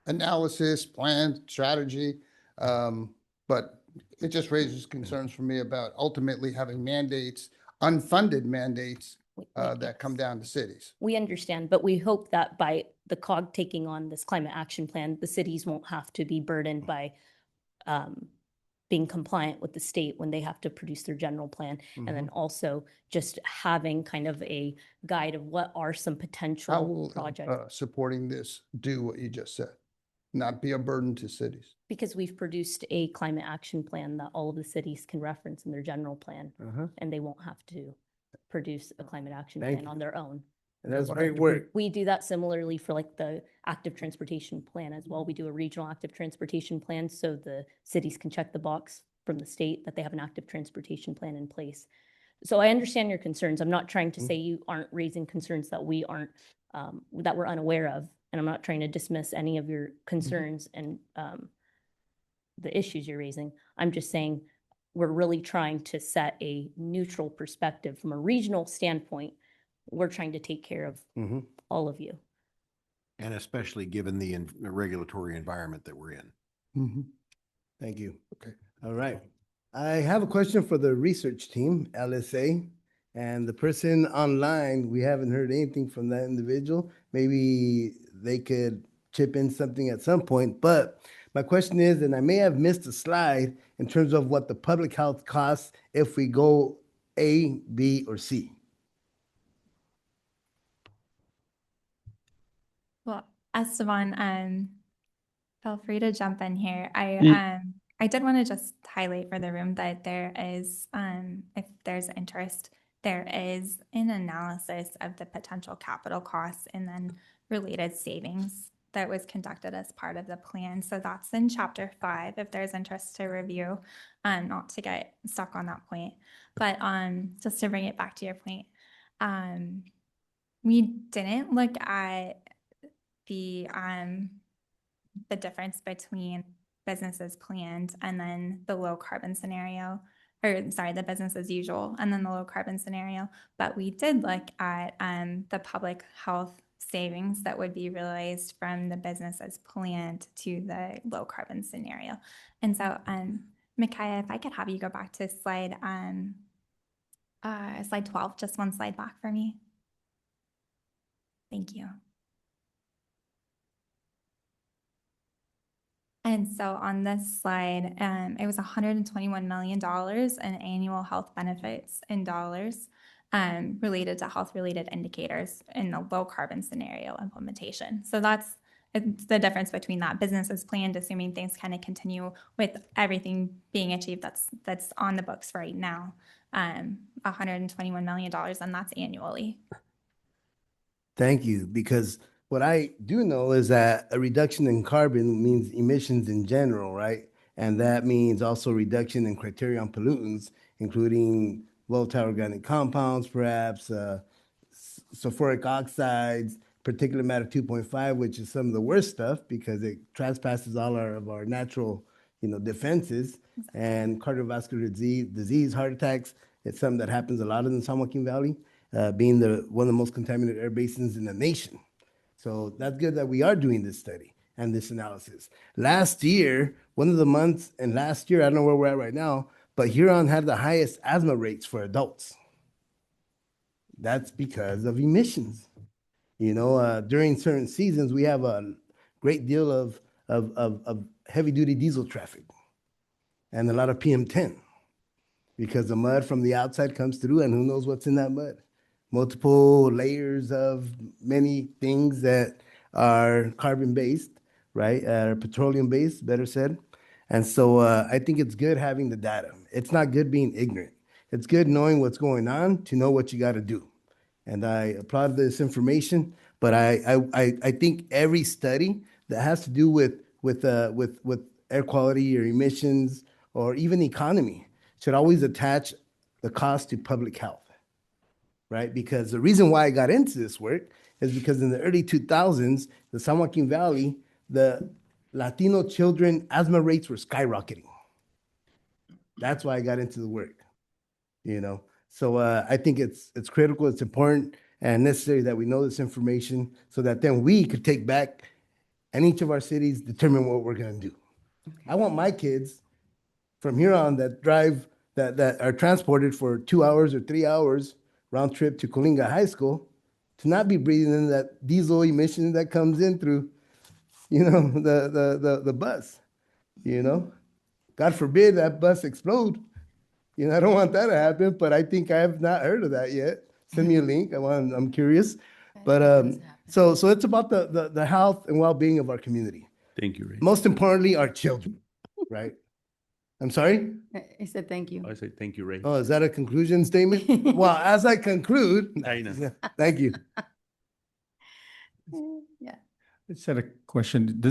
analysis, plan, strategy. But it just raises concerns for me about ultimately having mandates, unfunded mandates that come down to cities. We understand, but we hope that by the COG taking on this climate action plan, the cities won't have to be burdened by being compliant with the state when they have to produce their general plan. And then also just having kind of a guide of what are some How potential will projects. supporting this do what you just said? Not be a burden to cities? Because we've produced a climate action plan that all of the cities can reference in their general plan, and they won't have to produce a climate action Thank plan you. on their own. And that's great work. We do that similarly for like the active transportation plan as well. We do a regional active transportation plan so the cities can check the box from the state that they have an active transportation plan in place. So I understand your concerns. I'm not trying to say you aren't raising concerns that we aren't, that we're unaware of. And I'm not trying to dismiss any of your concerns and the issues you're raising. I'm just saying we're really trying to set a neutral perspective from a regional standpoint. We're trying to take care of all of you. And especially given the regulatory environment that we're in. Thank you. Okay. All right. I have a question for the research team, LSA, and the person online. We haven't heard anything from that individual. Maybe they could chip in something at some point. But my question is, and I may have missed a slide in terms of what the public health costs if we go A, B, or C. Well, Esteban, feel free to jump in here. I did want to just highlight for the room that there is, if there's interest, there is an analysis of the potential capital costs and then related savings that was conducted as part of the plan. So that's in chapter 5, if there's interest to review, not to get stuck on that point. But just to bring it back to your point, we didn't look at the difference between business as planned and then the low carbon scenario, or sorry, the business as usual and then the low carbon scenario. But we did look at the public health savings that would be realized from the business as planned to the low carbon scenario. And so, Micaiah, if I could have you go back to slide 12, just one slide back for me. Thank you. And so on this slide, it was $121 million in annual health benefits in dollars related to health-related indicators in the low-carbon scenario implementation. So that's the difference between that business as planned, assuming things kind of continue with everything being achieved that's on the books right now, $121 million, and that's annually. Thank you, because what I do know is that a reduction in carbon means emissions in general, right? And that means also reduction in criteria on pollutants, including volatile organic compounds, perhaps sulfuric oxides, particulate matter 2.5, which is some of the worst stuff because it trespasses all of our natural, defenses, and cardiovascular disease, heart attacks. It's something that happens a lot in the San Joaquin Valley, being one of the most contaminated air basins in the nation. So that's good that we are doing this study and this analysis. Last year, one of the months, and last year, I don't know where we're at right now, but Huron had the highest asthma rates for adults. That's because of emissions. During certain seasons, we have a great deal of heavy-duty diesel traffic and a lot of PM10 because the mud from the outside comes through, and who knows what's in that mud. Multiple layers of many things that are carbon-based, right? Petroleum-based, better said. And so I think it's good having the data. It's not good being ignorant. It's good knowing what's going on to know what you got to do. And I applaud this information, but I think every study that has to do with air quality or emissions or even economy should always attach the cost to public health. Right? Because the reason why I got into this work is because in the early 2000s, the San Joaquin Valley, the Latino children asthma rates were skyrocketing. That's why I got into the work, So I think it's critical, it's important and necessary that we know this information so that then we could take back and each of our cities determine what we're going to do. I want my kids from here on that drive, that are transported for 2 hours or 3 hours round trip to Coalinga High School to not be breathing in that diesel emission that comes in through, the bus, God forbid that bus explode. I don't want that to happen, but I think I have not heard of that yet. Send me a link. I'm curious. But so it's about the health and well-being of our community. Thank you, Ray. Most importantly, our children, right? I'm sorry? I said thank you. I say thank you, Ray. Oh, is that a conclusion statement? Well, as I conclude, I know. thank you. Yeah. I just had a question.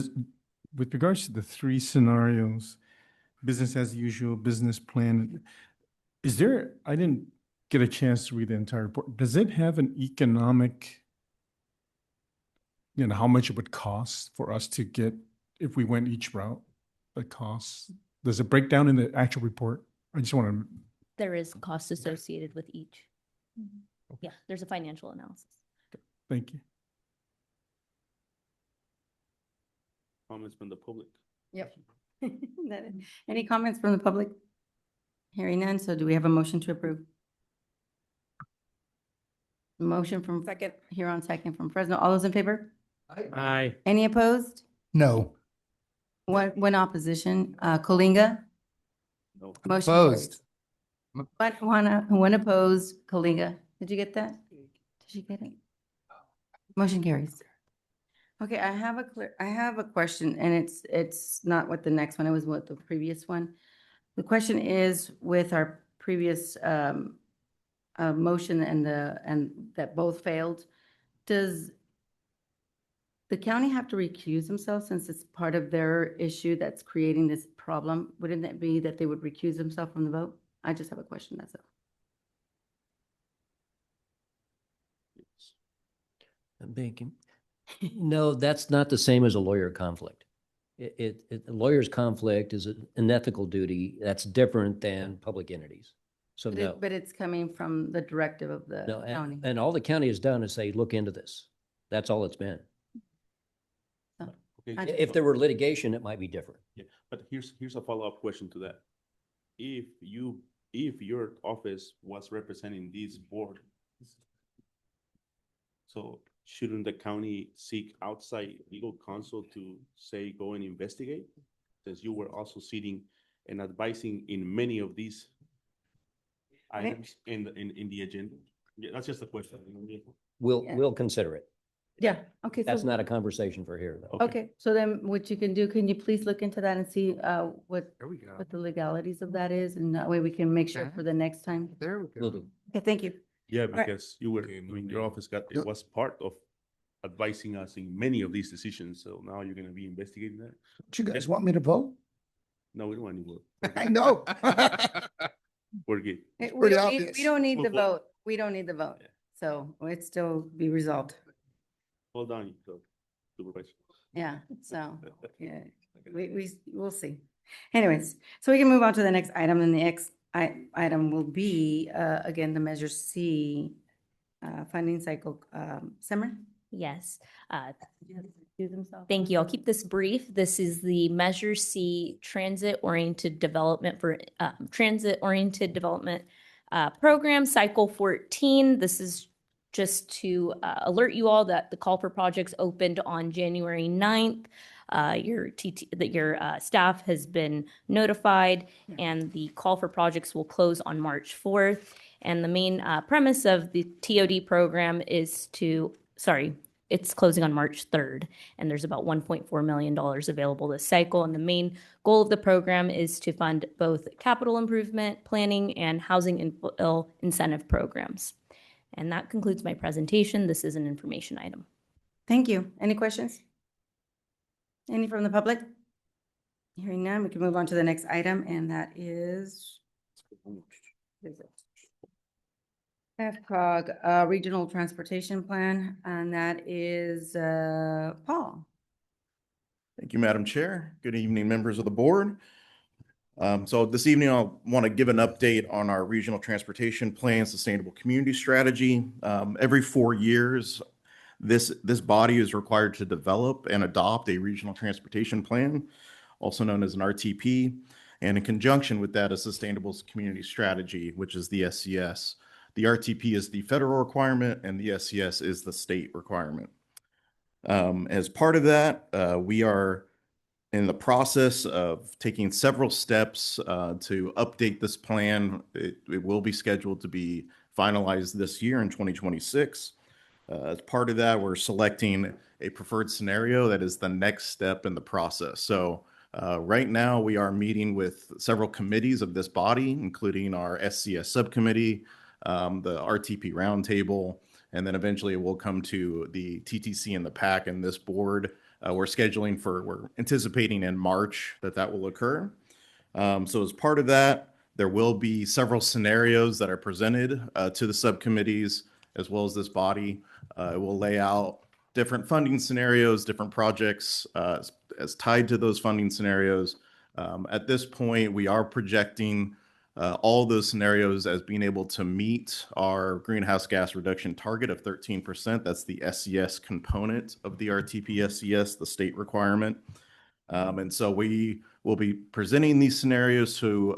With regards to the three scenarios, business as usual, business plan, I didn't get a chance to read the entire report. Does it have an economic, how much it would cost for us to get, if we went each route, the costs? Does it break down in the actual report? I just want to. There is cost associated with each. Yeah, there's a financial analysis. Thank you. Comments from the public? Yep. Any comments from the public? Hearing none, so do we have a motion to approve? Motion from Second. Huron, second from Fresno. All those in favor? Aye. Any opposed? No. One opposition, Coalinga? No. Motion Opposed. carries. One opposed, Coalinga. Did you get that? Did you get it? Motion carries. Okay, I have a question, and it's not with the next one, it was with the previous one. The question is with our previous motion and that both failed, does the county have to recuse themselves since it's part of their issue that's creating this problem? Wouldn't it be that they would recuse themselves from the vote? I just have a question, that's all. I'm thinking. No, that's not the same as a lawyer conflict. A lawyer's conflict is an ethical duty that's different than public entities. So no. But it's coming from the directive of the No, county. and all the county has done is say, look into this. That's all it's been. Okay. If there were litigation, it might be different. Yeah, but here's a follow-up question to that. If your office was representing this board, so shouldn't the county seek outside legal counsel to say, go and investigate? Since you were also sitting and advising in many of these items in the agenda? Yeah, that's just a question. We'll consider it. Yeah, okay. That's so- not a conversation for here, though. Okay, so then what you can do, can you please look into that and see what There we go. the legalities of that is? And that way we can make sure for the next time. There we Will go. do. Okay, thank you. Yeah, right. because your office it was part of advising us in many of these decisions, so now you're gonna be investigating that? Do you guys want me to vote? No, we don't want any vote. I know. We're good. We pretty don't need, obvious. we don't need the Well, vote. We don't need the vote. So it still be resolved. Hold on, Supervisor. Yeah, so, yeah, we'll see. Anyways, so we can move on to the next item, and the next item will be, again, the Measure C funding cycle. Summer? Yes. Do themselves. Thank you. I'll keep this brief. This is the Measure C Transit-Oriented Development for Transit-Oriented Development Program, Cycle 14. This is just to alert you all that the call for projects opened on January 9th. Your staff has been notified, and the call for projects will close on March 4th. And the main premise of the TOD program is it's closing on March 3rd, and there's about $1.4 million available this cycle. And the main goal of the program is to fund both capital improvement, planning, and housing incentive programs. And that concludes my presentation. This is an information item. Thank you. Any questions? Any from the public? Hearing none, we can move on to the next item, and that is FCOG, Regional Transportation Plan, and that is Paul. Thank you, Madam Chair. Good evening, members of the board. So this evening, I'll want to give an update on our regional transportation plan, sustainable community strategy. Every 4 years, this body is required to develop and adopt a regional transportation plan, also known as an RTP, and in conjunction with that, a sustainable community strategy, which is the SCS. The RTP is the federal requirement and the SCS is the state requirement. As part of that, we are in the process of taking several steps to update this plan. It will be scheduled to be finalized this year in 2026. As part of that, we're selecting a preferred scenario that is the next step in the process. So right now, we are meeting with several committees of this body, including our SCS subcommittee, the RTP roundtable, and then eventually it will come to the TTC and the PAC and this board. We're anticipating in March that will occur. So as part of that, there will be several scenarios that are presented to the subcommittees as well as this body. It will lay out different funding scenarios, different projects as tied to those funding scenarios. At this point, we are projecting all those scenarios as being able to meet our greenhouse gas reduction target of 13%. That's the SCS component of the RTP SCS, the state requirement. And so we will be presenting these scenarios to,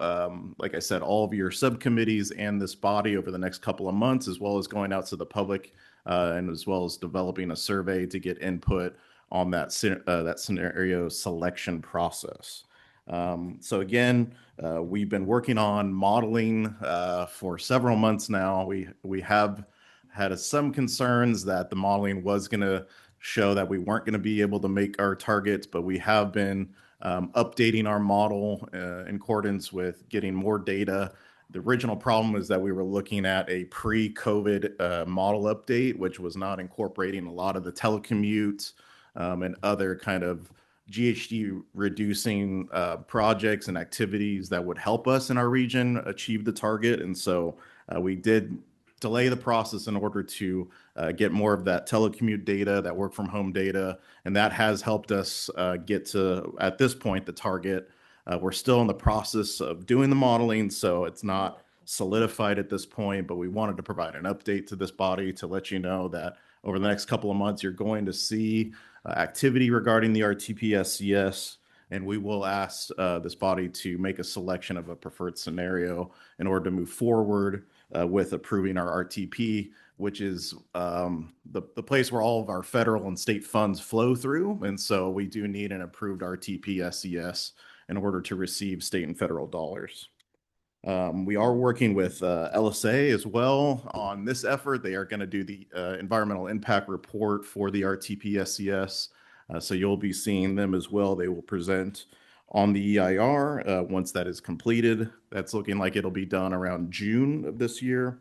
like I said, all of your subcommittees and this body over the next couple of months, as well as going out to the public and as well as developing a survey to get input on that scenario selection process. So again, we've been working on modeling for several months now. We have had some concerns that the modeling was going to show that we weren't going to be able to make our targets, but we have been updating our model in accordance with getting more data. The original problem was that we were looking at a pre-COVID model update, which was not incorporating a lot of the telecommute and other kind of GHG reducing projects and activities that would help us in our region achieve the target. And so we did delay the process in order to get more of that telecommute data, that work from home data, and that has helped us get to, at this point, the target. We're still in the process of doing the modeling, so it's not solidified at this point, but we wanted to provide an update to this body to let you know that over the next couple of months, you're going to see activity regarding the RTP SCS, and we will ask this body to make a selection of a preferred scenario in order to move forward with approving our RTP, which is the place where all of our federal and state funds flow through. And so we do need an approved RTP SCS in order to receive state and federal dollars. We are working with LSA as well on this effort. They are going to do the environmental impact report for the RTP SCS. So you'll be seeing them as well. They will present on the EIR once that is completed. That's looking like it'll be done around June of this year.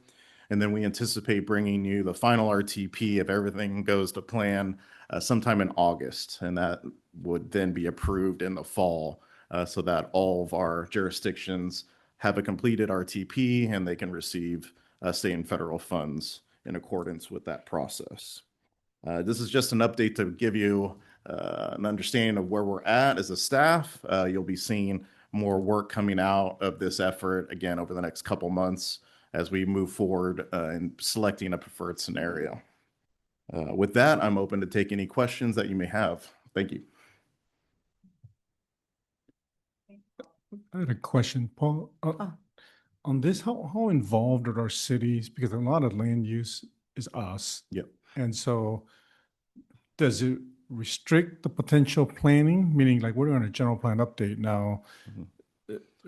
And then we anticipate bringing you the final RTP, if everything goes to plan, sometime in August. And that would then be approved in the fall so that all of our jurisdictions have a completed RTP and they can receive state and federal funds in accordance with that process. This is just an update to give you an understanding of where we're at as a staff. You'll be seeing more work coming out of this effort again over the next couple months as we move forward in selecting a preferred scenario. With that, I'm open to take any questions that you may have. Thank you. I had a question, Paul. On this, how involved are our cities? Because a lot of land use is us. Yep. And so does it restrict the potential planning? Meaning like we're doing a general plan update now.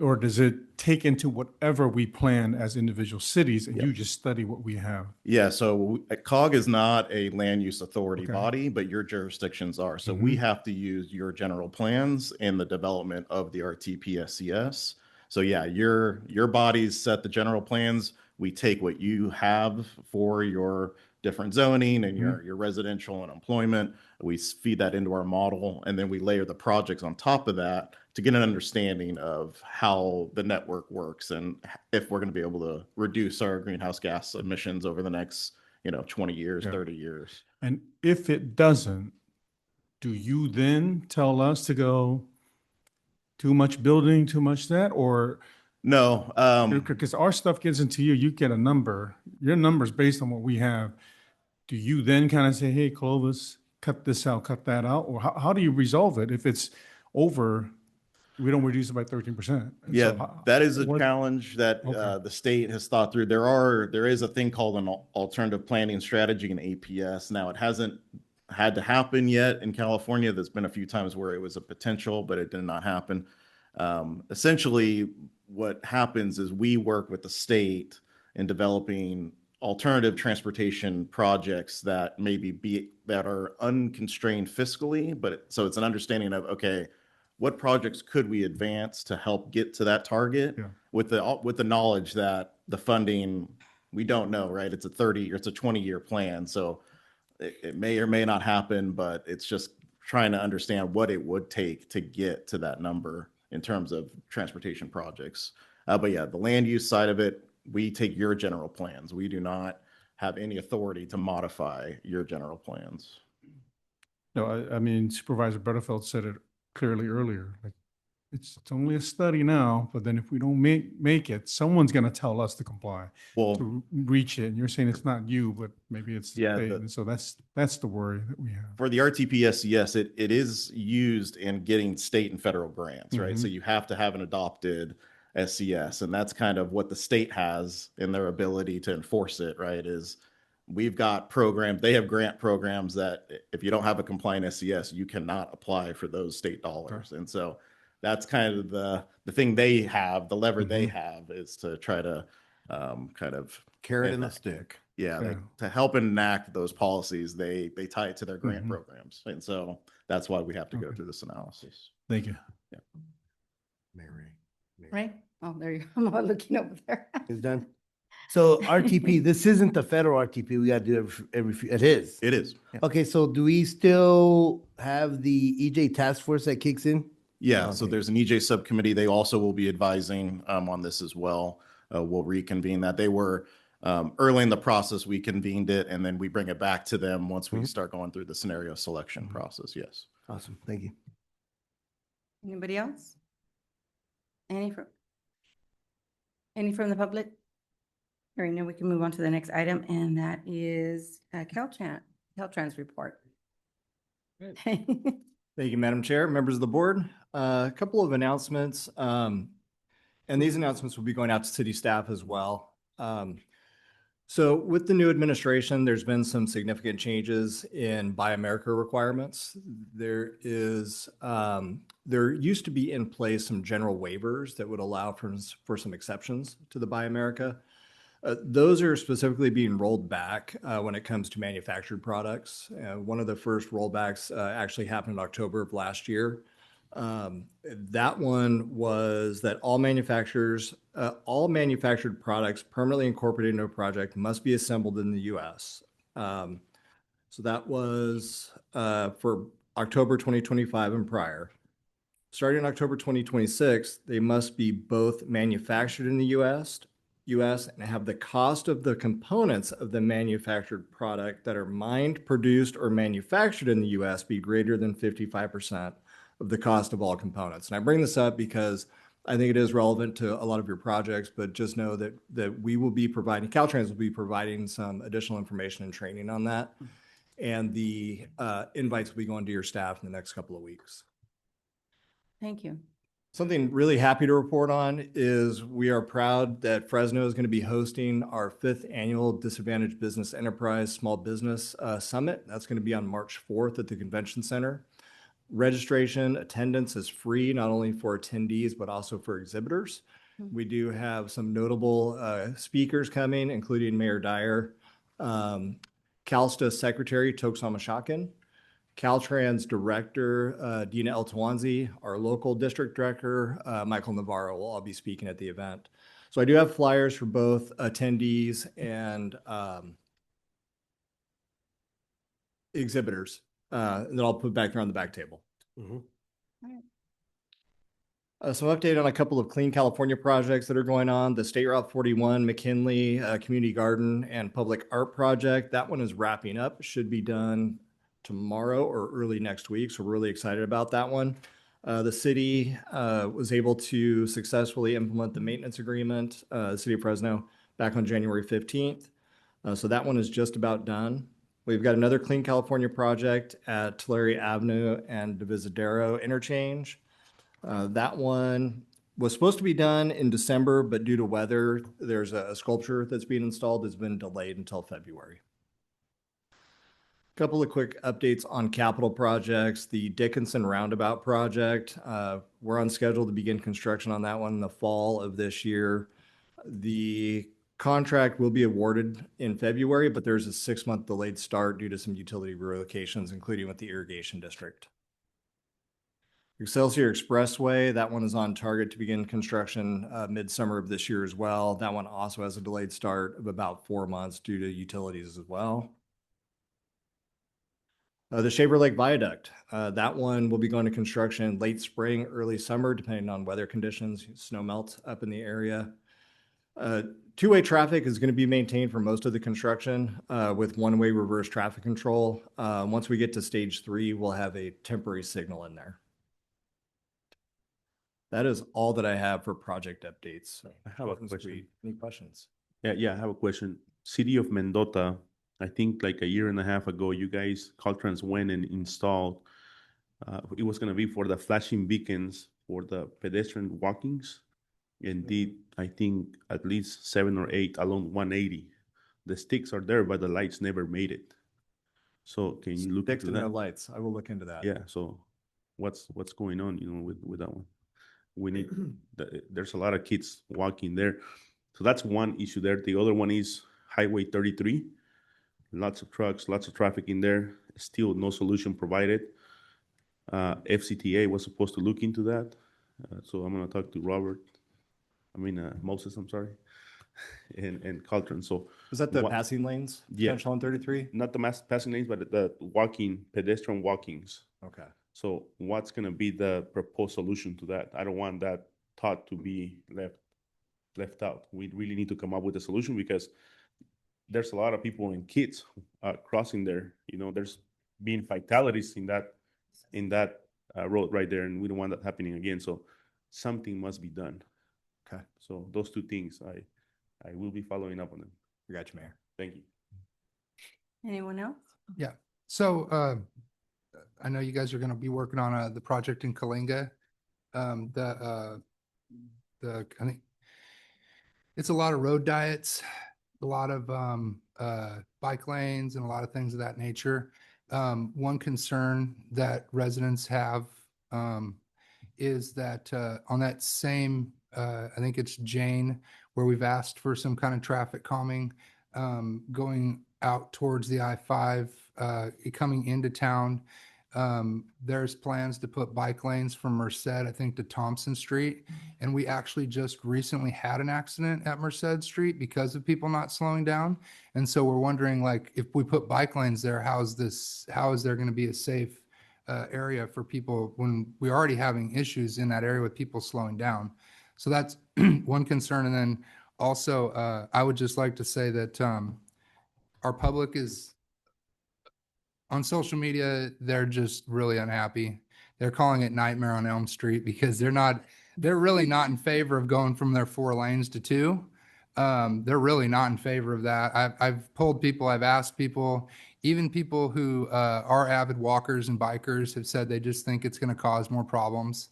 Or does it take into whatever we plan as individual cities and you just study what we have? Yeah, so COG is not a land use authority body, but your jurisdictions are. So we have to use your general plans in the development of the RTP SCS. So yeah, your bodies set the general plans. We take what you have for your different zoning and your residential and employment. We feed that into our model, and then we layer the projects on top of that to get an understanding of how the network works and if we're going to be able to reduce our greenhouse gas emissions over the next 20 years, 30 years. And if it doesn't, do you then tell us to go too much building, too much that, or no? Because our stuff gets into you get a number. Your number's based on what we have. Do you then kind of say, hey, Clovis, cut this out, cut that out? Or how do you resolve it if it's over we don't reduce it by 13%. Yeah, that is a what- challenge that Okay. the state has thought through. There is a thing called an alternative planning strategy in APS. Now, it hasn't had to happen yet in California. There's been a few times where it was a potential, but it did not happen. Essentially, what happens is we work with the state in developing alternative transportation projects that that are unconstrained fiscally, so it's an understanding of, okay, what projects could we advance to help get to that target with the knowledge that the funding, we don't know, right? It's a 20-year plan. So it may or may not happen, but it's just trying to understand what it would take to get to that number in terms of transportation projects. But yeah, the land use side of it, we take your general plans. We do not have any authority to modify your general plans. No, I mean, Supervisor Butterfield said it clearly earlier, like, it's only a study now, but then if we don't make it, someone's gonna tell us to comply, Well, to reach it. And you're saying it's not you, but maybe it's the Yeah, state. And so that's the worry that we have. For the RTPS, yes, it is used in getting state and federal grants, right? So Mhm. you have to have an adopted SCS, and that's kind of what the state has in their ability to enforce it, right? Is we've got programs, they have grant programs that if you don't have a compliant SCS, you cannot apply for those state dollars. And so that's kind of the thing they have, the lever they have is to try to kind of Carrot and the stick. Yeah, to help enact those policies, they tie it to their grant programs. And so that's why we have to go through this analysis. Thank you. Yeah. Right? Oh, there you go. I'm all looking over there. It's done. So RTP, this isn't the federal RTP. We gotta do it every few, it is. It is. Okay, so do we still have the EJ task force that kicks in? Yeah, so there's an EJ subcommittee. They also will be advising on this as well. We'll reconvene that. They were early in the process, we convened it, and then we bring it back to them once we start going through the scenario selection process. Yes. Awesome. Thank you. Anybody else? Any from the public? Hearing none, we can move on to the next item, and that is Caltrans report. Thank you, Madam Chair, members of the board. A couple of announcements, and these announcements will be going out to city staff as well. So with the new administration, there's been some significant changes in Buy America requirements. There used to be in place some general waivers that would allow for some exceptions to the Buy America. Those are specifically being rolled back when it comes to manufactured products. One of the first rollbacks actually happened in October of last year. That one was that all manufactured products permanently incorporated into a project must be assembled in the U.S. So that was for October 2025 and prior. Starting in October 2026, they must be both manufactured in the U.S. and have the cost of the components of the manufactured product that are mined, produced, or manufactured in the U.S. be greater than 55% of the cost of all components. And I bring this up because I think it is relevant to a lot of your projects, but just know that we will be providing, Caltrans will be providing some additional information and training on that. And the invites will be going to your staff in the next couple of weeks. Thank you. Something really happy to report on is we are proud that Fresno is going to be hosting our 5th annual Disadvantaged Business Enterprise Small Business Summit. That's going to be on March 4th at the Convention Center. Registration attendance is free, not only for attendees, but also for exhibitors. We do have some notable speakers coming, including Mayor Dyer, CalSTA Secretary Toksama Shakin, Caltrans Director Dina Eltawanzi, our local district director, Michael Navarro will all be speaking at the event. So I do have flyers for both attendees and exhibitors that I'll put back there on the back table. Some update on a couple of Clean California projects that are going on. The State Route 41, McKinley Community Garden and Public Art Project. That one is wrapping up. Should be done tomorrow or early next week. So we're really excited about that one. The city was able to successfully implement the maintenance agreement, the city of Fresno, back on January 15th. So that one is just about done. We've got another Clean California project at Tulare Avenue and Divisadero Interchange. That one was supposed to be done in December, but due to weather, there's a sculpture that's being installed that's been delayed until February. Couple of quick updates on capital projects. The Dickinson Roundabout project, we're on schedule to begin construction on that one in the fall of this year. The contract will be awarded in February, but there's a 6-month delayed start due to some utility relocations, including with the irrigation district. Excelsior Expressway, that one is on target to begin construction midsummer of this year as well. That one also has a delayed start of about 4 months due to utilities as well. The Shaver Lake Viaduct, that one will be going to construction late spring, early summer, depending on weather conditions, snow melt up in the area. Two-way traffic is going to be maintained for most of the construction with one-way reverse traffic control. Once we get to stage 3, we'll have a temporary signal in there. That is all that I have for project updates. I have a question. Any questions? Yeah, I have a question. City of Mendota, I think like a year and a half ago, you guys, Caltrans went and installed, it was gonna be for the flashing beacons for the pedestrian walkings. And did, I think, at least 7 or 8 along 180. The sticks are there, but the lights never made it. So can you look Sticks into and no that? lights. I will look into that. Yeah, so what's going on, with that one? We need, there's a lot of kids walking there. So that's one issue there. The other one is Highway 33. Lots of trucks, lots of traffic in there. Still no solution provided. FCTA was supposed to look into that. So I'm gonna talk to Moses, I'm sorry, and Caltrans. So Was that the passing lanes? Yeah. Potential on 33? not the passing lanes, but the pedestrian walkings. Okay. So what's gonna be the proposed solution to that? I don't want that thought to be left out. We really need to come up with a solution because there's a lot of people and kids crossing there. There's been fatalities in that road right there, and we don't want that happening again. So something must be done. Okay. So those two things, I will be following up on them. I got you, Mayor. Thank you. Anyone else? Yeah. So I know you guys are going to be working on the project in Kalinga. I think it's a lot of road diets, a lot of bike lanes, and a lot of things of that nature. One concern that residents have is that on that same, I think it's Jane, where we've asked for some kind of traffic calming going out towards the I-5, coming into town. There's plans to put bike lanes from Merced, I think, to Thompson Street. And we actually just recently had an accident at Merced Street because of people not slowing down. And so we're wondering, like, if we put bike lanes there, how is there going to be a safe area for people when we're already having issues in that area with people slowing down? So that's one concern. And then also, I would just like to say that our public is, on social media, they're just really unhappy. They're calling it Nightmare on Elm Street because they're really not in favor of going from their 4 lanes to 2. They're really not in favor of that. I've polled people, I've asked people, even people who are avid walkers and bikers have said they just think it's going to cause more problems.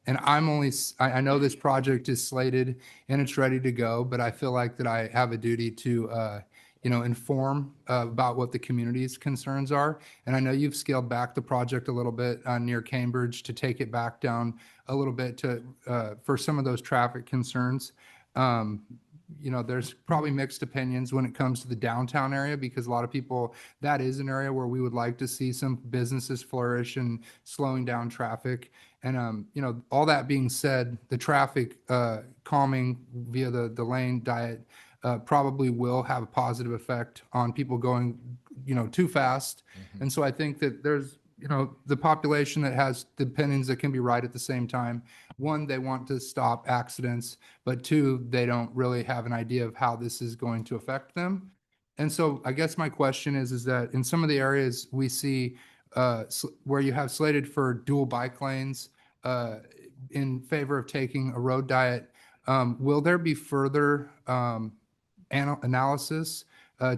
And I know this project is slated and it's ready to go, but I feel like that I have a duty to inform about what the community's concerns are. And I know you've scaled back the project a little bit near Cambridge to take it back down a little bit for some of those traffic concerns. There's probably mixed opinions when it comes to the downtown area because a lot of people, that is an area where we would like to see some businesses flourish and slowing down traffic. And, all that being said, the traffic calming via the lane diet probably will have a positive effect on people going, too fast. Mm-hmm. And so I think that there's, the population that has the opinions that can be right at the same time. One, they want to stop accidents, but 2, they don't really have an idea of how this is going to affect them. And so I guess my question is that in some of the areas we see where you have slated for dual bike lanes in favor of taking a road diet, will there be further analysis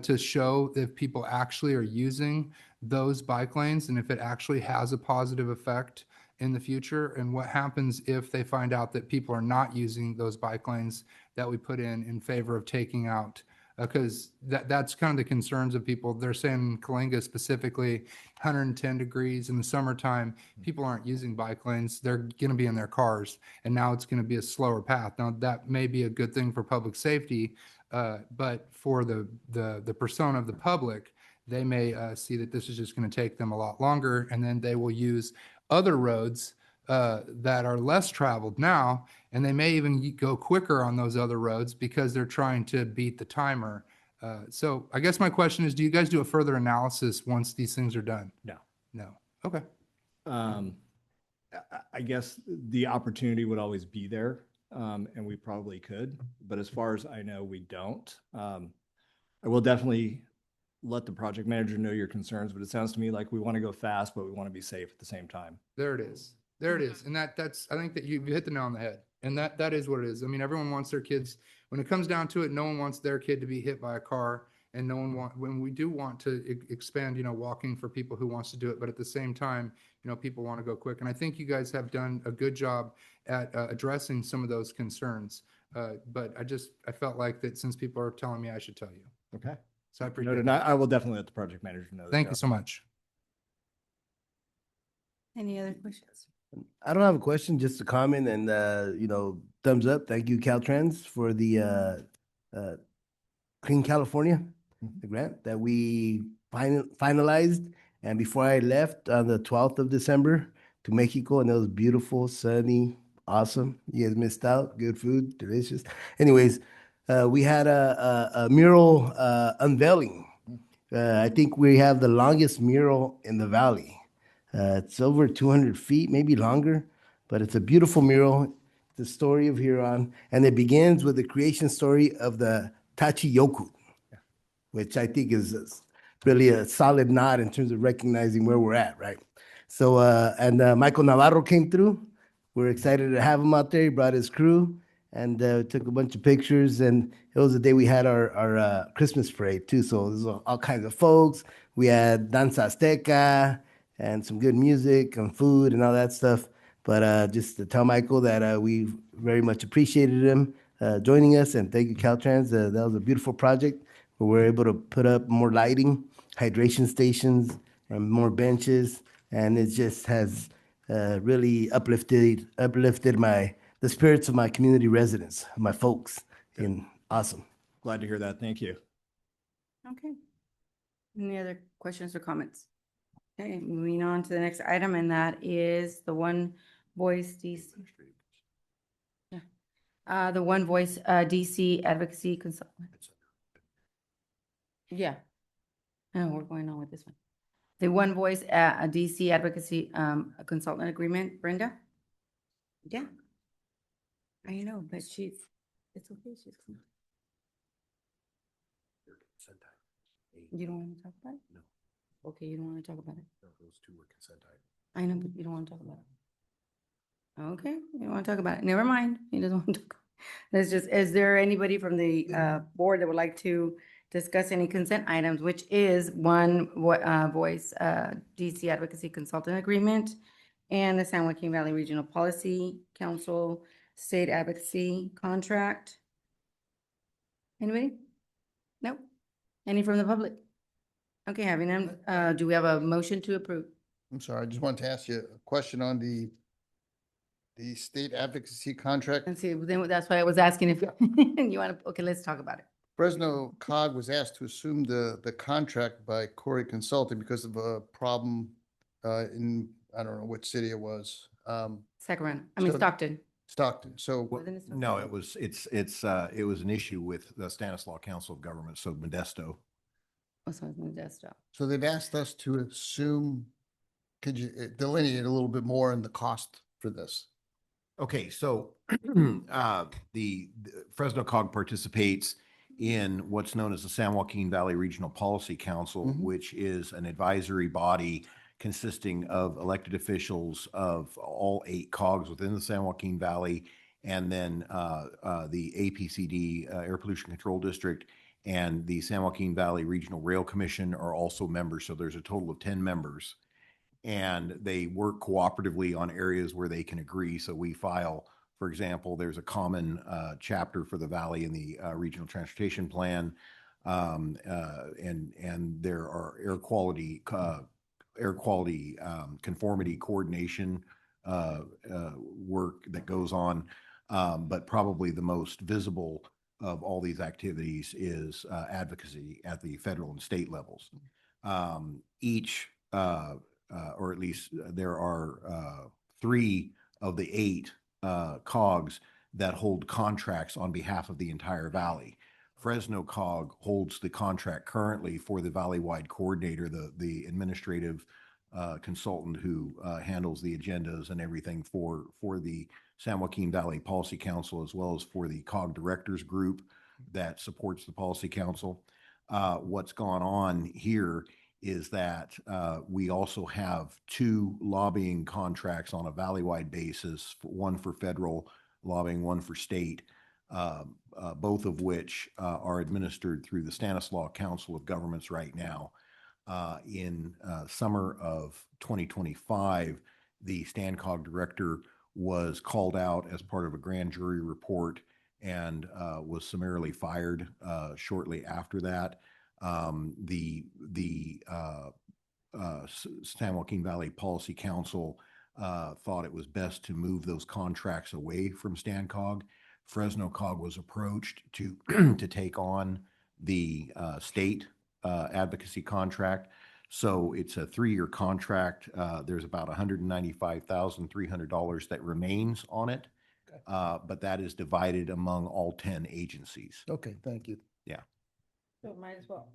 to show if people actually are using those bike lanes and if it actually has a positive effect in the future? And what happens if they find out that people are not using those bike lanes that we put in favor of taking out? Because that's kind of the concerns of people. They're saying Coalinga specifically, 110 degrees in the summertime, people aren't using bike lanes. They're going to be in their cars, and now it's going to be a slower path. Now, that may be a good thing for public safety, but for the persona of the public, they may see that this is just going to take them a lot longer, and then they will use other roads that are less traveled now, and they may even go quicker on those other roads because they're trying to beat the timer. So I guess my question is, do you guys do a further analysis once these things are done? No. No. Okay. I guess the opportunity would always be there, and we probably could, but as far as I know, we don't. I will definitely let the project manager know your concerns, but it sounds to me like we want to go fast, but we want to be safe at the same time. There it is. There it is. And that's, I think that you hit the nail on the head. And that is what it is. I mean, everyone wants their kids, when it comes down to it, no one wants their kid to be hit by a car. And no one when we do want to expand, walking for people who wants to do it. But at the same time, people want to go quick. And I think you guys have done a good job at addressing some of those concerns. But I felt like that since people are telling me, I should tell you. Okay. So I appreciate Noted. it. I will definitely let the project manager know. Thank you so much. Any other questions? I don't have a question, just a comment and, thumbs up. Thank you, Caltrans, for the Clean California, the grant that we finalized. And before I left on the 12th of December to Mexico, and it was beautiful, sunny, awesome. You guys missed out. Good food, delicious. Anyways, we had a mural unveiling. I think we have the longest mural in the valley. It's over 200 feet, maybe longer, but it's a beautiful mural. The story of Huron, and it begins with the creation story of the Tachi Yoku, which I think is really a solid nod in terms of recognizing where we're at, right? So, and Michael Navarro came through. We're excited to have him out there. He brought his crew and took a bunch of pictures. And it was the day we had our Christmas parade too. So there's all kinds of folks. We had Danza Azteca and some good music and food and all that stuff. But just to tell Michael that we very much appreciated him joining us, and thank you, Caltrans. That was a beautiful project where we're able to put up more lighting, hydration stations, and more benches, and it just has really uplifted the spirits of my community residents, my folks, and awesome. Glad to hear that. Thank you. Okay. Any other questions or comments? Okay, moving on to the next item, and that is the One Voice DC. Yeah. The One Voice DC Advocacy Consultant. Yeah. No, we're going on with this one. The One Voice DC Advocacy Consultant Agreement, Brenda? Yeah. I know, but it's okay. You don't want to talk about it? No. Okay, you don't want to talk about it? No, those two were consent items. I know, but you don't want to talk about it. Okay, you don't want to talk about it. Never mind. He doesn't want to talk. Let's just, is there anybody from the board that would like to discuss any consent items, which is One Voice DC Advocacy Consultant Agreement and the San Joaquin Valley Regional Policy Council State Advocacy Contract? Anybody? Nope. Any from the public? Okay, having them, do we have a motion to approve? I'm sorry, I just wanted to ask you a question on the state advocacy contract. And see, then that's why I was asking if you want to, okay, let's talk about it. Fresno COG was asked to assume the contract by Corey Consulting because of a problem in, I don't know which city it was. Sacramento, So- Stockton. Stockton. So Wasn't it Stockton? No, it was an issue with the Stanislaus Council of Government, so Modesto. Oh, so it's Modesto. So they've asked us to assume, could you delineate a little bit more in the cost for this? Okay, so the Fresno COG participates in what's known as the San Joaquin Valley Regional Policy Council, which is an advisory body consisting of elected officials of all 8 COGs within the San Joaquin Valley, and then the APCD, Air Pollution Control District, and the San Joaquin Valley Regional Rail Commission are also members. So there's a total of 10 members. and they work cooperatively on areas where they can agree. So we file, for example, there's a common chapter for the valley in the regional transportation plan, and there are air quality conformity coordination work that goes on. But probably the most visible of all these activities is advocacy at the federal and state levels. Each, or at least there are 3 of the 8 COGs that hold contracts on behalf of the entire valley. Fresno COG holds the contract currently for the valley-wide coordinator, the administrative consultant who handles the agendas and everything for the San Joaquin Valley Policy Council, as well as for the COG Directors Group that supports the Policy Council. What's gone on here is that we also have 2 lobbying contracts on a valley-wide basis, one for federal lobbying, one for state, both of which are administered through the Stanislaus Council of Governments right now. In summer of 2025, the StanCog director was called out as part of a grand jury report and was summarily fired shortly after that. The San Joaquin Valley Policy Council thought it was best to move those contracts away from StanCog. Fresno COG was approached to to take on the state advocacy contract. So it's a 3-year contract. There's about $195,300 that remains on it, but that is divided among all 10 agencies. Okay, thank you. Yeah. So might as well.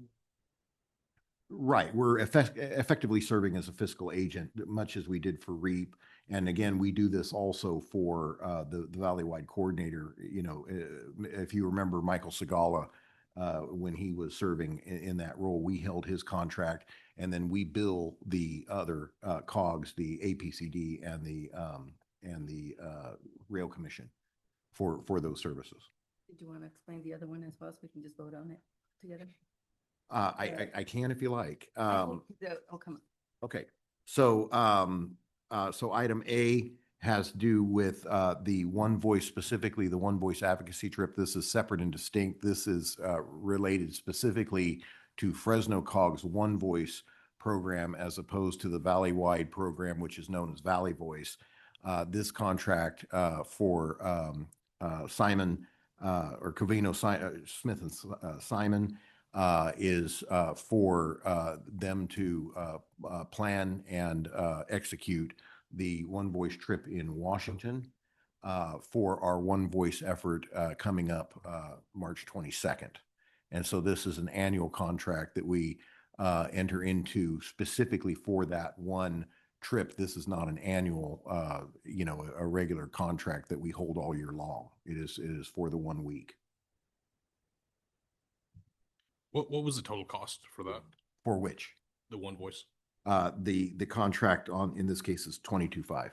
Right. We're effectively serving as a fiscal agent, much as we did for REAP. And again, we do this also for the Valley-wide coordinator. You know, if you remember Michael Segala, when he was serving in that role, we held his contract, and then we bill the other COGs, the APCD and the Rail Commission for those services. Did you want to explain the other one as well, so we can just vote on it together? I can if you like. Oh, come on. Okay, so so item A has to do with the One Voice, specifically the One Voice advocacy trip. This is separate and distinct. This is related specifically to Fresno COG's One Voice program, as opposed to the Valley-wide program, which is known as Valley Voice. This contract for Simon or Covino, Smith and Simon is for them to plan and execute the One Voice trip in Washington for our One Voice effort coming up March 22nd. And so this is an annual contract that we enter into specifically for that one trip. This is not an annual, you know, a regular contract that we hold all year long. It is for the 1 week. What was the total cost for that? For which? The One Voice? The contract in this case is 22.5.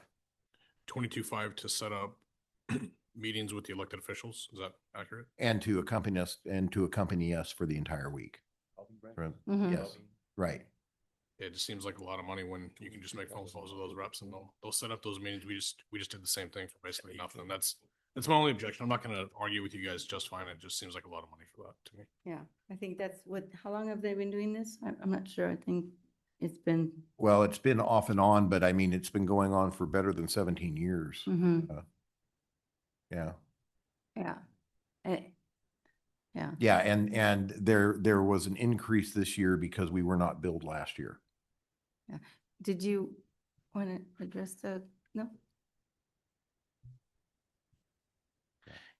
22.5 to set up meetings with the elected officials. Is that accurate? And to accompany us for the entire week. Yes, right. It just seems like a lot of money when you can just make phone calls with those reps and they'll set up those meetings. We just did the same thing for basically nothing. That's my only objection. I'm not going to argue with you guys just fine. It just seems like a lot of money for that to me. Yeah, I think that's how long have they been doing this? I'm not sure. I think it's been. Well, it's been off and on, but I mean, it's been going on for better than 17 years. Yeah. Yeah. Yeah. Yeah, and there was an increase this year because we were not billed last year. Yeah. Did you want to address no?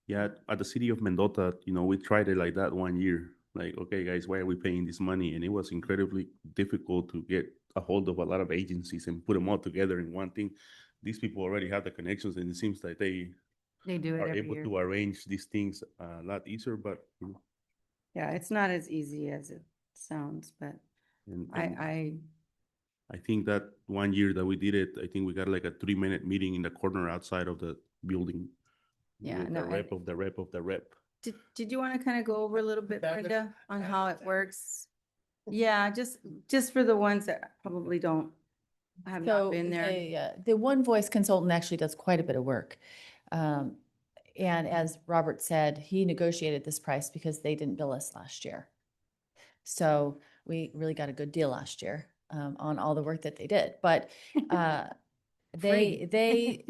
Yeah, at the city of Mendota, you know, we tried it like that 1 year. Like, okay, guys, why are we paying this money? And it was incredibly difficult to get a hold of a lot of agencies and put them all together in one thing. These people already have the connections, and it seems like they do it are every able year. to arrange these things a lot easier. But yeah, it's not as easy as it sounds. But I think that 1 year that we did it, I think we got like a 3-minute meeting in the corner outside of the building. Yeah, with no, the rep of the rep of the rep. Did you want to kind of go over a little bit, Brenda, on how it works? Yeah, just for the ones that probably don't I have So not been there. the One Voice consultant actually does quite a bit of work. And as Robert said, he negotiated this price because they didn't bill us last year. So we really got a good deal last year on all the work that they did. But they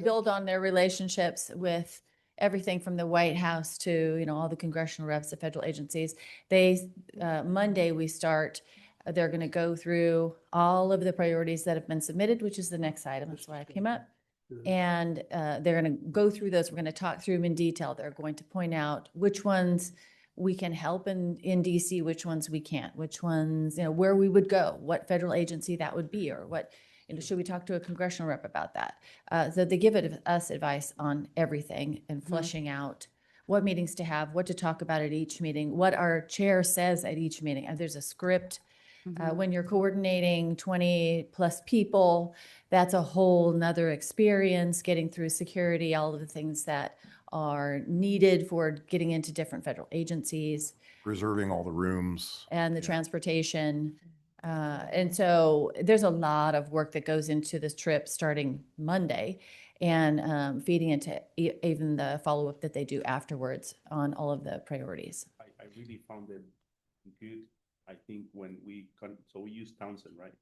build on their relationships with everything from the White House to, you know, all the congressional reps, the federal agencies. Monday we start, they're going to go through all of the priorities that have been submitted, which is the next item. That's why I came up. And they're going to go through those. We're going to talk through them in detail. They're going to point out which ones we can help in DC, which ones we can't, which ones, you know, where we would go, what federal agency that would be, or what, you know, should we talk to a congressional rep about that? So they give us advice on everything and fleshing out what meetings to have, what to talk about at each meeting, what our chair says at each meeting. And there's a script. When you're coordinating 20 plus people, that's a whole nother experience, getting through security, all of the things that are needed for getting into different federal agencies. Reserving all the rooms. And the transportation. And so there's a lot of work that goes into this trip starting Monday and feeding into even the follow-up that they do afterwards on all of the priorities. I really found it good. I think when we use Townsend, right?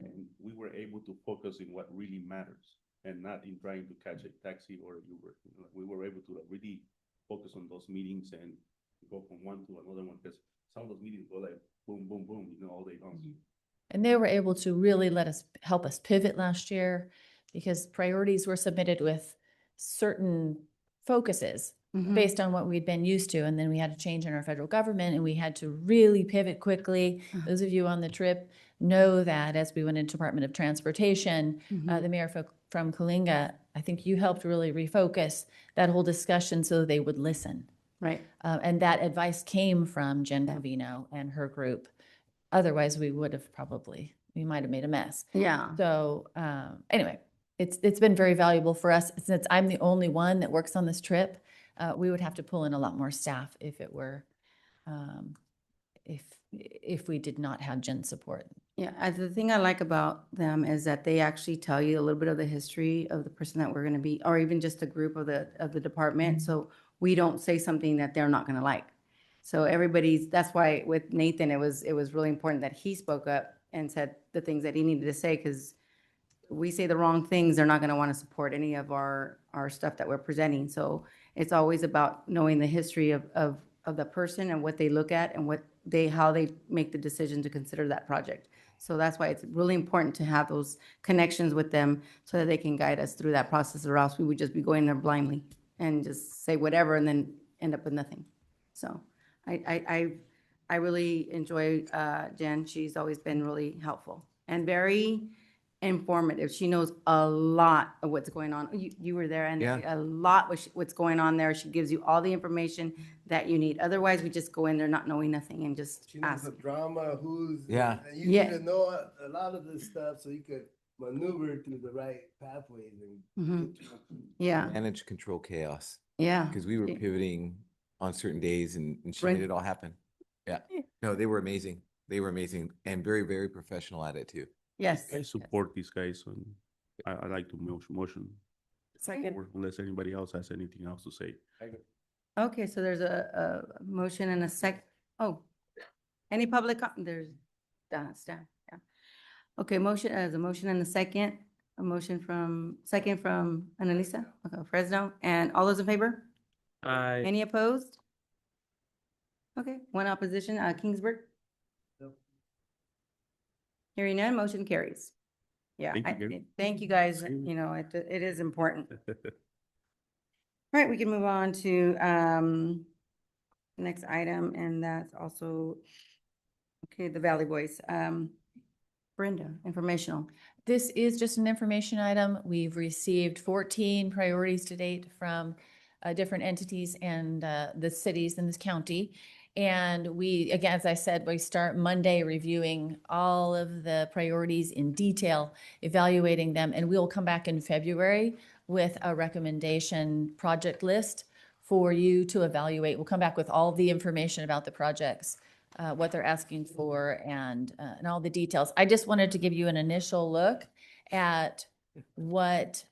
And we were able to focus in what really matters and not in trying to catch a taxi or Uber. We were able to really focus on those meetings and go from one to another one, because some of those meetings go like boom, boom, boom, you know, all day long. And they were able to really help us pivot last year because priorities were submitted with certain focuses based on what we'd been used to. And then we had a change in our federal government and we had to really pivot quickly. Those of you on the trip know that as we went into Department of Transportation, the mayor from Coalinga, I think you helped really refocus that whole discussion so they would listen. Right. And that advice came from Jen Covino and her group. Otherwise, we might have made a mess. Yeah. So anyway, it's been very valuable for us. Since I'm the only one that works on this trip, we would have to pull in a lot more staff if it were, if we did not have Jen's support. Yeah, the thing I like about them is that they actually tell you a little bit of the history of the person that we're going to be, or even just a group of the department. So we don't say something that they're not going to like. So that's why with Nathan, it was really important that he spoke up and said the things that he needed to say, because we say the wrong things, they're not going to want to support any of our stuff that we're presenting. So it's always about knowing the history of the person and what they look at and how they make the decision to consider that project. So that's why it's really important to have those connections with them so that they can guide us through that process, or else we would just be going there blindly and just say whatever and then end up with nothing. So I really enjoy Jen. She's always been really helpful and very informative. She knows a lot of what's going on. You were there, and a lot what's going on there. She gives you all the information that you need. Otherwise, we just go in there not knowing nothing and just ask. The drama, you Yeah. need to know a lot of this stuff so you could maneuver through the right pathways and Yeah. Manage, control chaos. Yeah. Because we were pivoting on certain days and she made it all happen. Yeah. No, they were amazing. They were amazing and very, very professional at it too. Yes. I support these guys, and I like to motion. Second. Unless anybody else has anything else to say. Okay, so there's a motion and a sec. Oh, any public? There's staff. Yeah. Okay, motion as a motion and a second. A motion from Annalisa. Okay, Fresno, and all those in favor? Aye. Any opposed? Okay, one opposition. Kingsburg. Hearing none, motion carries. Yeah, thank you guys. You know, it is important. All right, we can move on to next item, and that's also, okay, the Valley Boys. Brenda, informational. This is just an information item. We've received 14 priorities to date from different entities and the cities in this county. And we, again, as I said, we start Monday reviewing all of the priorities in detail, evaluating them, and we'll come back in February with a recommendation project list for you to evaluate. We'll come back with all the information about the projects what they're asking for and all the details. I just wanted to give you an initial look at what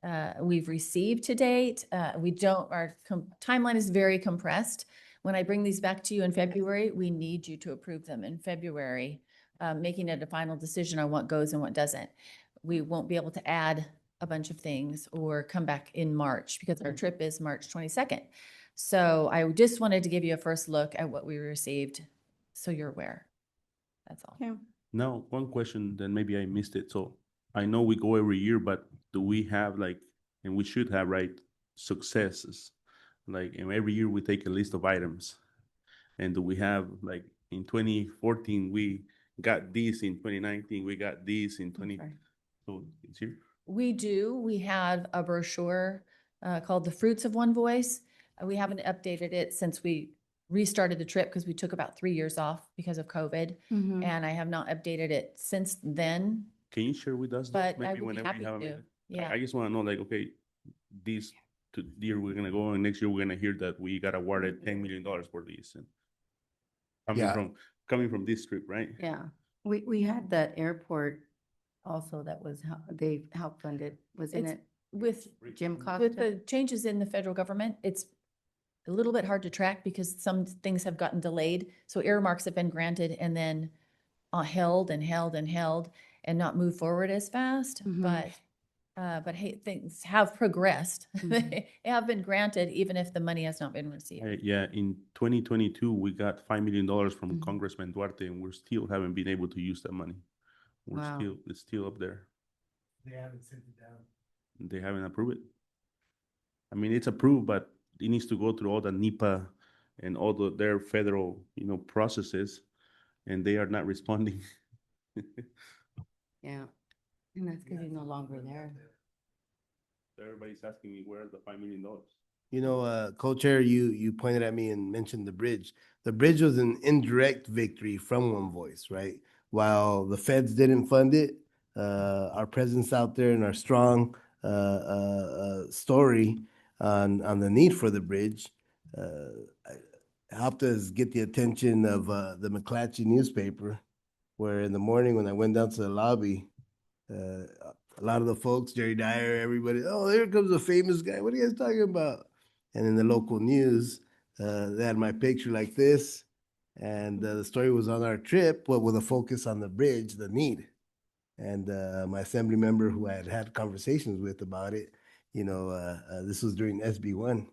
we've received to date. Our timeline is very compressed. When I bring these back to you in February, we need you to approve them in February, making it a final decision on what goes and what doesn't. We won't be able to add a bunch of things or come back in March because our trip is March 22nd. So I just wanted to give you a first look at what we received so you're aware. That's all. Okay. Now, one question, then maybe I missed it. So I know we go every year, but do we have and we should have, right, successes? And every year we take a list of items. And do we have, in 2014, we got this, in 2019, we got this, in 20. Okay. So it's here? We do. We have a brochure called The Fruits of One Voice. We haven't updated it since we restarted the trip because we took about 3 years off because of COVID. Mhm. And I have not updated it since then. Can you share with us? But I maybe would be whenever you happy have a to. minute? Yeah. I just want to know, okay, this year we're going to go, and next year we're going to hear that we got awarded $10 million for this. And coming from this trip, right? Yeah, we had that airport also that was, they helped fund it, wasn't It's it? with Jim with Costa? the changes in the federal government, it's a little bit hard to track because some things have gotten delayed. So earmarks have been granted and then held and held and held and not moved forward as fast. Mhm. But hey, things have progressed. Mhm. They have been granted even if the money has not been received. Yeah, in 2022, we got $5 million from Mhm. Congressman Duarte, and we still haven't been able to use that money. Wow. It's still up there. They haven't sent it down. They haven't approved it. I mean, it's approved, but it needs to go through all the NEPA and all their federal, processes, and they are not responding. Yeah, and that's because he's no longer there. Everybody's asking me where's the $5 million. Co-chair, you pointed at me and mentioned the bridge. The bridge was an indirect victory from One Voice, right? While the feds didn't fund it, our presence out there and our strong story on the need for the bridge helped us get the attention of the McClatchy newspaper, where in the morning when I went down to the lobby, a lot of the folks, Jerry Dyer, everybody, oh, here comes a famous guy. What are you guys talking about? And in the local news, they had my picture like this. And the story was on our trip, but with a focus on the bridge, the need. And my assembly member who I had had conversations with about it, this was during SB1.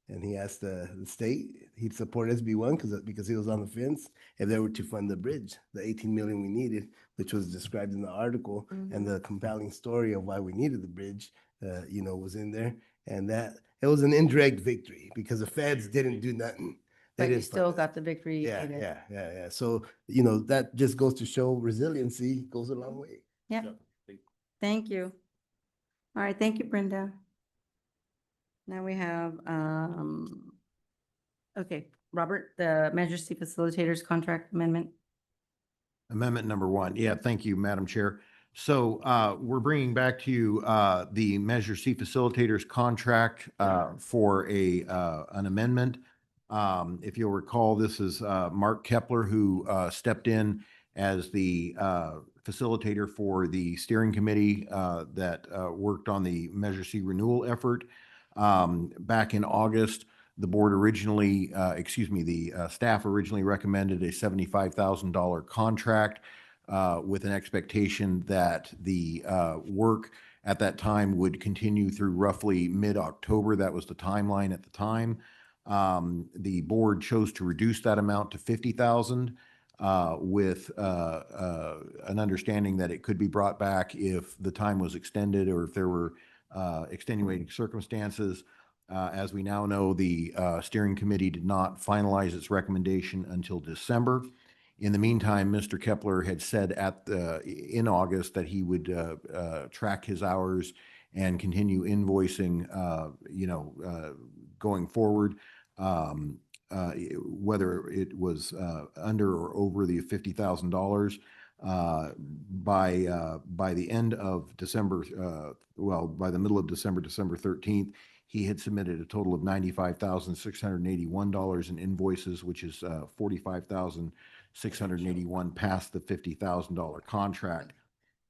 And he asked the state, he'd support SB1 because he was on the fence if they were to fund the bridge, the 18 million we needed, which was described in the article, and the compelling story of why we needed the bridge, was in there. And that it was an indirect victory because the feds didn't do nothing. They But you didn't still fund it. got the victory. Yeah, in it. yeah. So, that just goes to show resiliency goes a long way. Yeah, thank you. All right, thank you, Brenda. Now we have, okay, Robert, the Measure C Facilitators Contract Amendment. Amendment number 1. Yeah, thank you, Madam Chair. So we're bringing back to you the Measure C Facilitators contract for an amendment. If you'll recall, this is Mark Kepler who stepped in as the facilitator for the steering committee that worked on the Measure C renewal effort. Back in August, the board originally, the staff originally recommended a $75,000 contract with an expectation that the work at that time would continue through roughly mid-October. That was the timeline at the time. The board chose to reduce that amount to $50,000 with an understanding that it could be brought back if the time was extended or if there were extenuating circumstances. As we now know, the steering committee did not finalize its recommendation until December. In the meantime, Mr. Kepler had said in August that he would track his hours and continue invoicing, going forward, whether it was under or over the $50,000. By the end of December, by the middle of December 13th, he had submitted a total of $95,681 in invoices, which is $681 past the $50,000 contract.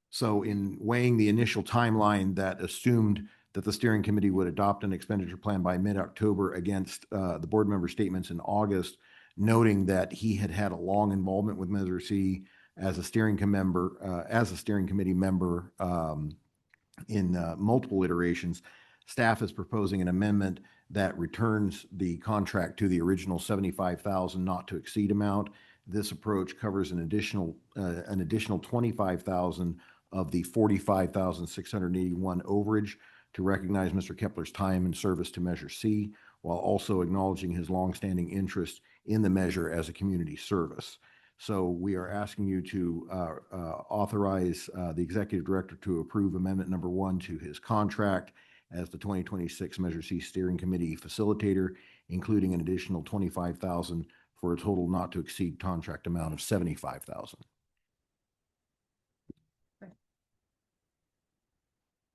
So in weighing the initial timeline that assumed that the steering committee would adopt an expenditure plan by mid-October against the board member statements in August, noting that he had had a long involvement with Measure C as a steering committee member in multiple iterations, staff is proposing an amendment that returns the contract to the original $75,000 not to exceed amount. This approach covers an additional $25,000 of the $45,681 overage to recognize Mr. Kepler's time and service to Measure C, while also acknowledging his longstanding interest in the measure as a community service. So we are asking you to authorize the executive director to approve amendment number 1 to his contract as the 2026 Measure C Steering Committee facilitator, including an additional $25,000 for a total not to exceed contract amount of $75,000.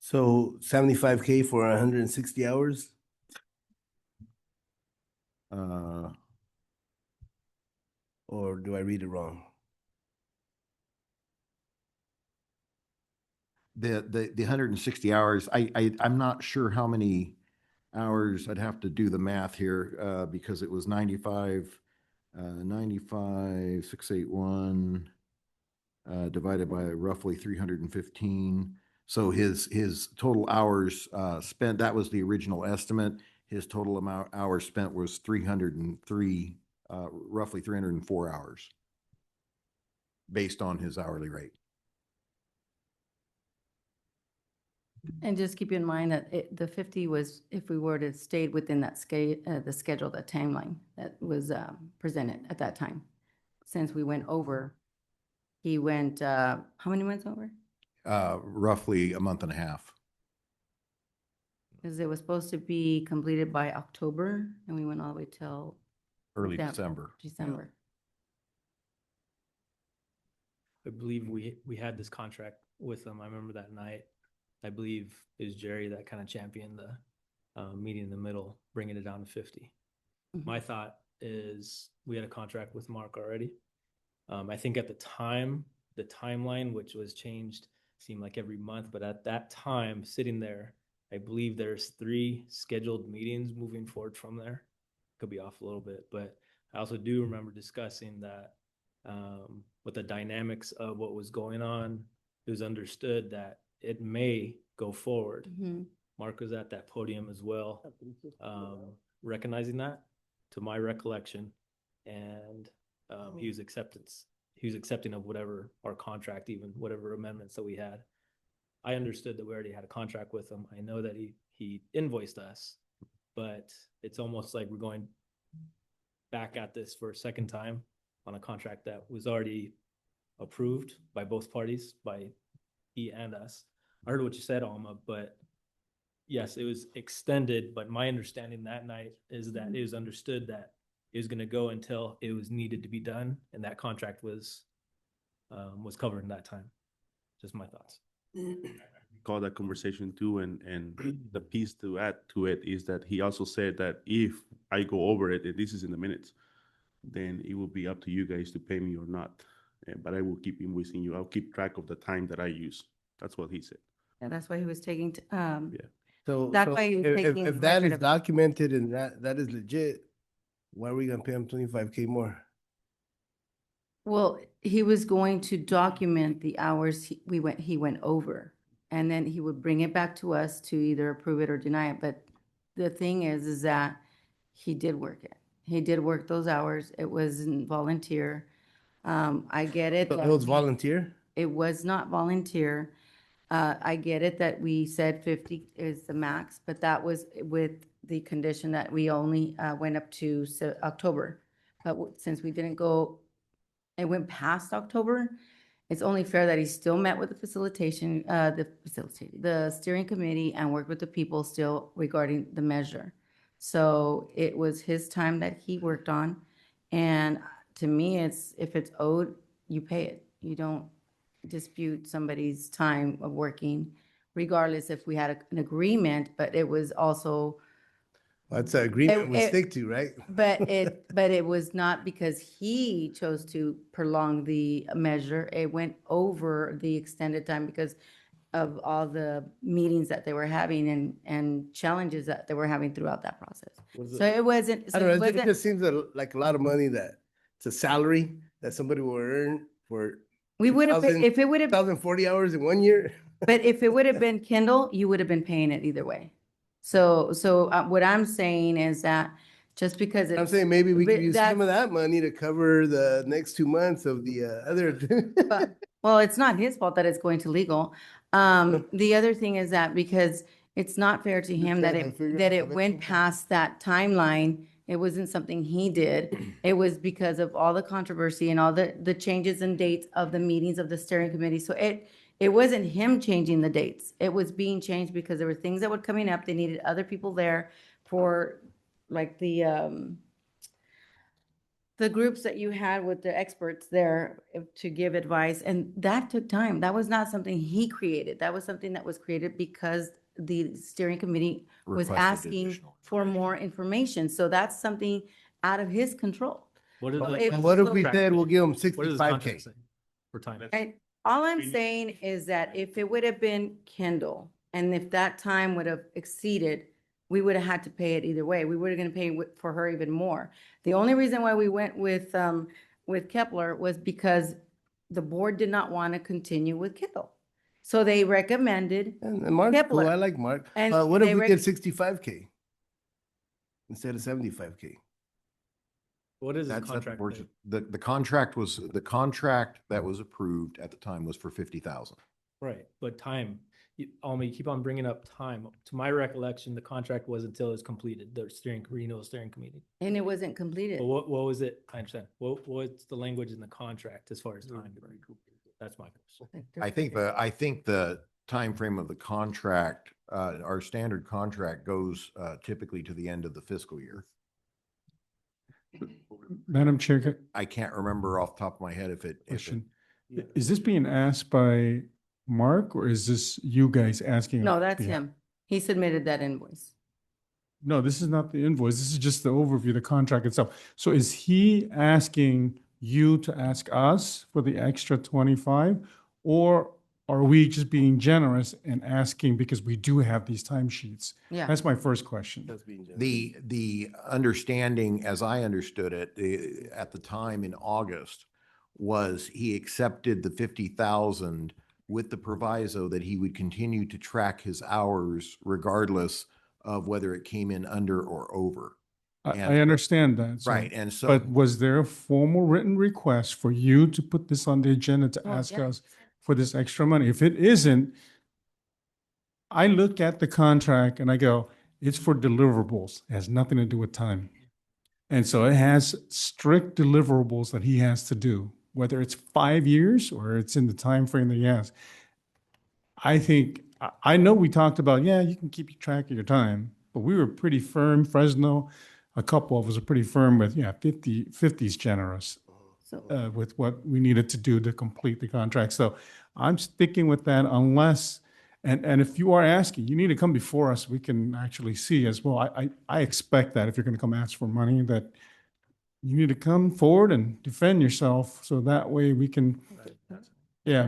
So 75K for 160 hours? Or do I read it wrong? The 160 hours, I'm not sure how many hours. I'd have to do the math here because it was 95, 681 divided by roughly 315. So his total hours spent, that was the original estimate. His total amount hours spent was 303, roughly 304 hours based on his hourly rate. And just keep in mind that the 50 was if we were to stayed within that the schedule, that timeline that was presented at that time. Since we went over, he went, how many months over? Roughly a month and a half. Because it was supposed to be completed by October, and we went all the way till early December. I believe we had this contract with them. I remember that night. I believe it was Jerry that kind of championed the meeting in the middle, bringing it down to 50. Mm-hmm. My thought is we had a contract with Mark already. I think at the time, the timeline, which was changed, seemed like every month, but at that time, sitting there, I believe there's 3 scheduled meetings moving forward from there. Could be off a little bit, but I also do remember discussing that with the dynamics of what was going on, it was understood that it may go forward. Mm-hmm. Mark was at that podium as well, recognizing that, to my recollection, and he was accepting of whatever our contract, even whatever amendments that we had. I understood that we already had a contract with him. I know that he invoiced us, but it's almost like we're going back at this for a second time on a contract that was already approved by both parties, by he and us. I heard what you said, Alma, but yes, it was extended, but my understanding that night is that it was understood that it was going to go until it was needed to be done, and that contract was covered in that time. Just my thoughts. Call that conversation too, and the piece to add to it is that he also said that if I go over it, and this is in the minutes, then it will be up to you guys to pay me or not. But I will keep invoicing you. I'll keep track of the time that I use. That's what he said. Yeah, that's why he was taking. So That's why he was taking if that record is of it. documented and that is legit, why are we gonna pay him 25K more? Well, he was going to document the hours he went over, and then he would bring it back to us to either approve it or deny it. But the thing is that he did work it. He did work those hours. It wasn't volunteer. I get it. So it was volunteer? It was not volunteer. I get it that we said 50 is the max, but that was with the condition that we only went up to October. But since we didn't go, it went past October, it's only fair that he still met with the steering committee and worked with the people still regarding the measure. So it was his time that he worked on. And to me, if it's owed, you pay it. You don't dispute somebody's time of working, regardless if we had an agreement, but it was also That's an agreement we It- stick to, right? But it was not because he chose to prolong the measure. It went over the extended time because of all the meetings that they were having and challenges that they were having throughout that process. So it wasn't, I so don't it know, it wasn't, just seems like a lot of money that it's a salary that somebody will earn for we would have, if it would have, 1,040 hours in 1 year. but if it would have been Kindle, you would have been paying it either way. So what I'm saying is that just because it's. I'm saying maybe we but could use some of that money to cover the next 2 months of the other. Well, it's not his fault that it's going to legal. The other thing is that because it's not fair to him that it went past that timeline. It wasn't something he did. It was because of all the controversy and all the changes in dates of the meetings of the steering committee. So it wasn't him changing the dates. It was being changed because there were things that were coming up. They needed other people there for like the groups that you had with the experts there to give advice, and that took time. That was not something he created. That was something that was created because the steering committee was Requested asking additional for more information. So that's something out of his control. What is So the- if- And what if we Contract. said we'll give them What does the 65K? contract say for time? And all I'm saying is that if it would have been Kindle, and if that time would have exceeded, we would have had to pay it either way. We were gonna pay for her even more. The only reason why we went with Kepler was because the board did not want to continue with Kindle. So they recommended And Mark's cool. Kepler. I like Mark. And What if they we rec- did 65K instead of 75K? What is the That's at the contract? board's- say? the contract that was approved at the time was for 50,000. Right, but time, you keep on bringing up time. To my recollection, the contract was until it was completed, the renewal steering committee. And it wasn't completed. But what was it? I understand. What's the language in the contract as far as time? That's my question. I think the timeframe of the contract, our standard contract goes typically to the end of the fiscal year. Madam Chair, I can't remember off the top of my head if it. question. Is this being asked by Mark or is this you guys asking? No, on that's behalf? him. He submitted that invoice. No, this is not the invoice. This is just the overview, the contract itself. So is he asking you to ask us for the extra 25? Or are we just being generous and asking because we do have these timesheets? Yeah. That's my first question. The understanding, as I understood it, at the time in August, was he accepted the 50,000 with the proviso that he would continue to track his hours regardless of whether it came in under or over. I understand that. so- Right, and so- But was there a formal written request for you to put this on the agenda to Oh, ask yeah. us for this extra money? If it isn't, I look at the contract and I go, it's for deliverables. It has nothing to do with time. And so it has strict deliverables that he has to do, whether it's 5 years or it's in the time frame that he has. I think, I know we talked about, yeah, you can keep track of your time, but we were pretty firm. Fresno, a couple of us are pretty firm with, 50 is generous with what we needed to do to complete the contract. So I'm sticking with that unless, and if you are asking, you need to come before us. We can actually see as well. I expect that if you're going to come ask for money, that you need to come forward and defend yourself. So that way we can,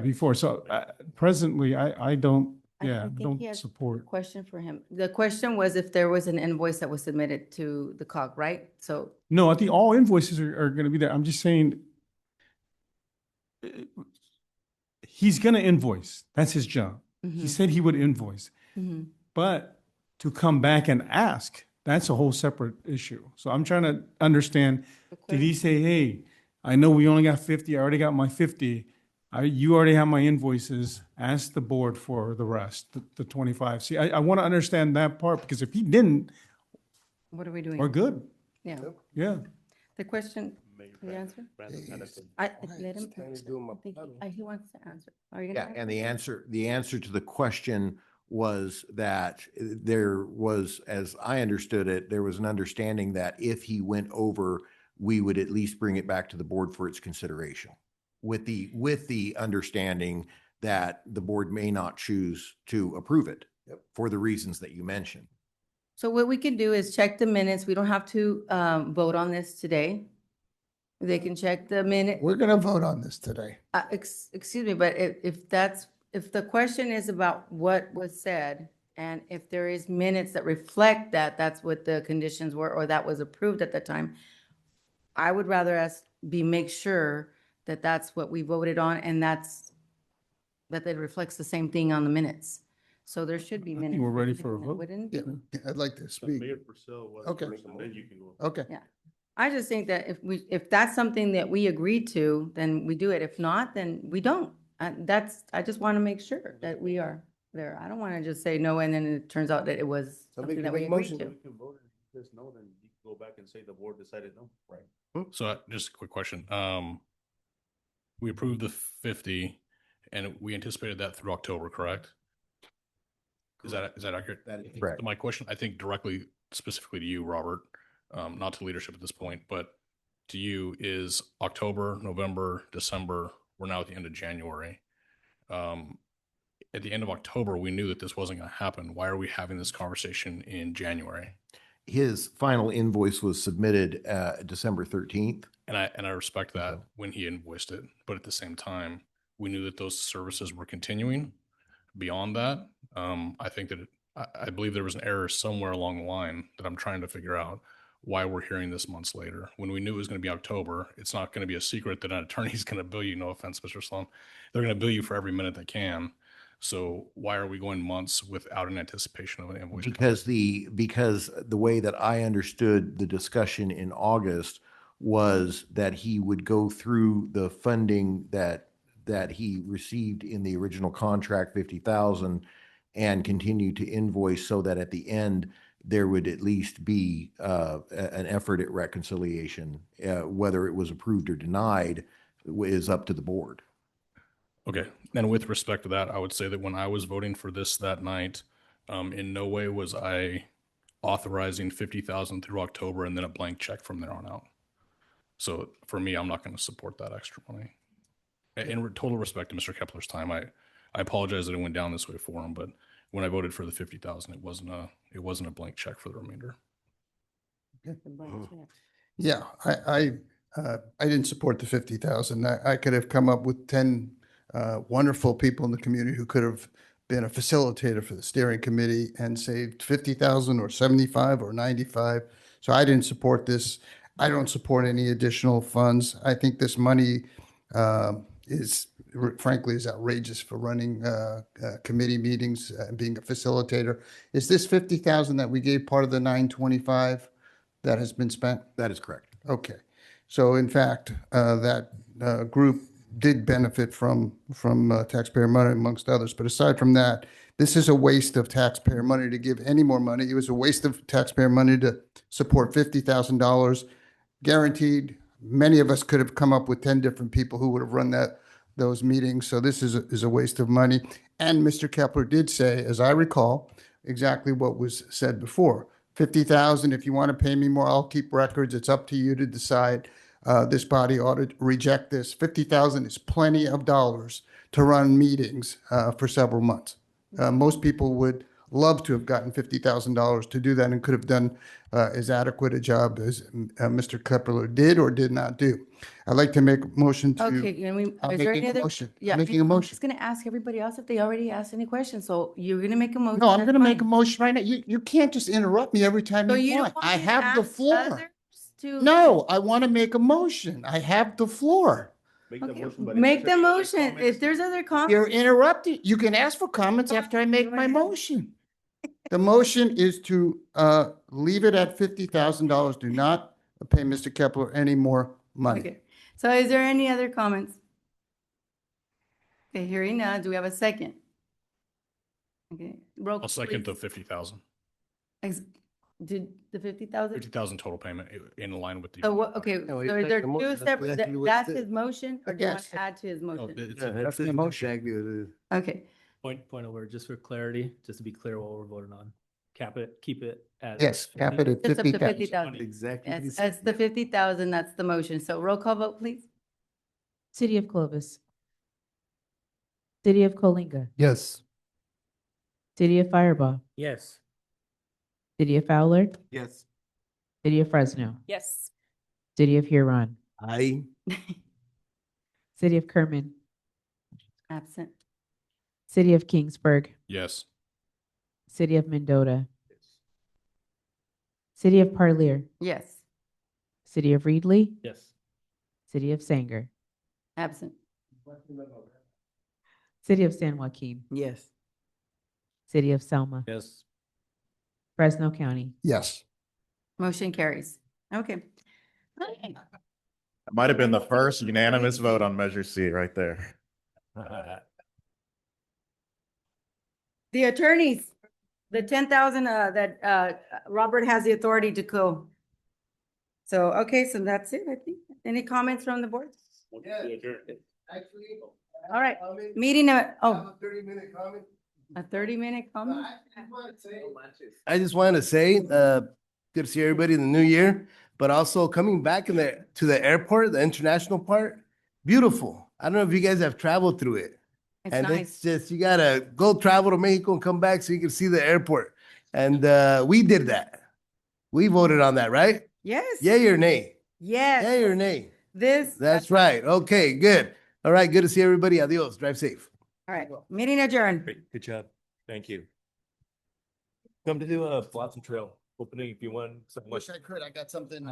before. So presently, I don't, I think he has support. a question for him. The question was if there was an invoice that was submitted to the COG, right? So No, I think all invoices are going to be there. I'm just saying he's going to invoice. That's his job. He Mhm. said he would invoice. Mhm. But to come back and ask, that's a whole separate issue. So I'm trying to understand, did he say, hey, I know we only got 50, I already got my 50. You already have my invoices, ask the board for the rest, the 25. See, I want to understand that part because if he didn't, what are we doing? we're good. Yeah. Yeah. The question, can you answer? I let him. He wants to answer. Are you Yeah, gonna? and the answer to the question was that there was, as I understood it, there was an understanding that if he went over, we would at least bring it back to the board for its consideration. With the understanding that the board may not choose to approve it for the reasons that you mentioned. So what we can do is check the minutes. We don't have to vote on this today. They can check the minute. We're going to vote on this today. Excuse me, but if the question is about what was said, and if there is minutes that reflect that, that's what the conditions were, or that was approved at the time, I would rather make sure that that's what we voted on, and that it reflects the same thing on the minutes. So there should be I think minutes. we're ready for a vote. Wouldn't Yeah, it? I'd like to speak. Mayor Purcell was Okay. first, and then you can go. Okay. Yeah. I just think that if that's something that we agreed to, then we do it. If not, then we don't. I just want to make sure that we are there. I don't want to just say no, and then it turns out that it was something that we agreed to. You can vote and just no, then you can go back and say the board decided no. Right. So just a quick question. We approved the 50 and we anticipated that through October, correct? Is that accurate? That is correct. My question, I think directly, specifically to you, Robert, not to leadership at this point, but to you is October, November, December, we're now at the end of January. At the end of October, we knew that this wasn't going to happen. Why are we having this conversation in January? His final invoice was submitted December 13th. And I respect that when he invoiced it, but at the same time, we knew that those services were continuing. Beyond that, I think that I believe there was an error somewhere along the line that I'm trying to figure out why we're hearing this months later. When we knew it was going to be October, it's not going to be a secret that an attorney is going to bill you. No offense, Mr. Sloan. They're going to bill you for every minute they can. So why are we going months without an anticipation of an invoice? Because the way that I understood the discussion in August was that he would go through the funding that he received in the original contract, 50,000, and continue to invoice so that at the end there would at least be an effort at reconciliation. Whether it was approved or denied is up to the board. Okay. And with respect to that, I would say that when I was voting for this that night, in no way was I authorizing 50,000 through October and then a blank check from there on out. So for me, I'm not going to support that extra money. In total respect to Mr. Kepler's time, I apologize that it went down this way for him, but when I voted for the 50,000, it wasn't a blank check for the remainder. Yeah, I didn't support the 50,000. I could have come up with 10 wonderful people in the community who could have been a facilitator for the steering committee and saved 50,000 or 75 or 95. So I didn't support this. I don't support any additional funds. I think this money frankly is outrageous for running committee meetings and being a facilitator. Is this 50,000 that we gave part of the 925 that has been spent? That is correct. Okay. So in fact, that group did benefit from taxpayer money amongst others. But aside from that, this is a waste of taxpayer money to give any more money. It was a waste of taxpayer money to support $50,000 guaranteed. Many of us could have come up with 10 different people who would have run those meetings. So this is a waste of money. And Mr. Kepler did say, as I recall, exactly what was said before. 50,000, if you want to pay me more, I'll keep records. It's up to you to decide. This body ought to reject this. 50,000 is plenty of dollars to run meetings for several months. Most people would love to have gotten $50,000 to do that and could have done as adequate a job as Mr. Kepler did or did not do. I'd like to make a motion to. Okay, can we, I'm is there making any a other? motion. Yeah, I'm making a I'm motion. just gonna ask everybody else if they already asked any questions. So you're gonna make a motion. No, I'm that's going to make a fine. motion right now. You can't just interrupt me every time So you you want. don't want I me to have the ask floor. others to- No, I want to make a motion. I have the floor. Make the Okay, motion, but make the if there's other motion. comments, If there's other comments. You're interrupting. You can ask for comments after I make my motion. The motion is to leave it at $50,000. Do not pay Mr. Kepler any more money. Okay, so is there any other comments? Okay, hearing none, do we have a second? Okay, roll. I'll second the please. 50,000. Did the 50,000? 50,000 total payment in line with the. So what, okay, No, so you is take there the motion. two That's separate, exactly what that's it is. his motion, or do you want Yes. to add to his No, motion? it's Yeah, that's exactly what it is. Okay, Point of order, just for clarity, just to be clear what we're voting on. Keep it at. Yes, cap it at just up to 50,000. 50,000. Exactly. what he Yes, said. that's the 50,000, that's the motion. So roll call vote, please. City of Clovis. City of Coalinga. Yes. City of Fireball. Yes. City of Fowler, Yes. City of Fresno, Yes. City of Huron, Aye. City of Kerman, Absent. City of Kingsburg, Yes. City of Mendota, City of Parlier, Yes. City of Reedley, Yes. City of Sanger, Absent. City of San Joaquin, Yes. City of Selma, Yes. Fresno County. Yes. Motion carries. Okay. That might have been the first unanimous vote on Measure C right there. The attorneys, the 10,000 that Robert has the authority to go. So, okay, so that's it, I think. Any comments from the board? Actually. All right, meeting, oh, 30-minute comment. a 30-minute comment? I just wanted to say, good to see everybody in the new year, but also coming back to the airport, the international part, beautiful. I don't know if you guys have traveled through it. It's And nice. it's just, you gotta go travel to Mexico and come back so you can see the airport. And we did that. We voted on that, right? Yes. Yay or nay? Yes. Yay or nay? This, That's right. Okay, good. All right, good to see everybody. Adios. Drive safe. all right, meeting adjourned. Great, good job. Thank you. Come to do a Blossom Trail opening if you want. Wish I could. I got something.